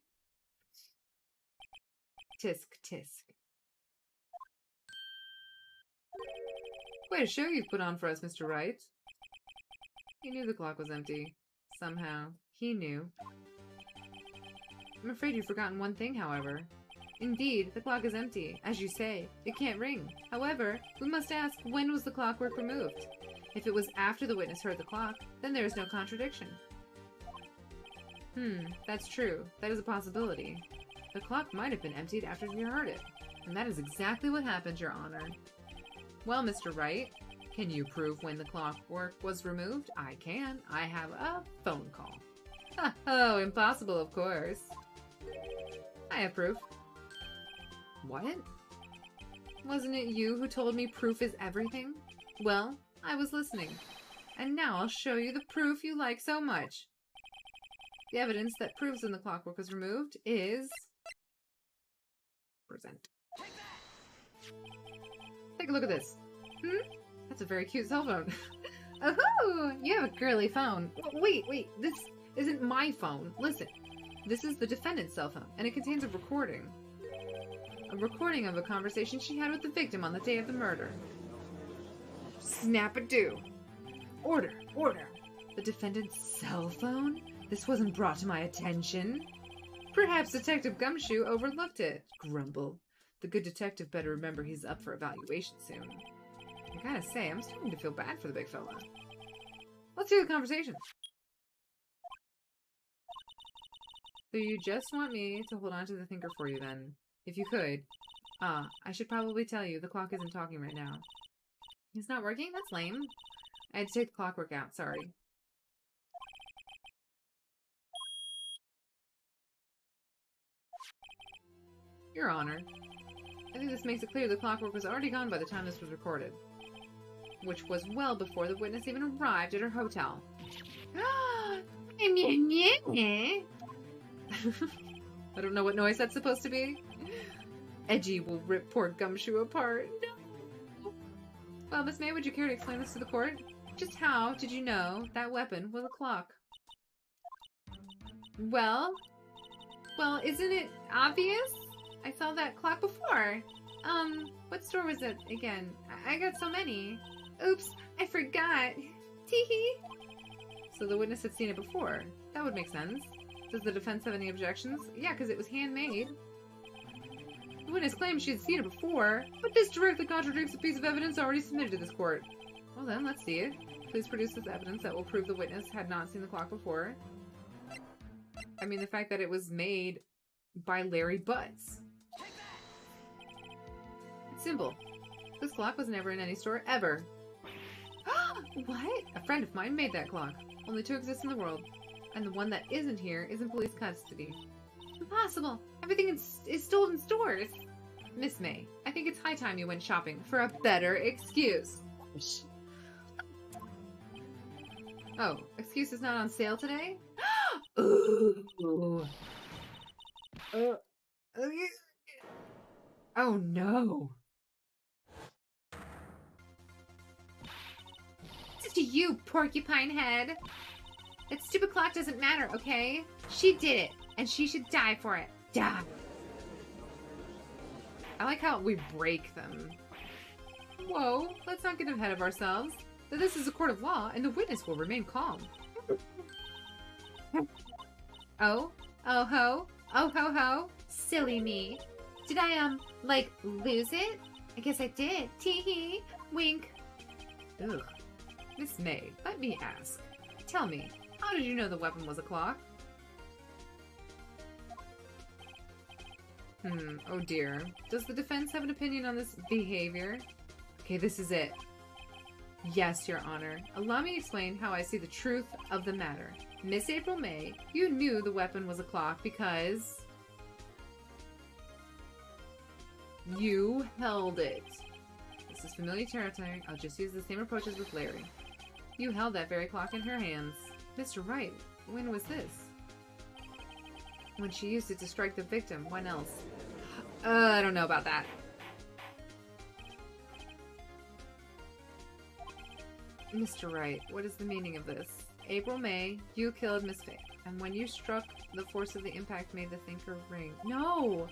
Tisk, tisk. Quite a show you've put on for us, Mr. Wright. He knew the clock was empty. Somehow, he knew. I'm afraid you've forgotten one thing, however. Indeed, the clock is empty. As you say, it can't ring. However, we must ask, when was the clockwork removed? If it was after the witness heard the clock, then there is no contradiction. That's true. That is a possibility. The clock might have been emptied after you heard it. And that is exactly what happened, Your Honor. Well, Mr. Wright, can you prove when the clockwork was removed? I can. I have a phone call. Oh, impossible, of course. I have proof. What? Wasn't it you who told me proof is everything? Well, I was listening. And now I'll show you the proof you like so much. The evidence that proves when the clockwork was removed is... present. Take a look at this. That's a very cute cell phone. Oh, you have a girly phone. Wait, this isn't my phone. Listen, this is the defendant's cell phone, and it contains a recording. A recording of a conversation she had with the victim on the day of the murder. Snap-a-doo. Order. The defendant's cell phone? This wasn't brought to my attention. Perhaps Detective Gumshoe overlooked it. Grumble. The good detective better remember he's up for evaluation soon. I gotta say, I'm starting to feel bad for the big fella. Let's hear the conversation. So you just want me to hold on to the thinker for you then? If you could. I should probably tell you, the clock isn't talking right now. It's not working? That's lame. I had to take the clockwork out, sorry. Your Honor, I think this makes it clear the clockwork was already gone by the time this was recorded. Which was well before the witness even arrived at her hotel. I don't know what noise that's supposed to be. Edgy will rip poor Gumshoe apart. No. Well, Miss May, would you care to explain this to the court? Just how did you know that weapon was a clock? Well, isn't it obvious? I saw that clock before. What store was it again? I got so many. Oops, I forgot. Tee-hee. So the witness had seen it before. That would make sense. Does the defense have any objections? Yeah, because it was handmade. The witness claims she had seen it before, but this directly contradicts a piece of evidence already submitted to this court. Well then, let's see it. Please produce this evidence that will prove the witness had not seen the clock before. I mean, the fact that it was made by Larry Butts. It's simple. This clock was never in any store, ever. What? A friend of mine made that clock. Only two exist in the world. And the one that isn't here is in police custody. Impossible! Everything is stolen in stores! Miss May, I think it's high time you went shopping for a better excuse. Oh, excuse is not on sale today? Ooh. Oh no! It's to you, porcupine head! That stupid clock doesn't matter, okay? She did it, and she should die for it. Die! I like how we break them. Whoa, let's not get ahead of ourselves. This is a court of law, and the witness will remain calm. Oh ho, silly me. Did I, like, lose it? I guess I did. Tee-hee, wink. Ugh. Miss May, let me ask. Tell me, how did you know the weapon was a clock? Oh dear. Does the defense have an opinion on this behavior? Okay, this is it. Yes, Your Honor. Allow me to explain how I see the truth of the matter. Miss April May, you knew the weapon was a clock because... you held it. This is familiar territory. I'll just use the same approach as with Larry. You held that very clock in her hands. Mr. Wright, when was this? When she used it to strike the victim. When else? I don't know about that. Mr. Wright, what is the meaning of this? April, May, you killed Miss Faye. And when you struck, the force of the impact made the thinker ring. No!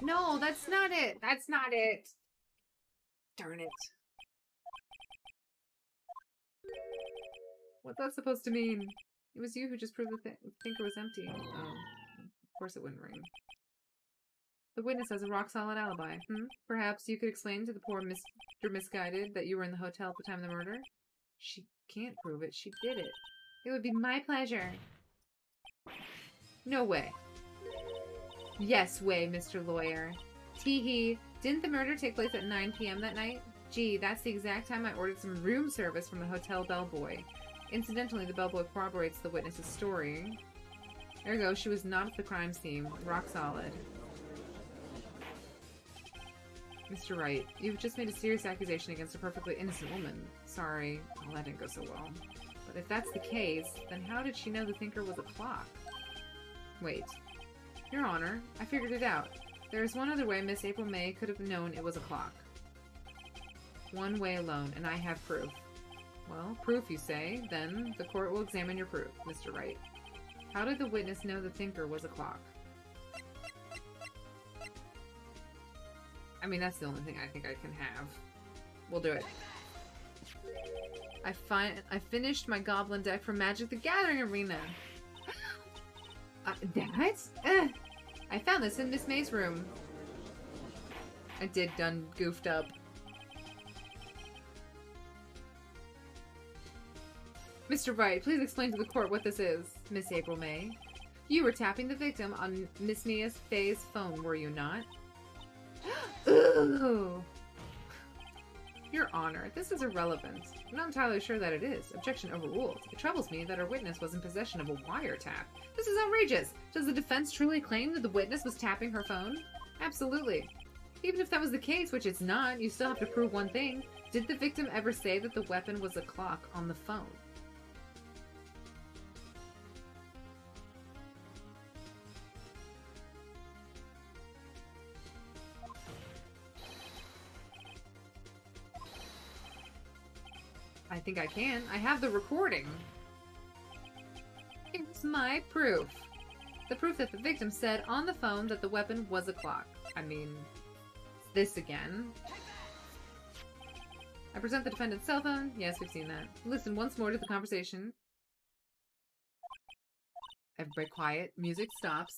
No, that's not it! That's not it! Darn it. What's that supposed to mean? It was you who just proved the thinker was empty. Oh, of course it wouldn't ring. The witness has a rock-solid alibi. Perhaps you could explain to the poor Mr. Misguided that you were in the hotel at the time of the murder? She can't prove it. She did it. It would be my pleasure. No way. Yes way, Mr. Lawyer. Tee-hee. Didn't the murder take place at 9 p.m. that night? Gee, that's the exact time I ordered some room service from the hotel bellboy. Incidentally, the bellboy corroborates the witness's story. Ergo, she was not at the crime scene. Rock solid. Mr. Wright, you've just made a serious accusation against a perfectly innocent woman. Sorry. Well, that didn't go so well. But if that's the case, then how did she know the thinker was a clock? Wait. Your Honor, I figured it out. There is one other way Miss April May could have known it was a clock. One way alone, and I have proof. Well, proof, you say? Then the court will examine your proof, Mr. Wright. How did the witness know the thinker was a clock? I mean, that's the only thing I think I can have. We'll do it. I finished my goblin deck from Magic the Gathering Arena. I found this in Miss May's room. I did done goofed up. Mr. Wright, please explain to the court what this is, Miss April May. You were tapping the victim on Miss Mia Faye's phone, were you not? Ooh. Your Honor, this is irrelevant. I'm not entirely sure that it is. Objection overruled. It troubles me that our witness was in possession of a wiretap. This is outrageous. Does the defense truly claim that the witness was tapping her phone? Absolutely. Even if that was the case, which it's not, you still have to prove one thing. Did the victim ever say that the weapon was a clock on the phone? I think I can. I have the recording. Here's my proof. The proof that the victim said on the phone that the weapon was a clock. I mean, this again. I present the defendant's cell phone. Yes, we've seen that. Listen once more to the conversation. Everybody quiet. Music stops.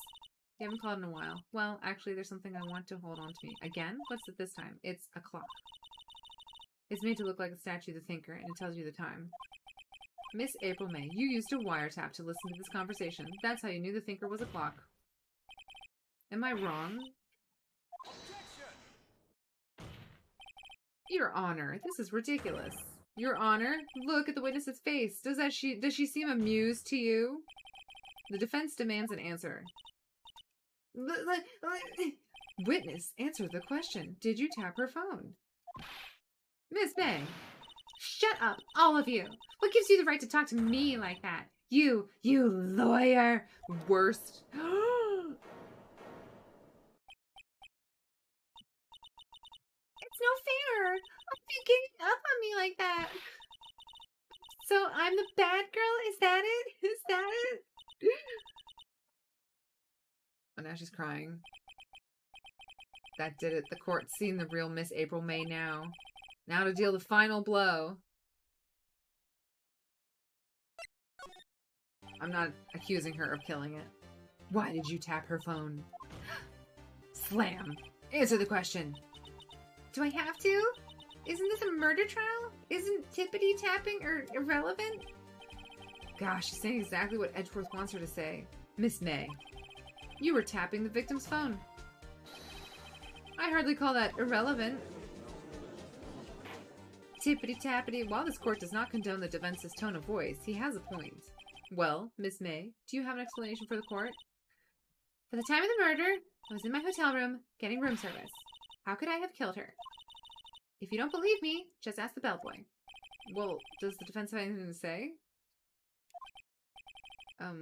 You haven't called in a while. Well, actually, there's something I want to hold on to me. Again? What's it this time? It's a clock. It's made to look like a statue of the thinker, and it tells you the time. Miss April May, you used a wiretap to listen to this conversation. That's how you knew the thinker was a clock. Am I wrong? Your Honor, this is ridiculous. Your Honor, look at the witness's face. Does she seem amused to you? The defense demands an answer. Witness, answer the question. Did you tap her phone? Miss May. Shut up, all of you. What gives you the right to talk to me like that? You lawyer. Worst. It's no fair. Why are you getting up on me like that? So I'm the bad girl? Is that it? Is that it? Oh, now she's crying. That did it. The court's seen the real Miss April May now. Now to deal the final blow. I'm not accusing her of killing it. Why did you tap her phone? Slam. Answer the question. Do I have to? Isn't this a murder trial? Isn't tippity tapping irrelevant? Gosh, she's saying exactly what Edgeworth wants her to say. Miss May, you were tapping the victim's phone. I hardly call that irrelevant. Tippity-tappity. While this court does not condone the defense's tone of voice, he has a point. Well, Miss May, do you have an explanation for the court? For the time of the murder, I was in my hotel room, getting room service. How could I have killed her? If you don't believe me, just ask the bellboy. Well, does the defense have anything to say? Well,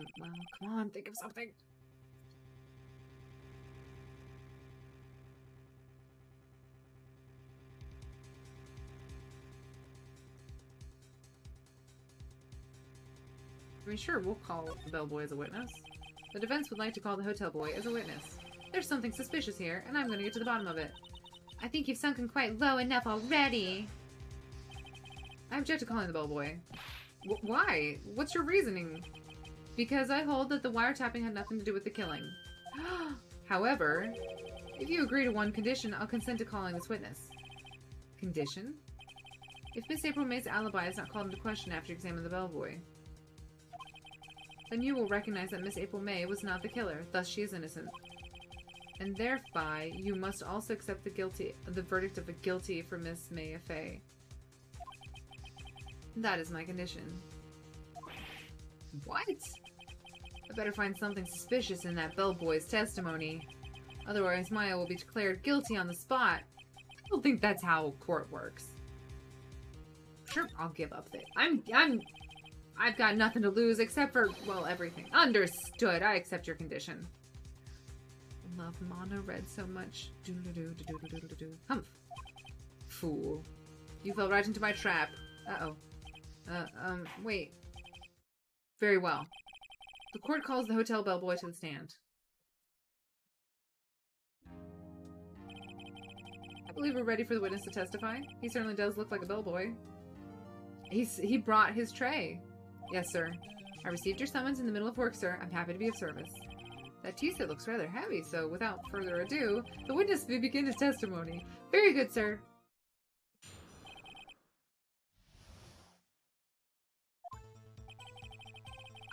come on, think of something. I mean, sure, we'll call the bellboy as a witness. The defense would like to call the hotel boy as a witness. There's something suspicious here, and I'm going to get to the bottom of it. I think you've sunken quite low enough already. I object to calling the bellboy. Why? What's your reasoning? Because I hold that the wiretapping had nothing to do with the killing. However, if you agree to one condition, I'll consent to calling this witness. Condition? If Miss April May's alibi is not called into question after you examine the bellboy, then you will recognize that Miss April May was not the killer, thus she is innocent. And thereby, you must also accept the verdict of a guilty for Miss May Fay. That is my condition. What? I better find something suspicious in that bellboy's testimony. Otherwise, Maya will be declared guilty on the spot. I don't think that's how court works. Sure, I'll give up this. I've got nothing to lose except for, well, everything. Understood. I accept your condition. I love Mono Red so much. Humph. Fool. You fell right into my trap. Uh-oh. Wait. Very well. The court calls the hotel bellboy to the stand. I believe we're ready for the witness to testify. He certainly does look like a bellboy. He brought his tray. Yes, sir. I received your summons in the middle of work, sir. I'm happy to be of service. That tea set looks rather heavy, so without further ado, the witness may begin his testimony. Very good, sir.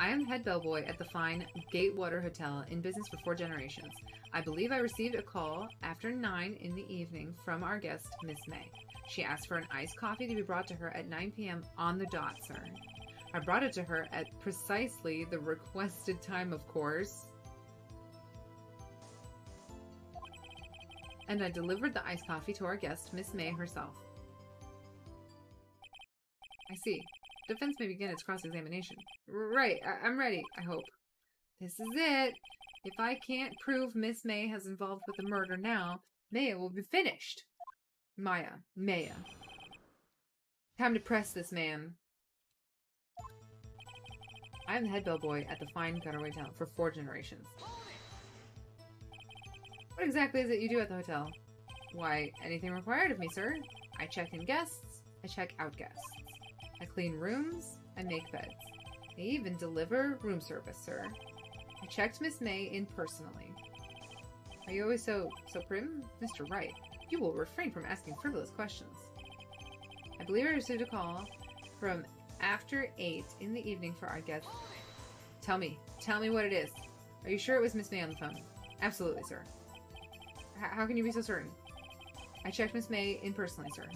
I am the head bellboy at the fine Gatewater Hotel, in business for 4 generations. I believe I received a call after 9 in the evening from our guest, Miss May. She asked for an iced coffee to be brought to her at 9 p.m. on the dot, sir. I brought it to her at precisely the requested time, of course. And I delivered the iced coffee to our guest, Miss May herself. I see. Defense may begin its cross-examination. Right, I'm ready, I hope. This is it. If I can't prove Miss May has involved with the murder now, Maya will be finished. Maya. Time to press this man. I am the head bellboy at the fine Gutterway Town for 4 generations. What exactly is it you do at the hotel? Why, anything required of me, sir. I check in guests, I check out guests. I clean rooms, I make beds. I even deliver room service, sir. I checked Miss May in personally. Are you always so prim? Mr. Wright, you will refrain from asking frivolous questions. I believe I received a call from after 8 in the evening for our guest. Tell me what it is. Are you sure it was Miss May on the phone? Absolutely, sir. How can you be so certain? I checked Miss May in personally, sir.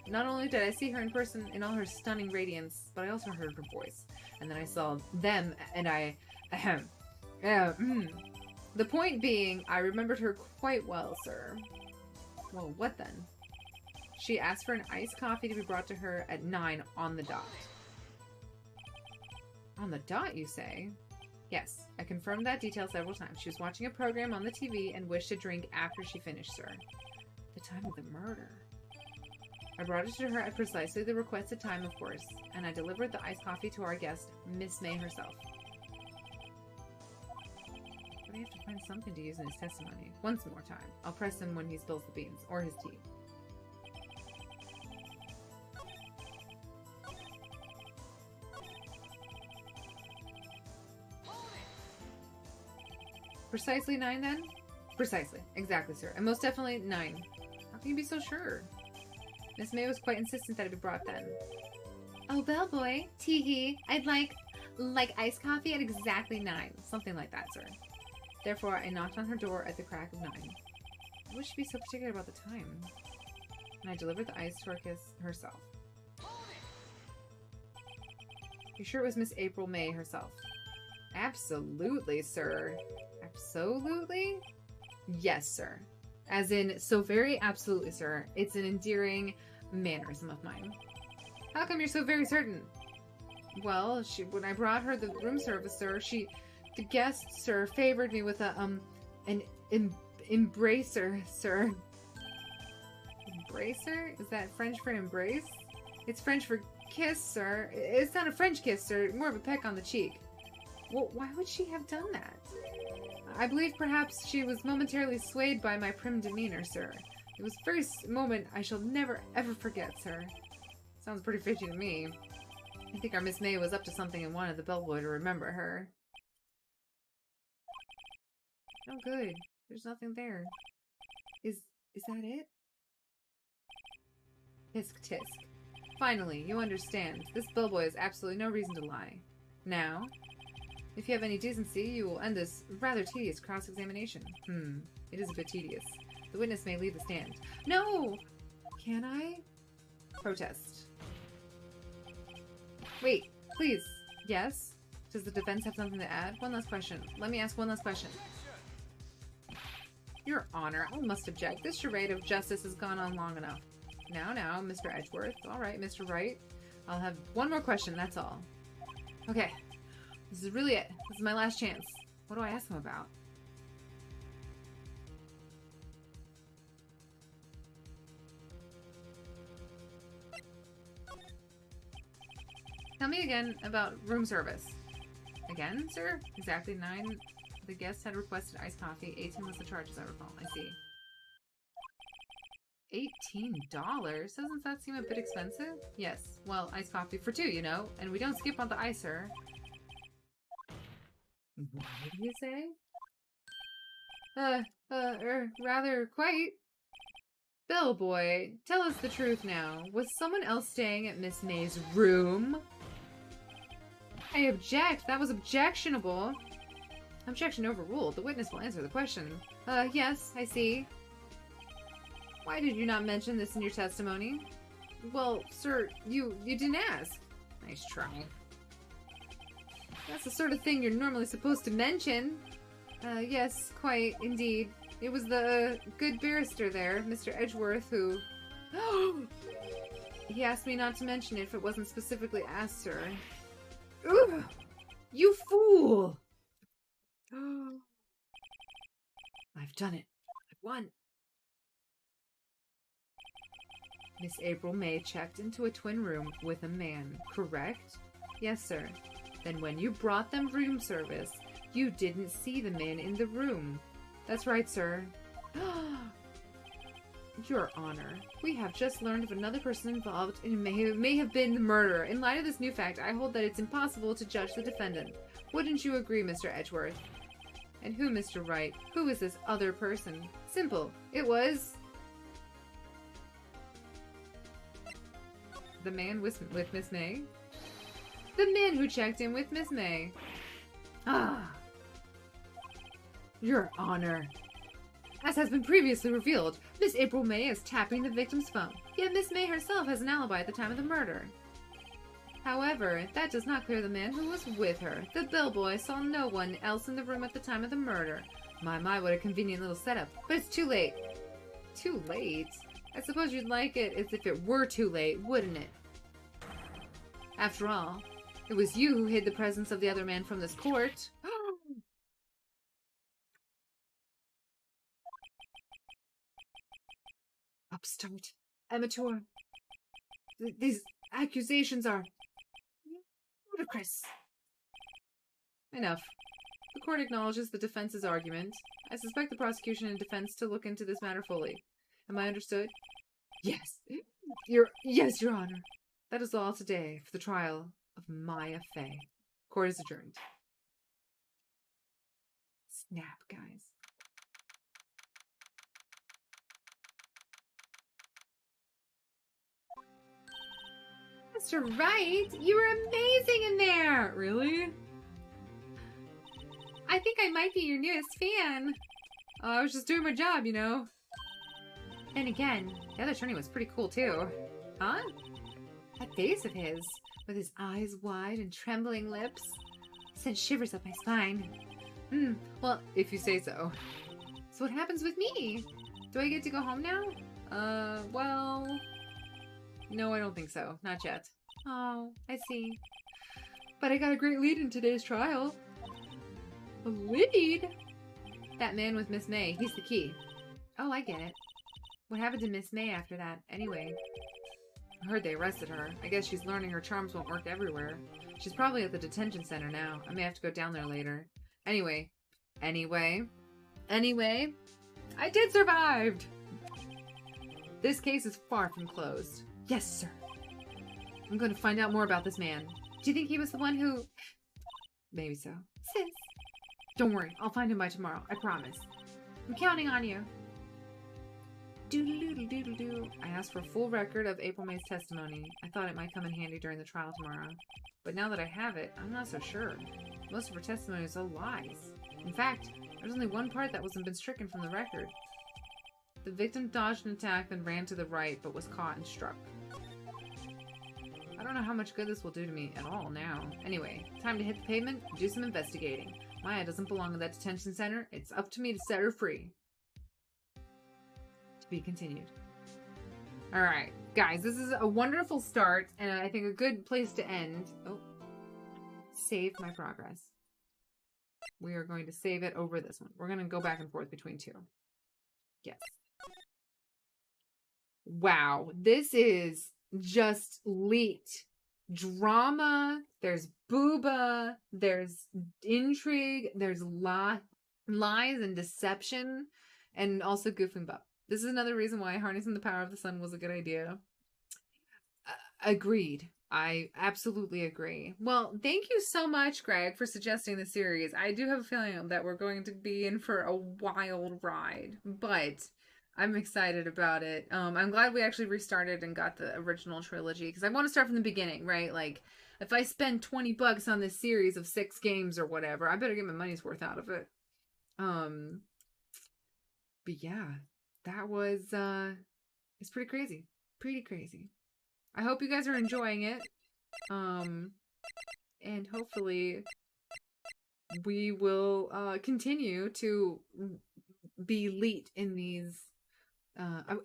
Not only did I see her in person in all her stunning radiance, but I also heard her voice. And then I saw them, and I... The point being, I remembered her quite well, sir. Well, what then? She asked for an iced coffee to be brought to her at 9 on the dot. On the dot, you say? Yes, I confirmed that detail several times. She was watching a program on the TV and wished to drink after she finished, sir. The time of the murder. I brought it to her at precisely the requested time, of course, and I delivered the iced coffee to our guest, Miss May herself. But I have to find something to use in his testimony. Once more time. I'll press him when he spills the beans, or his tea. Precisely 9, then? Precisely. Exactly, sir. And most definitely 9. How can you be so sure? Miss May was quite insistent that it be brought then. Oh, bellboy. Tee-hee. I'd like iced coffee at exactly 9. Something like that, sir. Therefore, I knocked on her door at the crack of 9. Why would she be so particular about the time? And I delivered the ice to her kiss herself. You sure it was Miss April May herself? Absolutely, sir. Absolutely? Yes, sir. As in, so very absolutely, sir. It's an endearing mannerism of mine. How come you're so very certain? Well, when I brought her the room service, sir, the guest, sir, favored me with an embracer, sir. Embracer? Is that French for embrace? It's French for kiss, sir. It's not a French kiss, sir. More of a peck on the cheek. Well, why would she have done that? I believe perhaps she was momentarily swayed by my prim demeanor, sir. It was the first moment I shall never ever forget, sir. Sounds pretty fishy to me. I think our Miss May was up to something and wanted the bellboy to remember her. Oh, good. There's nothing there. Is that it? Tisk tisk. Finally, you understand. This bellboy has absolutely no reason to lie. Now, if you have any decency, you will end this rather tedious cross-examination. It is a bit tedious. The witness may leave the stand. No! Can I? Protest. Wait, please. Yes? Does the defense have something to add? One last question. Let me ask one last question. Your Honor, I must object. This charade of justice has gone on long enough. Now, Mr. Edgeworth. Alright, Mr. Wright. I'll have one more question, that's all. Okay. This is really it. This is my last chance. What do I ask him about? Tell me again about room service. Again, sir? Exactly 9. The guests had requested iced coffee. 18 was the charge, as I recall. I see. $18? Doesn't that seem a bit expensive? Yes. Well, iced coffee for 2, you know. And we don't skip on the ice, sir. What do you say? Rather quite. Bellboy, tell us the truth now. Was someone else staying at Miss May's room? I object. That was objectionable. Objection overruled. The witness will answer the question. Yes, I see. Why did you not mention this in your testimony? Well, sir, you didn't ask. Nice try. That's the sort of thing you're normally supposed to mention. Yes, quite, indeed. It was the good barrister there, Mr. Edgeworth, who... He asked me not to mention it if it wasn't specifically asked, sir. Ugh! You fool! I've done it. I've won. Miss April May checked into a twin room with a man, correct? Yes, sir. Then when you brought them room service, you didn't see the man in the room. That's right, sir. Your Honor, we have just learned of another person involved and may have been the murderer. In light of this new fact, I hold that it's impossible to judge the defendant. Wouldn't you agree, Mr. Edgeworth? And who, Mr. Wright? Who is this other person? Simple. It was... the man with Miss May? The man who checked in with Miss May. Ah. Your Honor. As has been previously revealed, Miss April May is tapping the victim's phone, yet Miss May herself has an alibi at the time of the murder. However, that does not clear the man who was with her. The bellboy saw no one else in the room at the time of the murder. My, what a convenient little setup. But it's too late. Too late? I suppose you'd like it as if it were too late, wouldn't it? After all, it was you who hid the presence of the other man from this court. Upstart. Amateur. These accusations are ludicrous. Enough. The court acknowledges the defense's argument. I suspect the prosecution and defense to look into this matter fully. Am I understood? Yes. Yes, Your Honor. That is all today for the trial of Maya Fey. Court is adjourned. Snap, guys. Mr. Wright, you were amazing in there! Really? I think I might be your newest fan. I was just doing my job, you know. And again, the other attorney was pretty cool too. Huh? That face of his, with his eyes wide and trembling lips, sent shivers up my spine. Well, if you say so. So what happens with me? Do I get to go home now? Well... No, I don't think so. Not yet. Oh, I see. But I got a great lead in today's trial. A lead? That man with Miss May. He's the key. Oh, I get it. What happened to Miss May after that, anyway? I heard they arrested her. I guess she's learning her charms won't work everywhere. She's probably at the detention center now. I may have to go down there later. Anyway, I did survive! This case is far from closed. Yes, sir. I'm going to find out more about this man. Do you think he was the one who... Maybe so. Sis. Don't worry, I'll find him by tomorrow. I promise. I'm counting on you. Doodle-doodle-doodle-doo. I asked for a full record of April May's testimony. I thought it might come in handy during the trial tomorrow. But now that I have it, I'm not so sure. Most of her testimony is all lies. In fact, there's only one part that wasn't been stricken from the record. The victim dodged an attack, then ran to the right, but was caught and struck. I don't know how much good this will do to me at all now. Anyway, time to hit the pavement and do some investigating. Maya doesn't belong in that detention center. It's up to me to set her free. To be continued. Alright, guys, this is a wonderful start, and I think a good place to end. Oh. Save my progress. We are going to save it over this one. We're going to go back and forth between two. Yes. Wow, this is just leaked drama. There's booba. There's intrigue. There's lies and deception, and also goofing up. This is another reason why harnessing the power of the sun was a good idea. Agreed. I absolutely agree. Well, thank you so much, Greg, for suggesting the series. I do have a feeling that we're going to be in for a wild ride, but I'm excited about it. I'm glad we actually restarted and got the original trilogy, because I want to start from the beginning, right? Like, if I spend $20 on this series of 6 games or whatever, I better get my money's worth out of it. But yeah, that was, it's pretty crazy. Pretty crazy. I hope you guys are enjoying it. And hopefully we will continue to be elite in these.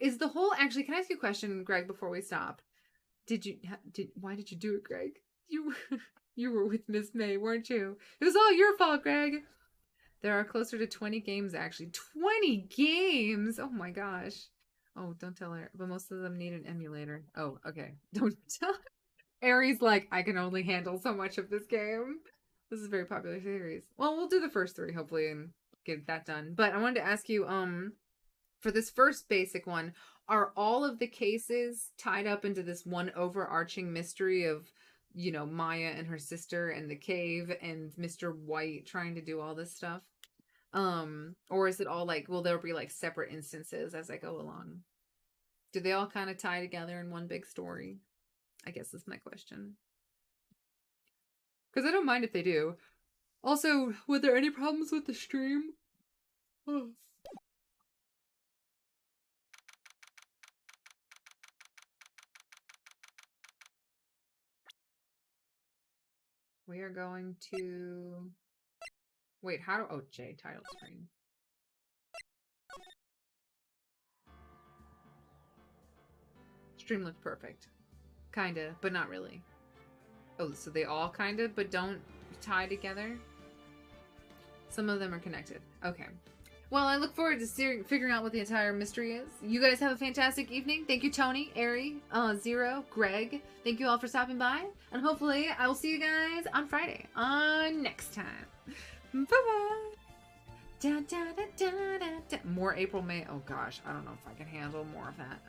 Is the whole, actually, can I ask you a question, Greg, before we stop? Why did you do it, Greg? You were with Miss May, weren't you? It was all your fault, Greg. There are closer to 20 games, actually. 20 games! Oh my gosh. Oh, don't tell her. But most of them need an emulator. Oh, okay. Don't tell her. Aries like, I can only handle so much of this game. This is a very popular series. Well, we'll do the first 3, hopefully, and get that done. But I wanted to ask you, for this first basic one, are all of the cases tied up into this one overarching mystery of, you know, Maya and her sister and the cave and Mr. White trying to do all this stuff? Or is it all like, will there be like separate instances as I go along? Do they all kind of tie together in one big story? I guess that's my question. Because I don't mind if they do. Also, were there any problems with the stream? Oh. We are going to... Wait, how do... Oh, J, title screen. Stream looks perfect. Kinda, but not really. Oh, so they all kinda, but don't tie together? Some of them are connected. Okay. Well, I look forward to figuring out what the entire mystery is. You guys have a fantastic evening. Thank you, Tony, Ari, Zero, Greg. Thank you all for stopping by. And hopefully, I will see you guys on Friday. Next time. Bye-bye. Da, da, da, da, da, da. More April, May. Oh, gosh. I don't know if I can handle more of that.